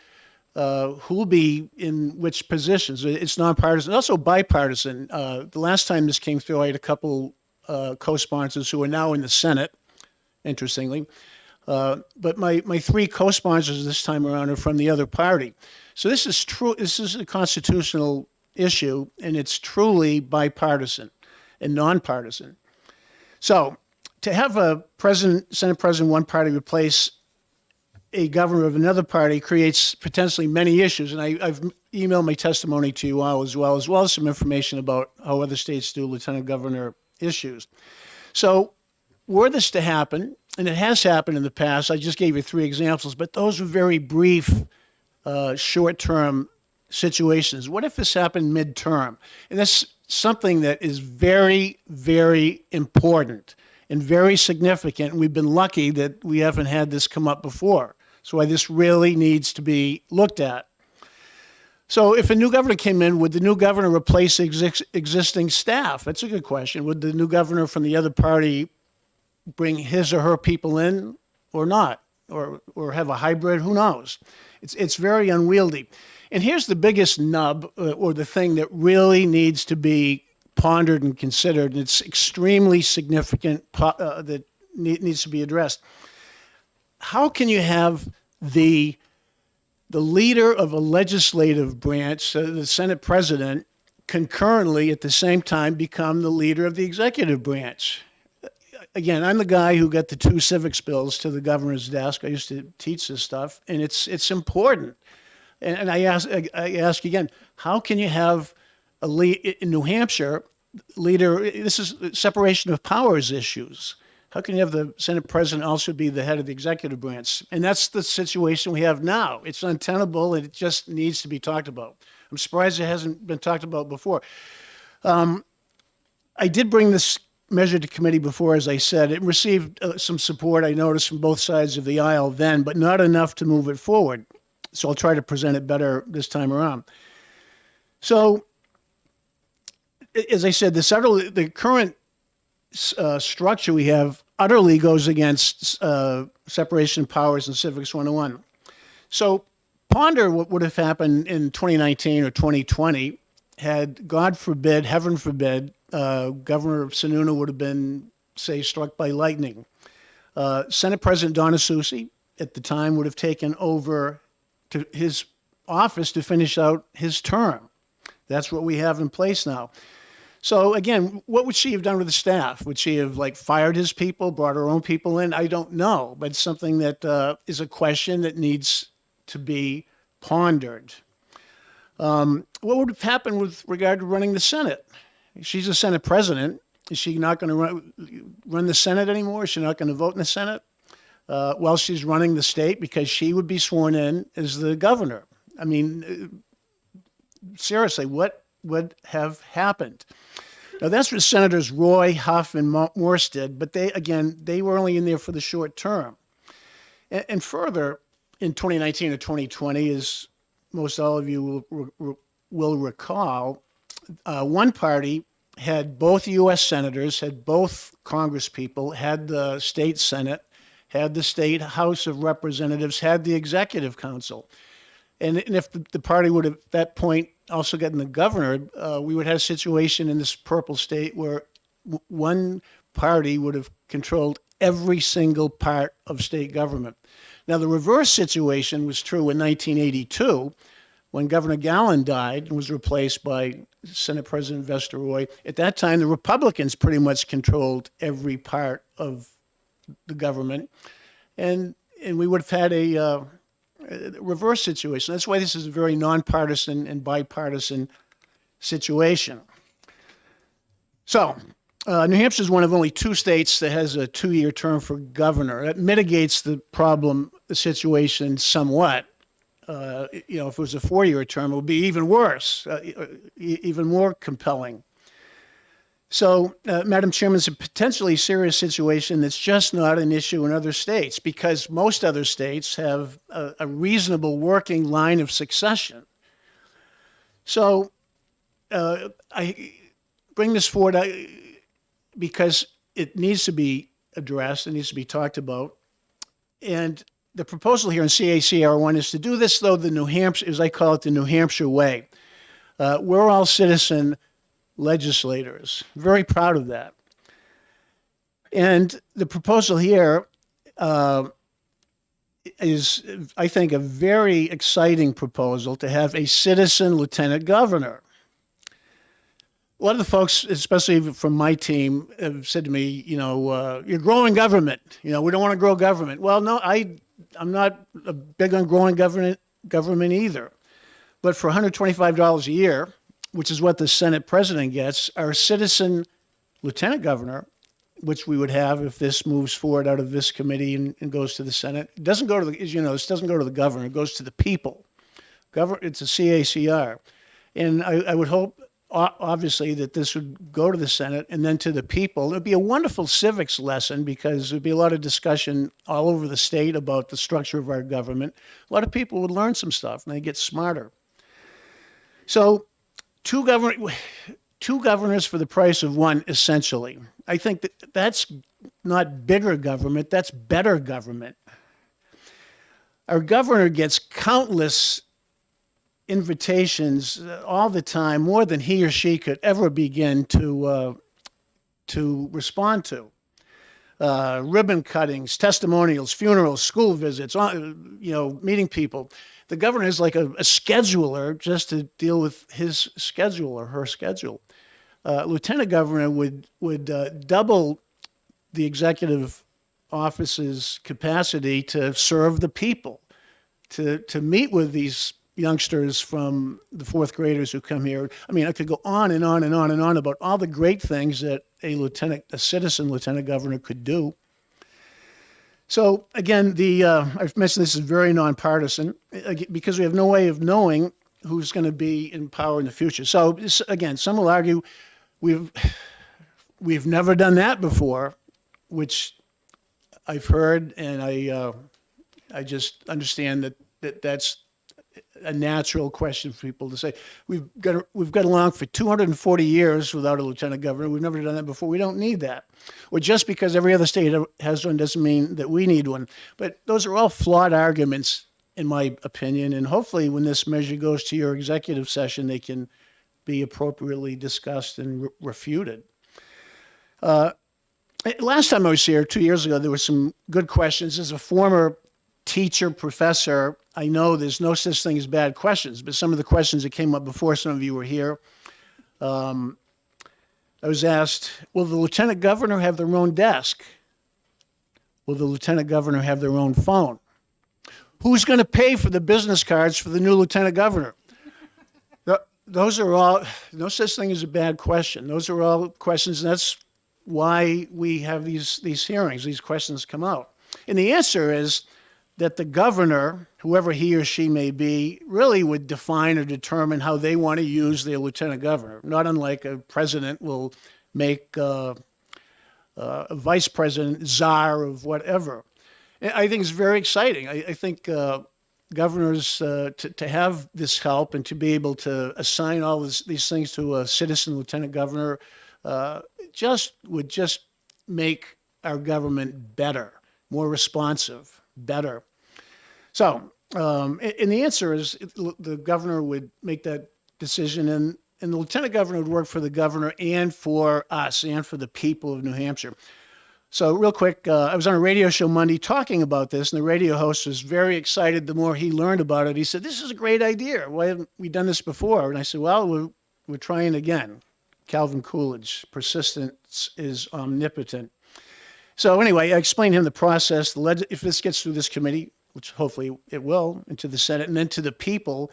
Speaker 9: who will be in which positions. It's nonpartisan, also bipartisan. The last time this came through, I had a couple co-sponsors who are now in the Senate, interestingly. But my 3 co-sponsors this time around are from the other party. So this is true. This is a constitutional issue, and it's truly bipartisan and nonpartisan. So to have a Senate president one party replace a governor of another party creates potentially many issues. And I've emailed my testimony to you all as well as some information about how other states do lieutenant governor issues. So were this to happen, and it has happened in the past, I just gave you 3 examples, but those were very brief, short-term situations. What if this happened midterm? And that's something that is very, very important and very significant. And we've been lucky that we haven't had this come up before. So why this really needs to be looked at.
Speaker 11: So if a new governor came in, would the new governor replace existing staff? That's a good question. Would the new governor from the other party bring his or her people in or not? Or have a hybrid? Who knows? It's very unwieldy. And here's the biggest nub, or the thing that really needs to be pondered and considered, and it's extremely significant, that needs to be addressed. How can you have the leader of a legislative branch, the Senate president, concurrently at the same time become the leader of the executive branch? Again, I'm the guy who got the 2 civics bills to the governor's desk. I used to teach this stuff, and it's important. And I ask again, how can you have a lead in New Hampshire leader? This is separation of powers issues. How can you have the Senate president also be the head of the executive branch? And that's the situation we have now. It's untenable, and it just needs to be talked about. I'm surprised it hasn't been talked about before. I did bring this measure to committee before, as I said. It received some support, I noticed, from both sides of the aisle then, but not enough to move it forward. So I'll try to present it better this time around. So, as I said, the current structure we have utterly goes against separation of powers and Civics 101. So ponder what would have happened in 2019 or 2020 had, God forbid, heaven forbid, Governor Sununu would have been, say, struck by lightning. Senate President Donna Soucy at the time would have taken over to his office to finish out his term. That's what we have in place now. So again, what would she have done with the staff? Would she have fired his people, brought her own people in? I don't know, but it's something that is a question that needs to be pondered. What would have happened with regard to running the Senate? She's a Senate president. Is she not going to run the Senate anymore? Is she not going to vote in the Senate? While she's running the state, because she would be sworn in as the governor. I mean, seriously, what would have happened? Now, that's what Senators Roy, Huff, and Morse did, but they were only in there for the short term. And further, in 2019 or 2020, as most all of you will recall, one party had both U.S. senators, had both Congress people, had the state Senate, had the state House of Representatives, had the Executive Council. And if the party would have, at that point, also gotten the governor, we would have a situation in this purple state where one party would have controlled every single part of state government. Now, the reverse situation was true in 1982, when Governor Gallen died and was replaced by Senate President Vester Roy. At that time, the Republicans pretty much controlled every part of the government, and we would have had a reverse situation. That's why this is a very nonpartisan and bipartisan situation. So, New Hampshire is one of only 2 states that has a 2-year term for governor. That mitigates the situation somewhat. If it was a 4-year term, it would be even worse, even more compelling. So, Madam Chairman, it's a potentially serious situation that's just not an issue in other states, because most other states have a reasonable working line of succession. So, I bring this forward because it needs to be addressed, it needs to be talked about. And the proposal here in CACR1 is to do this, though, the New Hampshire, as I call it, the New Hampshire way. We're all citizen legislators. Very proud of that. And the proposal here is, I think, a very exciting proposal to have a citizen lieutenant governor. A lot of the folks, especially from my team, have said to me, you're growing government. We don't want to grow government. Well, no, I'm not big on growing government either. But for $125 a year, which is what the Senate president gets, our citizen lieutenant governor, which we would have if this moves forward out of this committee and goes to the Senate, it doesn't go to the, as you know, this doesn't go to the governor, it goes to the people. It's a CACR. And I would hope, obviously, that this would go to the Senate and then to the people. It would be a wonderful civics lesson, because there'd be a lot of discussion all over the state about the structure of our government. A lot of people would learn some stuff and they get smarter. So two governors for the price of one, essentially. I think that's not bigger government, that's better government. Our governor gets countless invitations all the time, more than he or she could ever begin to respond to. Ribbon cuttings, testimonials, funerals, school visits, meeting people. The governor is like a scheduler just to deal with his schedule or her schedule. Lieutenant governor would double the executive office's capacity to serve the people, to meet with these youngsters from the fourth graders who come here. I mean, I could go on and on and on and on about all the great things that a citizen lieutenant governor could do. So again, I've mentioned this is very nonpartisan because we have no way of knowing who's going to be in power in the future. So again, some will argue we've never done that before, which I've heard, and I just understand that's a natural question for people to say. We've got along for 240 years without a lieutenant governor. We've never done that before. We don't need that. Or just because every other state has one doesn't mean that we need one. But those are all flawed arguments, in my opinion. And hopefully when this measure goes to your executive session, they can be appropriately discussed and refuted. Last time I was here, 2 years ago, there were some good questions. As a former teacher, professor, I know there's no such thing as bad questions, but some of the questions that came up before some of you were here, I was asked, will the lieutenant governor have their own desk? Will the lieutenant governor have their own phone? Who's going to pay for the business cards for the new lieutenant governor? Those are all, no such thing as a bad question. Those are all questions, and that's why we have these hearings, these questions come out. And the answer is that the governor, whoever he or she may be, really would define or determine how they want to use their lieutenant governor, not unlike a president will make a vice president czar of whatever. And I think it's very exciting. I think governors to have this help and to be able to assign all these things to a citizen lieutenant governor would just make our government better, more responsive, better. So, and the answer is the governor would make that decision, and the lieutenant governor would work for the governor and for us and for the people of New Hampshire. So real quick, I was on a radio show Monday talking about this, and the radio host was very excited the more he learned about it. He said, "This is a great idea. Why haven't we done this before?" And I said, "Well, we're trying again." Calvin Coolidge, persistence is omnipotent. So anyway, I explained to him the process. If this gets through this committee, which hopefully it will, into the Senate, and then to the people,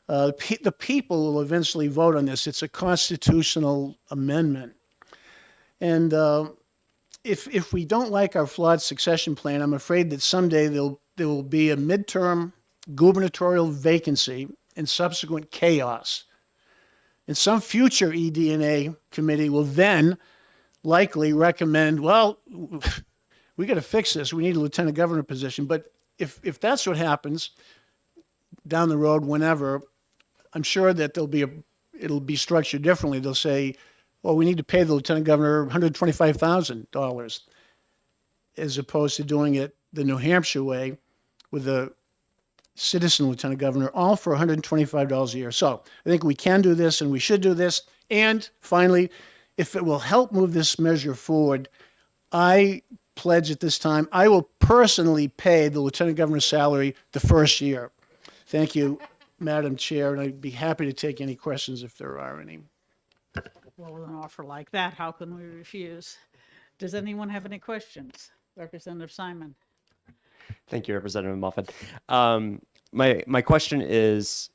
Speaker 11: the people will eventually vote on this. It's a constitutional amendment. And if we don't like our flawed succession plan, I'm afraid that someday there will be a midterm gubernatorial vacancy and subsequent chaos. And some future eDNA committee will then likely recommend, well, we got to fix this. We need a lieutenant governor position. But if that's what happens down the road, whenever, I'm sure that it'll be structured differently. They'll say, well, we need to pay the lieutenant governor $125,000 as opposed to doing it the New Hampshire way with a citizen lieutenant governor, all for $125 a year. So I think we can do this and we should do this. And finally, if it will help move this measure forward, I pledge at this time, I will personally pay the lieutenant governor's salary the first year. Thank you, Madam Chair, and I'd be happy to take any questions if there are any.
Speaker 4: Well, with an offer like that, how can we refuse? Does anyone have any questions? Representative Simon.
Speaker 10: Thank you, Representative Muffin. My question is,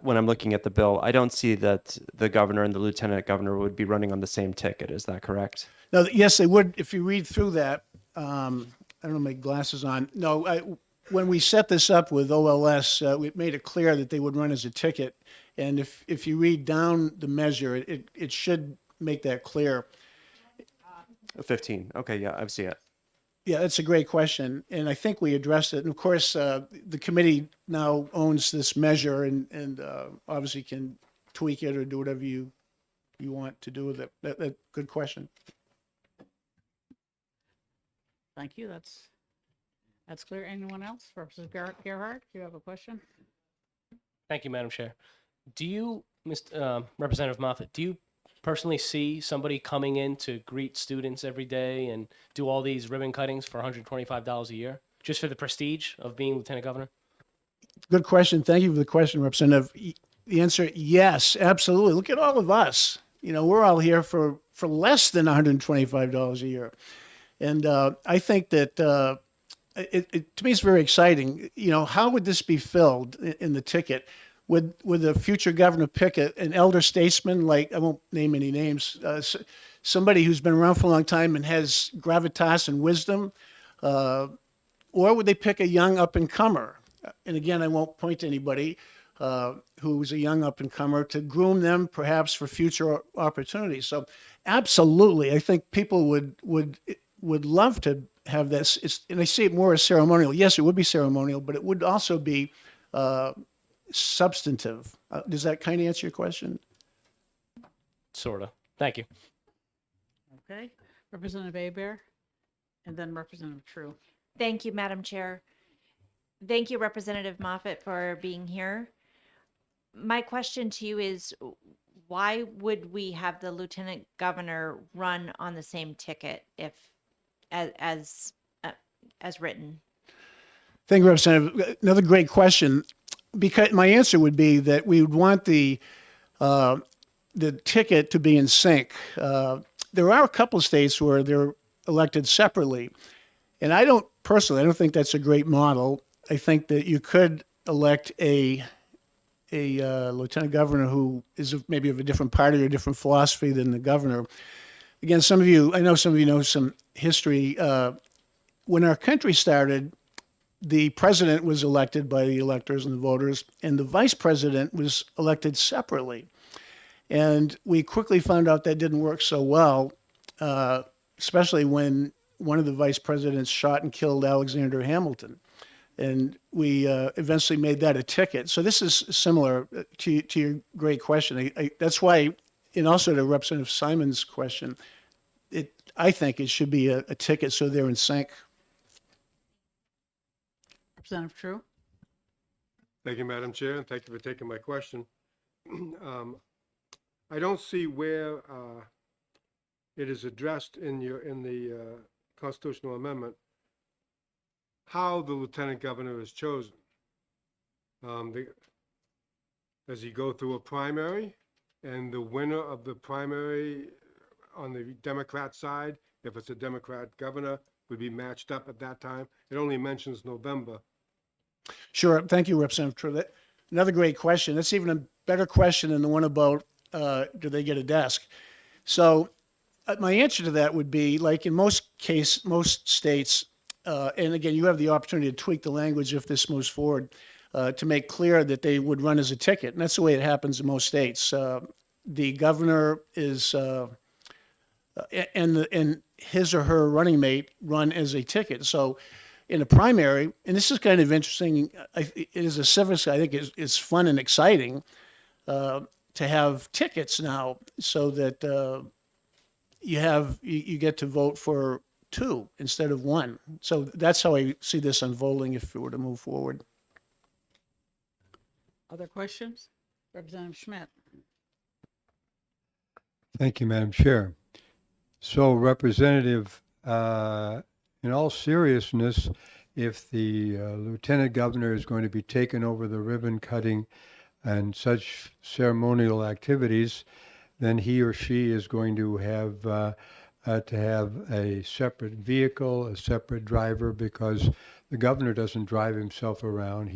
Speaker 10: when I'm looking at the bill, I don't see that the governor and the lieutenant governor would be running on the same ticket. Is that correct?
Speaker 11: No, yes, they would. If you read through that, I don't know, my glasses on. No, when we set this up with OLS, we made it clear that they would run as a ticket. And if you read down the measure, it should make that clear.
Speaker 10: 15. Okay, yeah, I see it.
Speaker 11: Yeah, that's a great question, and I think we addressed it. And of course, the committee now owns this measure, and obviously can tweak it or do whatever you want to do with it. Good question.
Speaker 4: Thank you. That's clear. Anyone else? Representative Gerhardt, do you have a question?
Speaker 20: Thank you, Madam Chair. Do you, Representative Moffett, do you personally see somebody coming in to greet students every day and do all these ribbon cuttings for $125 a year, just for the prestige of being Lieutenant Governor?
Speaker 11: Good question. Thank you for the question, Representative. The answer, yes, absolutely. Look at all of us. You know, we're all here for less than $125 a year. And I think that to me, it's very exciting. You know, how would this be filled in the ticket? Would the future governor pick an elder statesman, like, I won't name any names, somebody who's been around for a long time and has gravitas and wisdom? Or would they pick a young up-and-comer? And again, I won't point to anybody who's a young up-and-comer to groom them perhaps for future opportunities. So absolutely, I think people would love to have this. And I see it more as ceremonial. Yes, it would be ceremonial, but it would also be substantive. Does that kind of answer your question?
Speaker 20: Sort of. Thank you.
Speaker 4: Okay. Representative Abear, and then Representative True.
Speaker 18: Thank you, Madam Chair. Thank you, Representative Moffett, for being here. My question to you is, why would we have the Lieutenant Governor run on the same ticket as written?
Speaker 11: Thank you, Representative. Another great question. Because my answer would be that we would want the ticket to be in sync. There are a couple of states where they're elected separately, and I don't think that's a great model. I think that you could elect a lieutenant governor who is maybe of a different party or different philosophy than the governor. Again, I know some of you know some history. When our country started, the president was elected by the electors and the voters, and the vice president was elected separately. And we quickly found out that didn't work so well, especially when one of the vice presidents shot and killed Alexander Hamilton. And we eventually made that a ticket. So this is similar to your great question. That's why, and also to Representative Simon's question, I think it should be a ticket so they're in sync.
Speaker 4: Representative True.
Speaker 7: Thank you, Madam Chair, and thank you for taking my question. I don't see where it is addressed in the constitutional amendment how the lieutenant governor is chosen. Does he go through a primary, and the winner of the primary on the Democrat side, if it's a Democrat governor, would be matched up at that time? It only mentions November.
Speaker 11: Sure. Thank you, Representative True. Another great question. That's even a better question than the one about do they get a desk? So my answer to that would be, like in most states, and again, you have the opportunity to tweak the language if this moves forward, to make clear that they would run as a ticket. And that's the way it happens in most states. The governor is, and his or her running mate run as a ticket. So in a primary, and this is kind of interesting, it is a civics, I think it's fun and exciting to have tickets now so that you get to vote for two instead of one. So that's how I see this unfolding if it were to move forward.
Speaker 4: Other questions? Representative Schmidt.
Speaker 5: Thank you, Madam Chair. So, Representative, in all seriousness, if the lieutenant governor is going to be taking over the ribbon cutting and such ceremonial activities, then he or she is going to have a separate vehicle, a separate driver, because the governor doesn't drive himself around.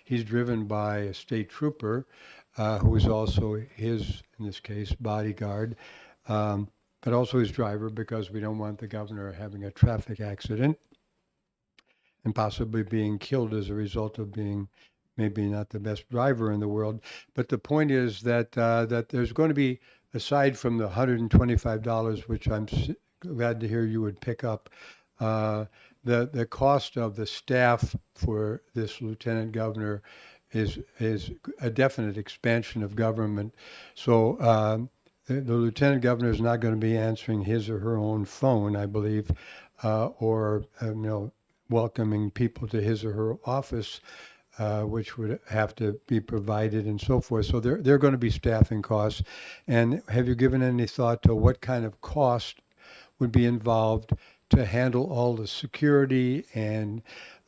Speaker 5: He's driven by a state trooper who is also his, in this case, bodyguard, but also his driver, because we don't want the governor having a traffic accident and possibly being killed as a result of being maybe not the best driver in the world. But the point is that that there's going to be, aside from the $125, which I'm glad to hear you would pick up, The cost of the staff for this lieutenant governor is a definite expansion of government. So the lieutenant governor is not going to be answering his or her own phone, I believe, or welcoming people to his or her office, which would have to be provided and so forth. So there are going to be staffing costs. And have you given any thought to what kind of cost would be involved to handle all the security and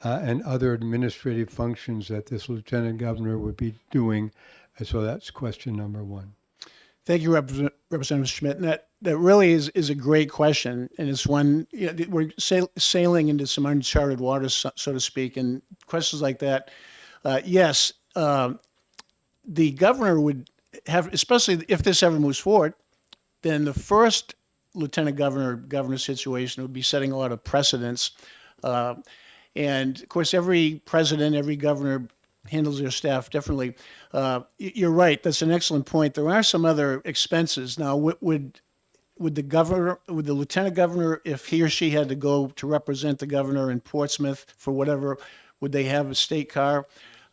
Speaker 5: other administrative functions that this lieutenant governor would be doing? So that's question number one.
Speaker 11: Thank you, Representative Schmidt. And that really is a great question, and it's one we're sailing into some uncharted waters, so to speak. And questions like that, yes, the governor would have, especially if this ever moves forward, then the first lieutenant governor situation would be setting a lot of precedents. And of course, every president, every governor handles their staff differently. You're right. That's an excellent point. There are some other expenses. Now, would the lieutenant governor, if he or she had to go to represent the governor in Portsmouth for whatever, would they have a state car?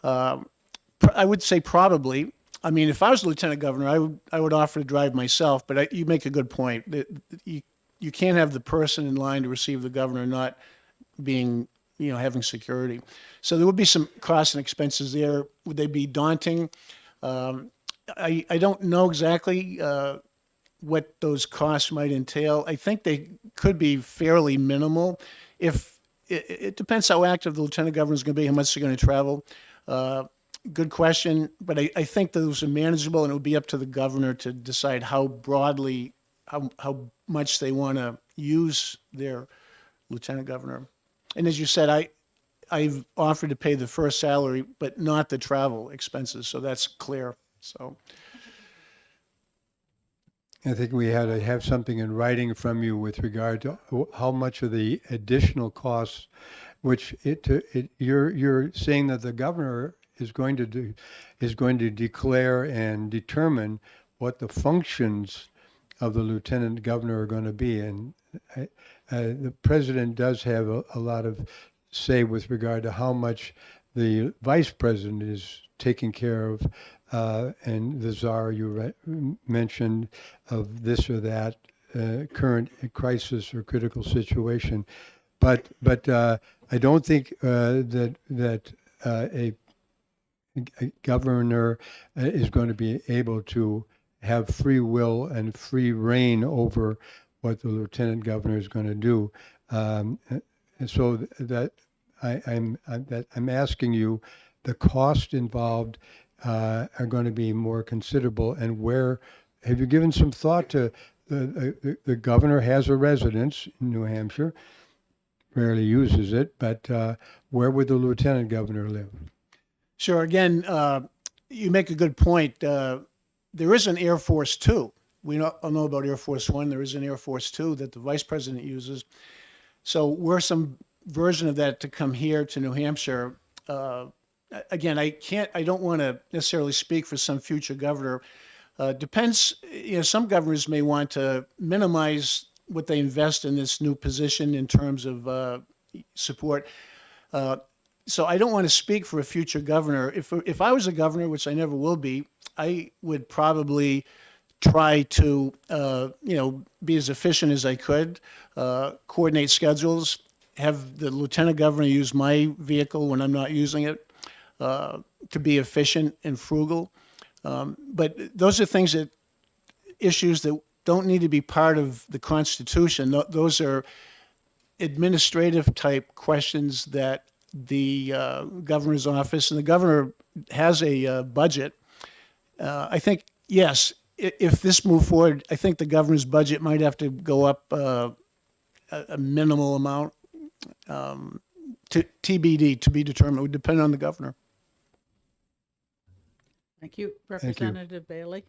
Speaker 11: I would say probably. I mean, if I was lieutenant governor, I would offer to drive myself. But you make a good point. You can't have the person in line to receive the governor not being, having security. So there would be some costs and expenses there. Would they be daunting? I don't know exactly what those costs might entail. I think they could be fairly minimal. If it depends how active the lieutenant governor is going to be, how much they're going to travel. Good question, but I think those are manageable, and it would be up to the governor to decide how broadly, how much they want to use their lieutenant governor. And as you said, I've offered to pay the first salary, but not the travel expenses, so that's clear. So
Speaker 5: I think we had to have something in writing from you with regard to how much of the additional costs, which you're saying that the governor is going to declare and determine what the functions of the lieutenant governor are going to be. And the president does have a lot of say with regard to how much the vice president is taking care of, and the czar you mentioned of this or that current crisis or critical situation. But I don't think that a governor is going to be able to have free will and free reign over what the lieutenant governor is going to do, and so that I'm asking you, the cost involved are going to be more considerable. And where have you given some thought to the governor has a residence in New Hampshire, rarely uses it, but where would the lieutenant governor live?
Speaker 11: Sure. Again, you make a good point. There is an Air Force 2. We all know about Air Force 1. There is an Air Force 2 that the vice president uses. So were some version of that to come here to New Hampshire, again, I don't want to necessarily speak for some future governor. Depends, some governors may want to minimize what they invest in this new position in terms of support. So I don't want to speak for a future governor. If I was a governor, which I never will be, I would probably try to, be as efficient as I could, coordinate schedules, have the lieutenant governor use my vehicle when I'm not using it, to be efficient and frugal. But those are issues that don't need to be part of the Constitution. Those are administrative type questions that the governor's office, and the governor has a budget. I think, yes, if this moved forward, I think the governor's budget might have to go up a minimal amount, to TBD, to be determined. It would depend on the governor.
Speaker 4: Thank you. Representative Bailey.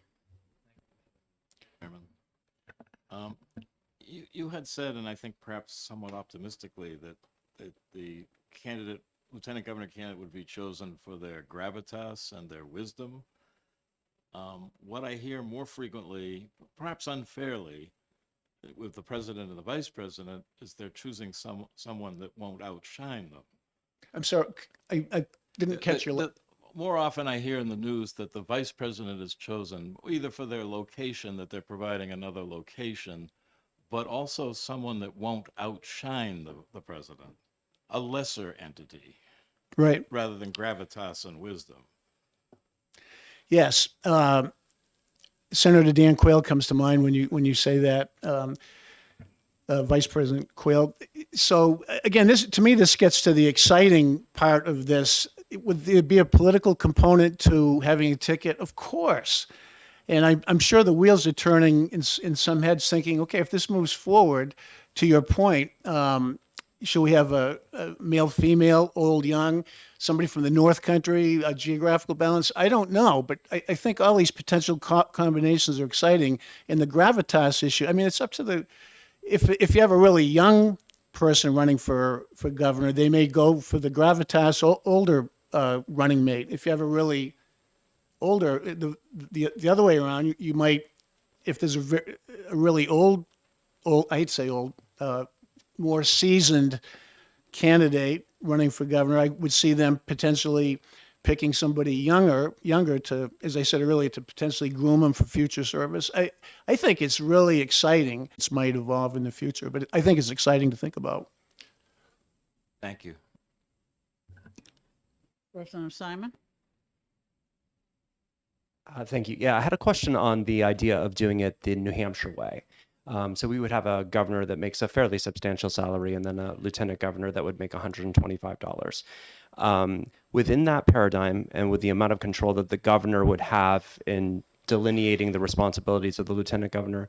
Speaker 12: Chairman. You had said, and I think perhaps somewhat optimistically, that the candidate, lieutenant governor candidate, would be chosen for their gravitas and their wisdom. What I hear more frequently, perhaps unfairly, with the president and the vice president is they're choosing someone that won't outshine them.
Speaker 11: I'm sorry, I didn't catch your.
Speaker 12: More often I hear in the news that the vice president is chosen either for their location, that they're providing another location, but also someone that won't outshine the president, a lesser entity.
Speaker 11: Right.
Speaker 12: Rather than gravitas and wisdom.
Speaker 11: Yes. Senator Dan Quayle comes to mind when you say that, Vice President Quayle. So again, this gets to the exciting part of this. Would there be a political component to having a ticket? Of course. And I'm sure the wheels are turning in some heads thinking, okay, if this moves forward, to your point, should we have a male, female, old, young, somebody from the North Country, a geographical balance? I don't know, but I think all these potential combinations are exciting. And the gravitas issue, I mean, it's up to if you have a really young person running for governor, they may go for the gravitas older running mate. If you have a really older, the other way around, you might, if there's a really old, I hate to say old, more seasoned candidate running for governor, I would see them potentially picking somebody younger to, as I said earlier, to potentially groom them for future service. I think it's really exciting. It might evolve in the future, but I think it's exciting to think about.
Speaker 12: Thank you.
Speaker 4: Representative Simon?
Speaker 10: Thank you. Yeah, I had a question on the idea of doing it the New Hampshire way. So we would have a governor that makes a fairly substantial salary and then a lieutenant governor that would make $125. Within that paradigm and with the amount of control that the governor would have in delineating the responsibilities of the lieutenant governor,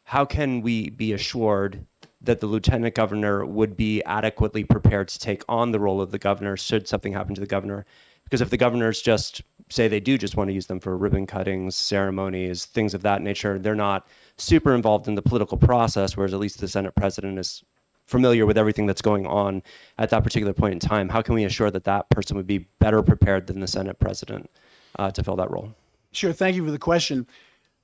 Speaker 10: how can we be assured that the lieutenant governor would be adequately prepared to take on the role of the governor should something happen to the governor? Because if the governors just say they do just want to use them for ribbon cuttings, ceremonies, things of that nature, they're not super involved in the political process, whereas at least the Senate president is familiar with everything that's going on at that particular point in time. How can we assure that that person would be better prepared than the Senate president to fill that role?
Speaker 11: Sure. Thank you for the question.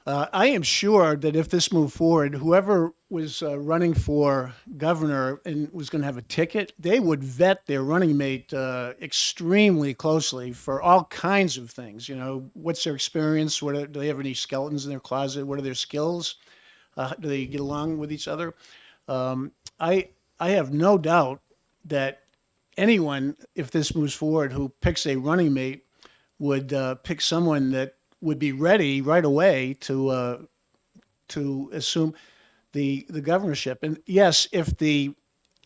Speaker 11: I am sure that if this moved forward, whoever was running for governor and was going to have a ticket, they would vet their running mate extremely closely for all kinds of things. You know, what's their experience? Do they have any skeletons in their closet? What are their skills? Do they get along with each other? I have no doubt that anyone, if this moves forward, who picks a running mate would pick someone that would be ready right away to assume the governorship. And yes, if the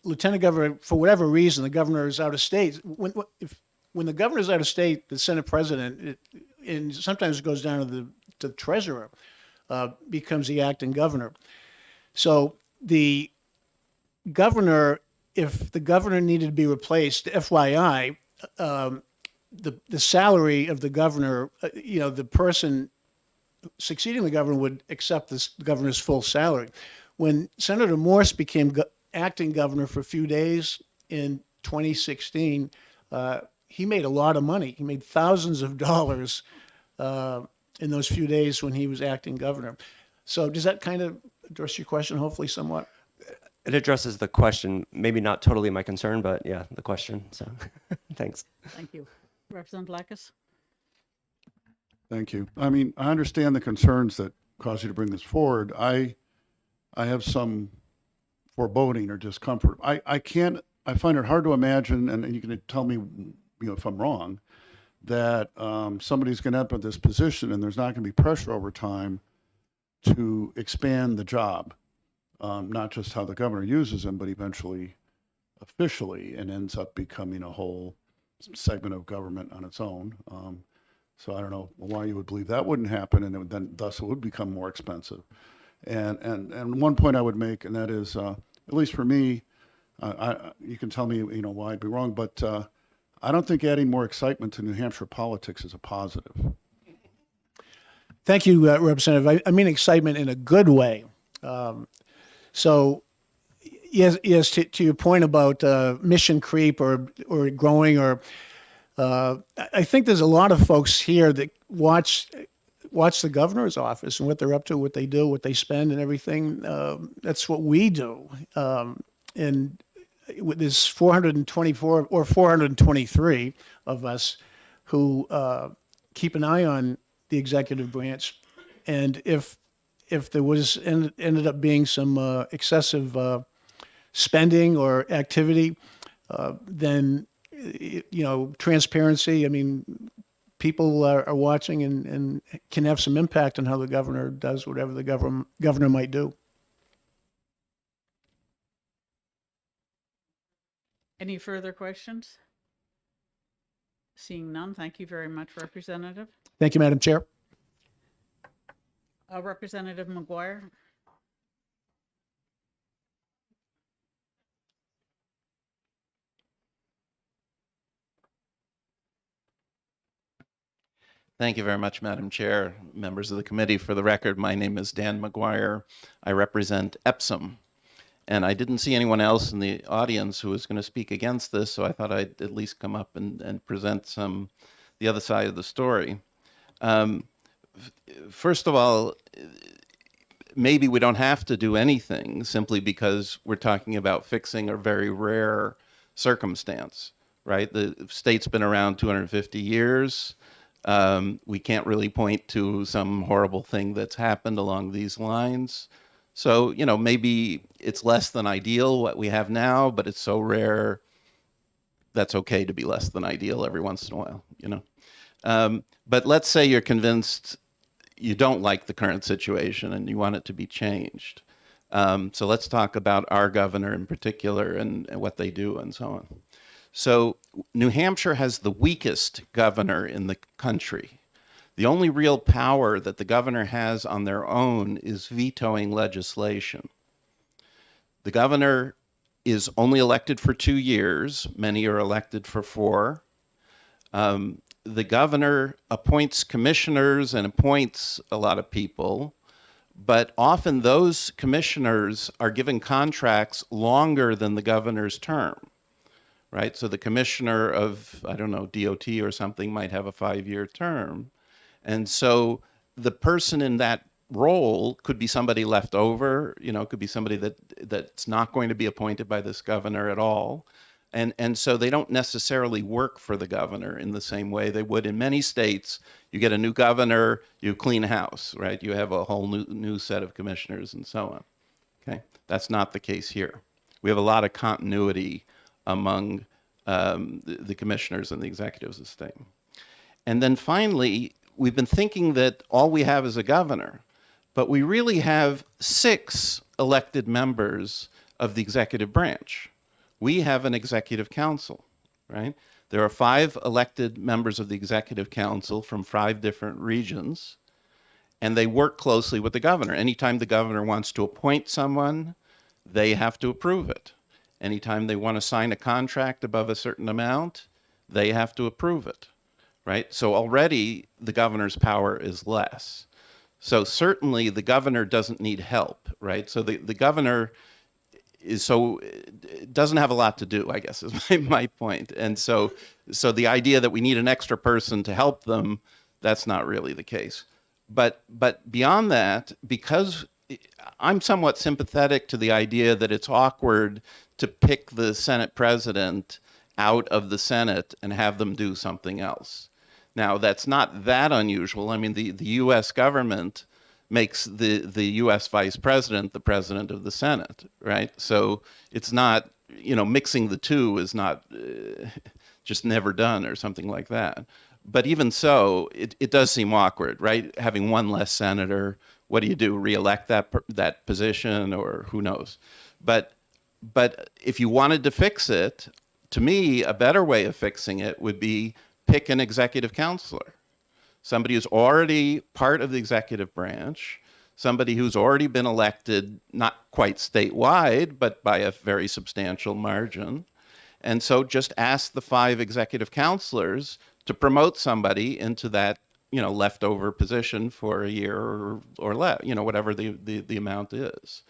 Speaker 11: lieutenant governor, for whatever reason, the governor is out of state, when the governor is out of state, the Senate president, and sometimes it goes down to the treasurer, becomes the acting governor. So the governor, if the governor needed to be replaced, FYI, the salary of the governor, the person succeeding the governor would accept the governor's full salary. When Senator Morse became acting governor for a few days in 2016, he made a lot of money. He made thousands of dollars in those few days when he was acting governor. So does that kind of address your question, hopefully somewhat?
Speaker 10: It addresses the question, maybe not totally my concern, but yeah, the question. So thanks.
Speaker 4: Thank you. Representative Lakis?
Speaker 21: Thank you. I mean, I understand the concerns that cause you to bring this forward. I have some foreboding or discomfort. I find it hard to imagine, and you can tell me, if I'm wrong, that somebody's going to end up in this position and there's not going to be pressure over time to expand the job, not just how the governor uses them, but eventually officially, and ends up becoming a whole segment of government on its own. So I don't know why you would believe that wouldn't happen, and then thus it would become more expensive. And one point I would make, and that is, at least for me, you can tell me why I'd be wrong, but I don't think adding more excitement to New Hampshire politics is a positive.
Speaker 11: Thank you, Representative. I mean excitement in a good way. So yes, to your point about mission creep or growing, or I think there's a lot of folks here that watch watch the governor's office and what they're up to, what they do, what they spend, and everything. That's what we do. And there's 424 or 423 of us who keep an eye on the executive branch. And if there was ended up being some excessive spending or activity, then transparency. I mean, people are watching and can have some impact on how the governor does whatever the governor might do.
Speaker 4: Any further questions? Seeing none, thank you very much, Representative.
Speaker 11: Thank you, Madam Chair.
Speaker 4: Representative McGuire.
Speaker 13: Thank you very much, Madam Chair, members of the committee. For the record, my name is Dan McGuire. I represent Epsom. And I didn't see anyone else in the audience who was going to speak against this, so I thought I'd at least come up and present the other side of the story. First of all, maybe we don't have to do anything simply because we're talking about fixing a very rare circumstance, right? The state's been around 250 years. We can't really point to some horrible thing that's happened along these lines. So, maybe it's less than ideal what we have now, but it's so rare that's okay to be less than ideal every once in a while, But let's say you're convinced you don't like the current situation and you want it to be changed. So let's talk about our governor in particular and what they do and so on. So New Hampshire has the weakest governor in the country. The only real power that the governor has on their own is vetoing legislation. The governor is only elected for 2 years. Many are elected for 4. The governor appoints commissioners and appoints a lot of people, but often those commissioners are given contracts longer than the governor's term, right? So the commissioner of, I don't know, DOT or something might have a 5-year term. And so the person in that role could be somebody left over, could be somebody that's not going to be appointed by this governor at all. And so they don't necessarily work for the governor in the same way they would in many states. You get a new governor, you clean house, right? You have a whole new set of commissioners and so on. Okay, that's not the case here. We have a lot of continuity among the commissioners and the executives of the state. And then finally, we've been thinking that all we have is a governor, but we really have 6 elected members of the executive branch. We have an executive council, right? There are 5 elected members of the executive council from 5 different regions, and they work closely with the governor. Anytime the governor wants to appoint someone, they have to approve it. Anytime they want to sign a contract above a certain amount, they have to approve it, right? So already the governor's power is less. So certainly the governor doesn't need help, right? So the governor doesn't have a lot to do, I guess, is my point. And so the idea that we need an extra person to help them, that's not really the case. But beyond that, because I'm somewhat sympathetic to the idea that it's awkward to pick the Senate president out of the Senate and have them do something else. Now, that's not that unusual. I mean, the U.S. government makes the U.S. vice president the president of the Senate, right? So it's not, mixing the two is not just never done or something like that. But even so, it does seem awkward, right? Having one less senator, what do you do? Re-elect that position, or who knows? But if you wanted to fix it, to me, a better way of fixing it would be pick an executive counselor. Somebody who's already part of the executive branch, somebody who's already been elected, not quite statewide, but by a very substantial margin. And so just ask the 5 executive counselors to promote somebody into that, leftover position for a year or less, whatever the amount is,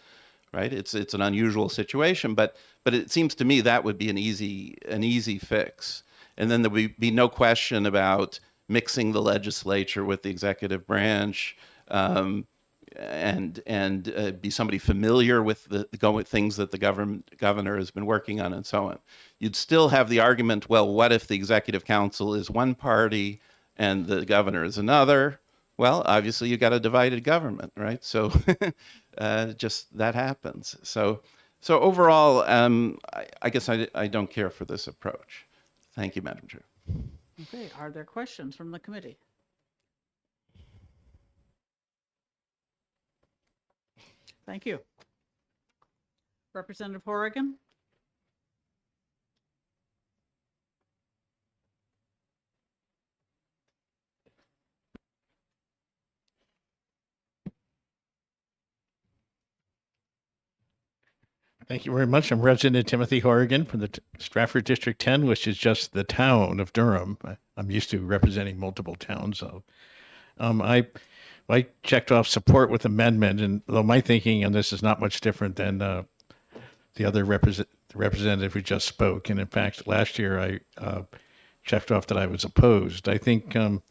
Speaker 13: right? It's an unusual situation, but it seems to me that would be an easy fix. And then there would be no question about mixing the legislature with the executive branch, and be somebody familiar with the things that the governor has been working on, and so on. You'd still have the argument, well, what if the executive council is one party and the governor is another? Well, obviously you got a divided government, right? So just that happens. So overall, I guess I don't care for this approach. Thank you, Madam Chair.
Speaker 4: Okay, are there questions from the committee? Thank you. Representative Horrigan?
Speaker 14: Thank you very much. I'm Representative Timothy Horrigan from the Stratford District 10, which is just the town of Durham. I'm used to representing multiple towns. So I checked off support with amendment, and though my thinking on this is not much different than the other representative who just spoke. And in fact, last year I checked off that I was opposed. I think, and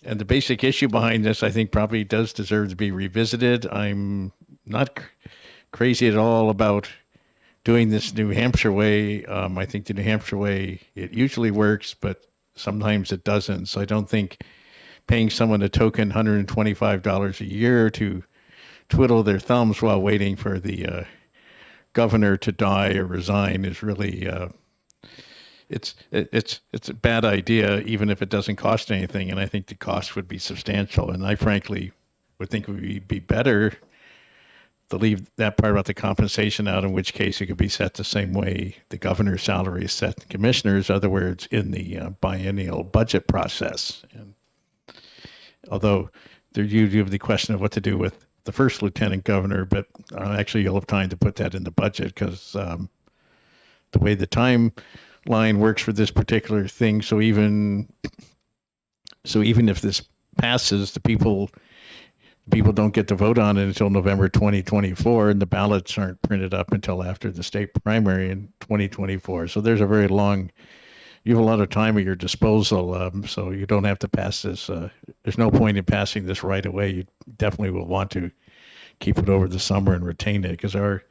Speaker 14: the basic issue behind this, I think probably does deserve to be revisited. I'm not crazy at all about doing this New Hampshire way. I think the New Hampshire way, it usually works, but sometimes it doesn't. So I don't think paying someone a token $125 a year to twiddle their thumbs while waiting for the governor to die or resign is really it's a bad idea, even if it doesn't cost anything. And I think the cost would be substantial. And I frankly would think it would be better to leave that part about the compensation out, in which case it could be set the same way the governor's salary is set to commissioners, in other words, in the biennial budget process. And although there you have the question of what to do with the first lieutenant governor, but actually you'll have time to put that in the budget, because the way the timeline works for this particular thing, so even if this passes, the people don't get to vote on it until November 2024, and the ballots aren't printed up until after the state primary in 2024. So there's a very long, you have a lot of time at your disposal, so you don't have to pass this. There's no point in passing this right away. You definitely will want to keep it over the summer and retain it, because there are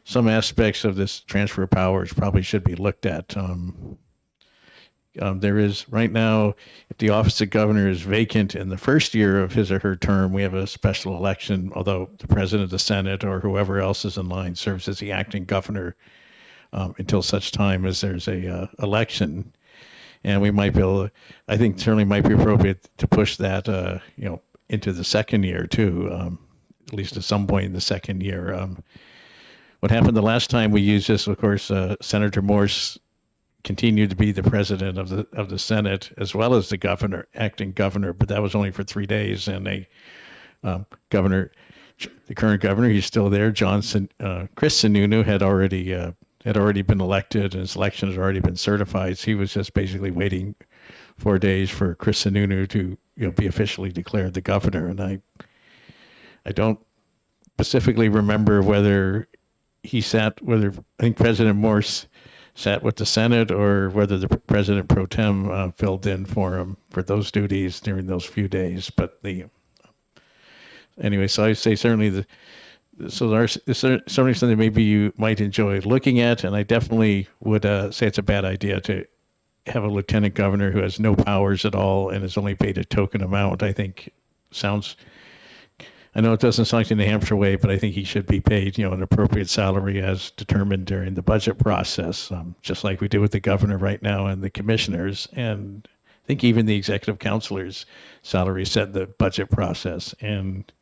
Speaker 14: some aspects of this transfer of powers probably should be looked at. There is right now, if the office of governor is vacant in the first year of his or her term, we have a special election, although the president of the Senate or whoever else is in line serves as the acting governor until such time as there's a election. And we might be able to, I think certainly might be appropriate to push that, into the second year too, at least at some point in the second year. What happened the last time we used this, of course, Senator Morse continued to be the president of the Senate as well as the acting governor, but that was only for 3 days. And the current governor, he's still there, Chris Sununu had already been elected, and his election has already been certified. So he was just basically waiting 4 days for Chris Sununu to be officially declared the governor. And I don't specifically remember whether I think President Morse sat with the Senate, or whether the President pro tem filled in for him for those duties during those few days. But anyway, so I say certainly there's certainly something maybe you might enjoy looking at, and I definitely would say it's a bad idea to have a lieutenant governor who has no powers at all and is only paid a token amount. I think I know it doesn't sound like the New Hampshire way, but I think he should be paid, an appropriate salary as determined during the budget process, just like we do with the governor right now and the commissioners. And I think even the executive counselor's salary is set in the budget process. And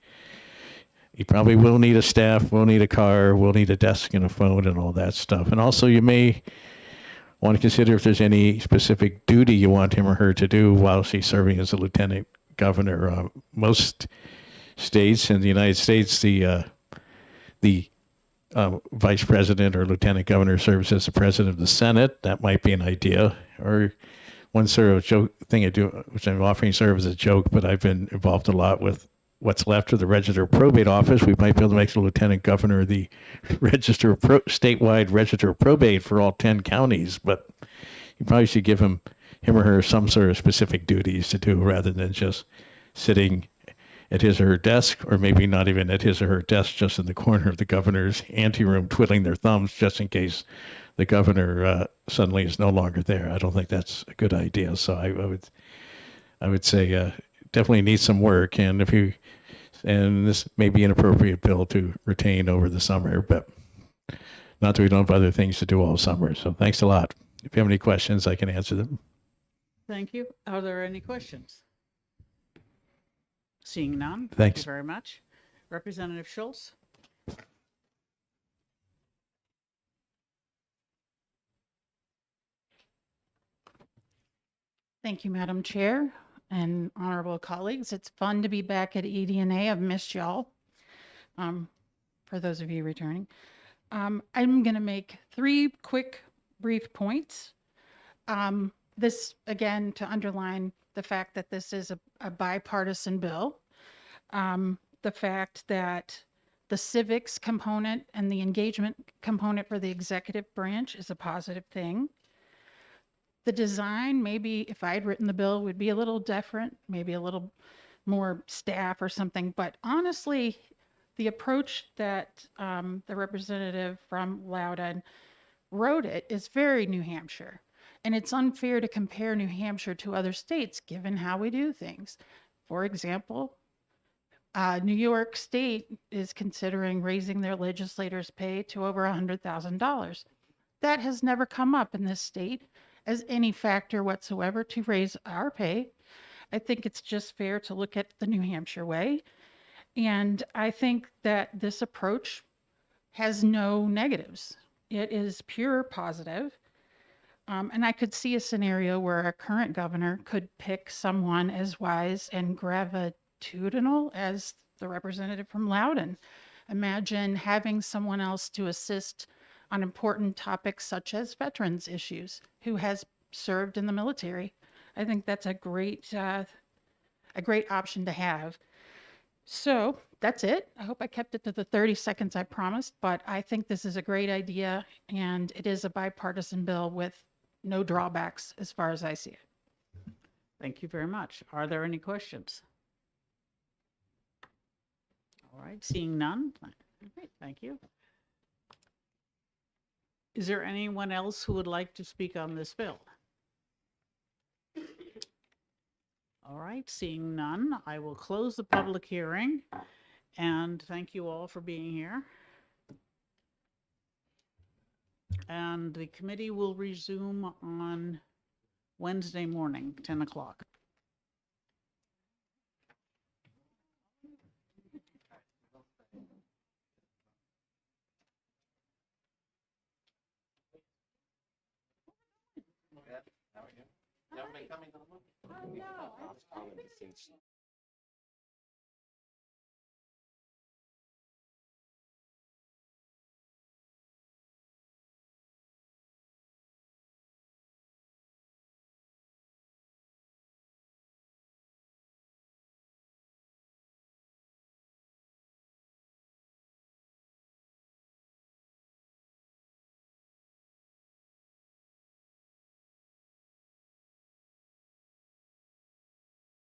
Speaker 14: he probably will need a staff, will need a car, will need a desk and a phone and all that stuff. And also you may want to consider if there's any specific duty you want him or her to do while she's serving as a lieutenant governor. Most states in the United States, the vice president or lieutenant governor serves as the president of the Senate. That might be an idea. Or one sort of joke thing I do, which I'm offering serve as a joke, but I've been involved a lot with what's left of the Register of Probate Office. We might be able to make the lieutenant governor the statewide Register of Probate for all 10 counties, but you probably should give him him or her some sort of specific duties to do rather than just sitting at his or her desk, or maybe not even at his or her desk, just in the corner of the governor's anteroom, twiddling their thumbs just in case the governor suddenly is no longer there. I don't think that's a good idea. So I would say definitely needs some work, and this may be an appropriate bill to retain over the summer, but not that we don't have other things to do all summer. So thanks a lot. If you have any questions, I can answer them.
Speaker 4: Thank you. Are there any questions? Seeing none. Thank you
Speaker 14: Thanks.
Speaker 4: very much. Representative Schultz?
Speaker 15: Thank you, Madam Chair and honorable colleagues. It's fun to be back at EDNA. I've missed y'all. For those of you returning, I'm going to make 3 quick, brief points. This, again, to underline the fact that this is a bipartisan bill. The fact that the civics component and the engagement component for the executive branch is a positive thing. The design, maybe if I'd written the bill, would be a little different, maybe a little more staff or something. But honestly, the approach that the representative from Loudoun wrote it is very New Hampshire. And it's unfair to compare New Hampshire to other states, given how we do things. For example, New York State is considering raising their legislators' pay to over $100,000. That has never come up in this state as any factor whatsoever to raise our pay. I think it's just fair to look at the New Hampshire way. And I think that this approach has no negatives. It is pure positive. And I could see a scenario where our current governor could pick someone as wise and gravitudinal as the representative from Loudoun. Imagine having someone else to assist on important topics such as veterans issues who has served in the military. I think that's a great option to have. So that's it. I hope I kept it to the 30 seconds I promised, but I think this is a great idea, and it is a bipartisan bill with no drawbacks as far as I see it.
Speaker 4: Thank you very much. Are there any questions? All right, seeing none. Great, thank you. Is there anyone else who would like to speak on this bill? All right, seeing none, I will close the public hearing, and thank you all for being here. And the committee will resume on Wednesday morning, 10 o'clock.
Speaker 13: Yeah, we go. Yeah, coming to the